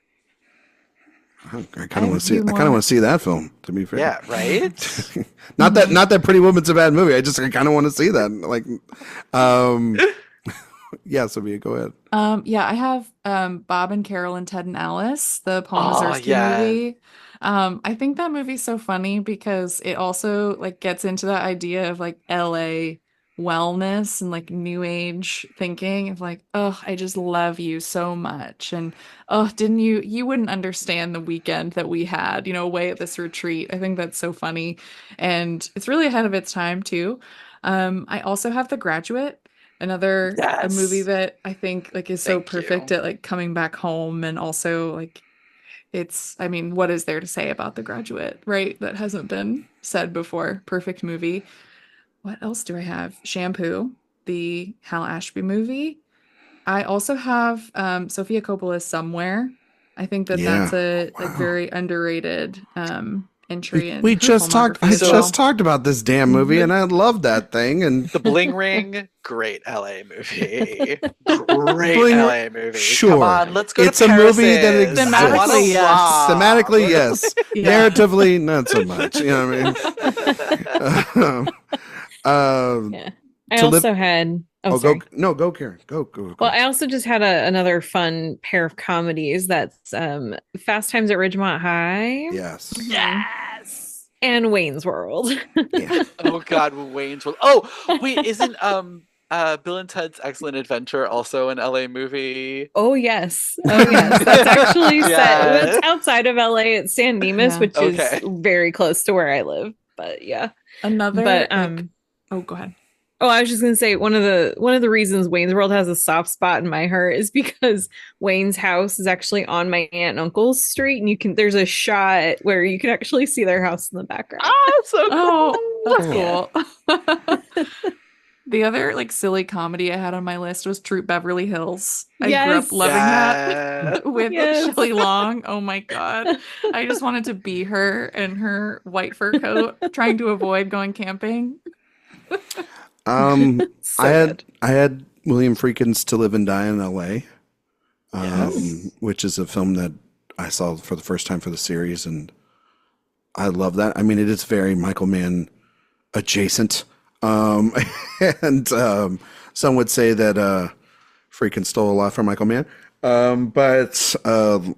I kind of want to see. you I kind of want to see that film. To be fair, Yeah, right? not that Pretty Woman's a bad movie. I kind of want to see that. Like, yeah, Sophia, go ahead. Yeah, I have Bob and Carol and Ted and Alice, the Paul Oh, Mazursky yeah. movie. I think that movie's so funny because it also like gets into that idea of like LA wellness and like new age thinking of like, oh, I just love you so much. And oh, didn't you wouldn't understand the weekend that we had, away at this retreat. I think that's so funny. And it's really ahead of its time too. I also have The Graduate, another a movie Yes. that I think like is so Thank perfect you. at like coming back home, and also like I mean, what is there to say about The Graduate, right? That hasn't been said before. Perfect movie. What else do I have? Shampoo, the Hal Ashby movie. I also have Sophia Coppola's Somewhere. I think that Yeah. that's a like Wow. very underrated entry in We her just talked. filmography I as well. just talked about this damn movie, and I love that thing. And The Bling Ring, great LA movie. Great Bling- LA movie. Sure. Come on, let's go It's to a movie that Paris's. exists. I wanna Thematically, yes. rob. thematically, yes. Yeah. Narratively, not so much. You know what I mean? Yeah. I to live- also had. Oh, Oh, sorry. go, Karen. Go. Well, I also just had another fun pair of comedies. That's Fast Times at Ridgemont High. Yes. Yes. And Wayne's World. Yeah. Oh God, Wayne's World. Oh wait, isn't Bill and Ted's Excellent Adventure also an LA movie? Oh yes. That's actually set. Yes. It's outside of LA. It's San Dimas, Yeah. which Okay. is very close to where I live. But yeah. Another But like, oh, go ahead. Oh, I was just gonna say one of the reasons Wayne's World has a soft spot in my heart is because Wayne's house is actually on my aunt and uncle's street, and there's a shot where you can actually see their house in the background. Oh, so cool. Oh, that's cool. The other like silly comedy I had on my list was Troop Beverly Hills. I grew up Yes. loving Yeah. that with Yes. Shelley Long. Oh my God. I just wanted to be her in her white fur coat, trying to avoid going camping. So good. I had William Friedkin's To Live and Die in L.A., Yes. which is a film that I saw for the first time for the series, and I love that. I mean, it is very Michael Mann adjacent, and some would say that Friedkin stole a lot from Michael Mann, but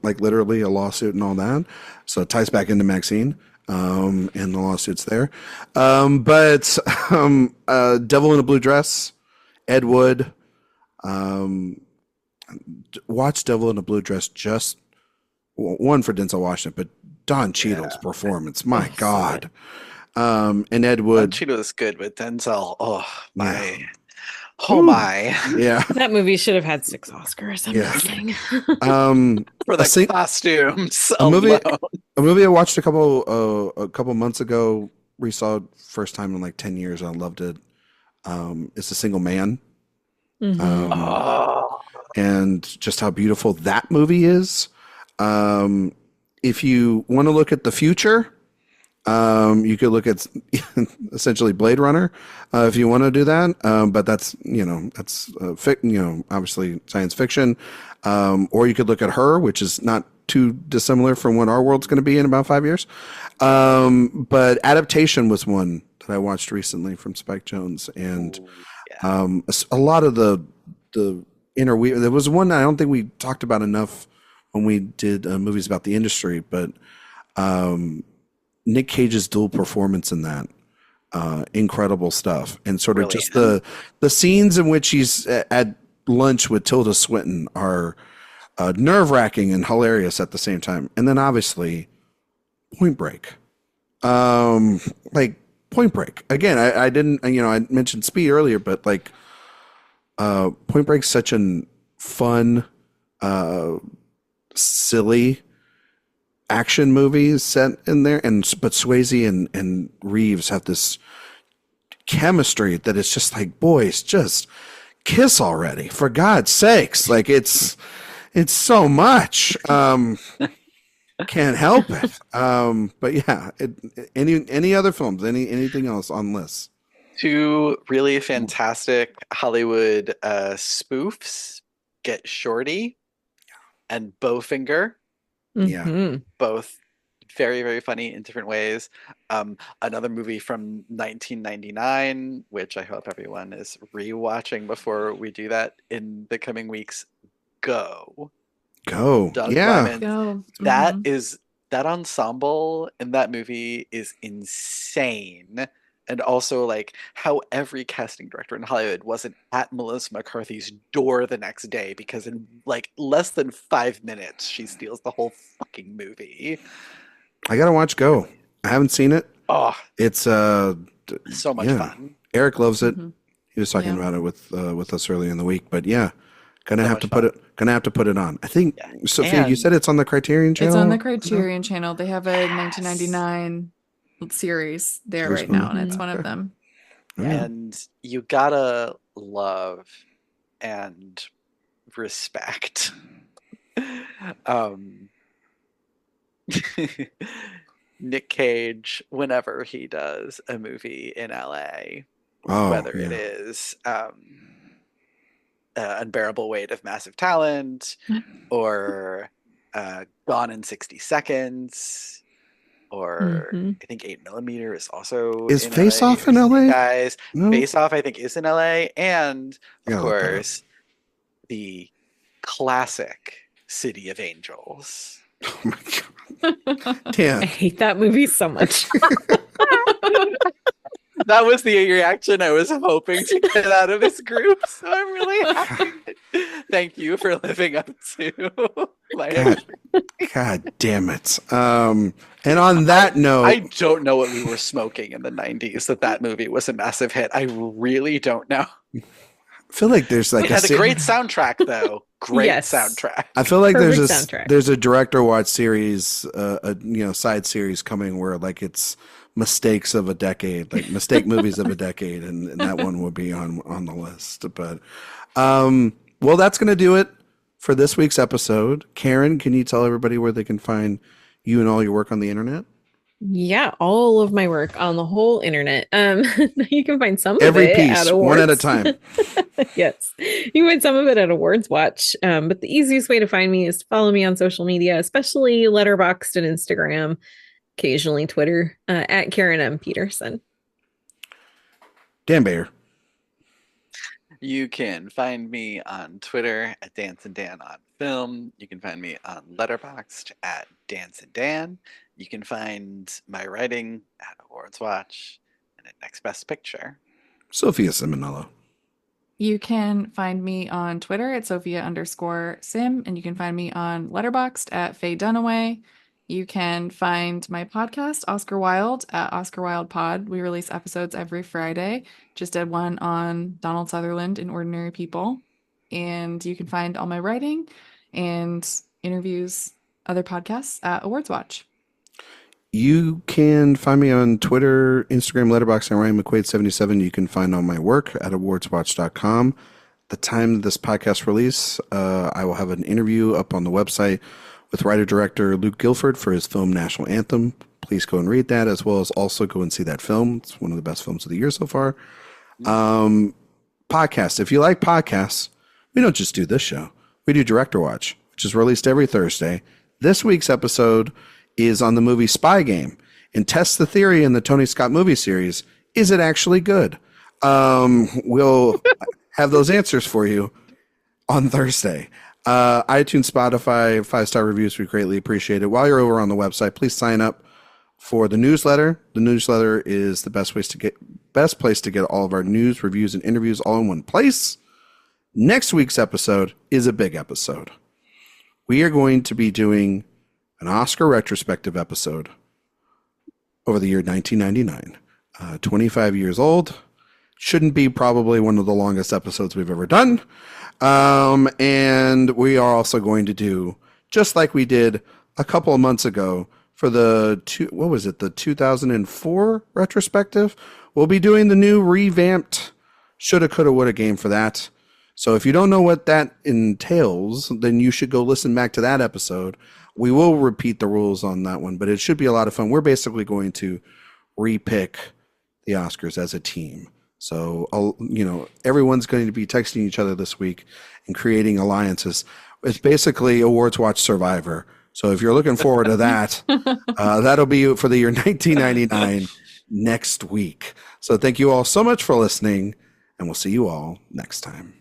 like literally a lawsuit and all that. So it ties back into MaXXXine. And the lawsuits there. But Devil in a Blue Dress, Ed Wood. Watch Devil in a Blue Dress, just one for Denzel Washington, but Don Cheadle's performance, my God. And Ed Wood. Cheeto is good with Denzel. Oh my. Yeah. Oh my. Yeah. That movie should have had 6 Oscars. I'm Yeah. guessing. For the sing- costumes. a movie- alone. A movie I watched a couple months ago, resaw it first time in like 10 years. I loved it. It's A Single Man. Mhm. Um, Oh. and just how beautiful that movie is. If you want to look at the future, you could look at essentially Blade Runner if you want to do that. But that's obviously science fiction. Or you could look at Her, which is not too dissimilar from what our world's going to be in about 5 years. But Adaptation was one that I watched recently from Spike Jonze, and a lot of the interweave. There was one I don't think we talked about enough when we did movies about the industry, but Nick Cage's dual performance in that, incredible stuff, and sort of just the scenes in which he's at lunch with Tilda Swinton are nerve-wracking and hilarious at the same time. And then obviously Point Break. Like Point Break. Again, I didn't, I mentioned Speed earlier, but like Point Break's such a fun, silly action movie set in there, but Swayze and Reeves have this chemistry that it's just like, boys, just kiss already, for God's sakes. Like it's so much. Can't help it. But yeah, any other films, anything else on lists? Two really fantastic Hollywood spoofs, Get Shorty and Bowfinger. Yeah. Both very, very funny in different ways. Another movie from 1999, which I hope everyone is rewatching before we do that in the coming weeks. Go. Doug Liman. Go. That ensemble in that movie is insane. And also like how every casting director in Hollywood wasn't at Melissa McCarthy's door the next day because in like less than 5 minutes she steals the whole fucking movie. I gotta watch Go. I haven't seen it. Oh, it's so much fun. Eric loves it. He was talking about it with us earlier in the week. But yeah, gonna have to put it on. I think Sophia, you said it's on the Criterion Channel. It's on the Criterion Channel. They have a 1999 series there right now, and it's one of them. And you gotta love and respect Nick Cage whenever he does a movie in LA, whether it is Unbearable Weight of Massive Talent or Gone in 60 Seconds, or I think 8mm is also is in Face LA. Off in LA? Guys, No? Face Off I think is in LA, and of course the classic City of Angels. Oh my God. Damn. I hate that movie so much. That was the reaction I was hoping to get out of this group, so I'm really happy. Thank you for living up to my God damn it. And on that note, I don't know what we were smoking in the 90s that movie was a massive hit. I really don't know. I feel like there's like It had a great soundtrack though. Great soundtrack. I feel like Perfect there's a director watch series, side series coming where like it's mistakes of a decade, like mistake movies of a decade, and that one will be on the list. But well, that's gonna do it for this week's episode. Karen, can you tell everybody where they can find you and all your work on the internet? Yeah, all of my work on the whole internet. You can find some Every of it piece, at Awards. one at a time. Yes, you can find some of it at AwardsWatch. But the easiest way to find me is to follow me on social media, especially Letterboxd and Instagram, occasionally Twitter, at Karen M. Peterson. Dan Bayer. You can find me on Twitter at Dance and Dan on Film. You can find me on Letterboxd at Dance and Dan. You can find my writing at AwardsWatch and at Next Best Picture. Sophia Ciminello. You can find me on Twitter at Sophia_Sim, and you can find me on Letterboxd at Faye Dunaway. You can find my podcast, Oscar Wilde, at Oscar Wilde Pod. We release episodes every Friday. Just did one on Donald Sutherland in Ordinary People. And you can find all my writing and interviews, other podcasts at AwardsWatch. You can find me on Twitter, Instagram, Letterboxd, and Ryan McQuade 77. You can find all my work at awardswatch.com. the time this podcast release, I will have an interview up on the website with writer-director Luke Guilford for his film National Anthem. Please go and read that, as well as also go and see that film. It's one of the best films of the year so far. Podcast. If you like podcasts, we don't just do this show. We do Director Watch, which is released every Thursday. This week's episode is on the movie Spy Game and tests the theory in the Tony Scott movie series. Is it actually good? We'll have those answers for you on Thursday. iTunes, Spotify, 5-star reviews, we greatly appreciate it. While you're over on the website, please sign up for the newsletter. The newsletter is the best place to get all of our news, reviews, and interviews all in one place. Next week's episode is a big episode. We are going to be doing an Oscar retrospective episode over the year 1999. 25 years old. Shouldn't be probably one of the longest episodes we've ever done. And we are also going to do, just like we did a couple of months ago for the 2004 retrospective, we'll be doing the new revamped Shoulda, Coulda, Woulda game for that. So if you don't know what that entails, then you should go listen back to that episode. We will repeat the rules on that one, but it should be a lot of fun. We're basically going to repick the Oscars as a team. So, everyone's going to be texting each other this week and creating alliances. It's basically AwardsWatch Survivor. So if you're looking forward to that, that'll be for the year 1999 next week. So thank you all so much for listening, and we'll see you all next time.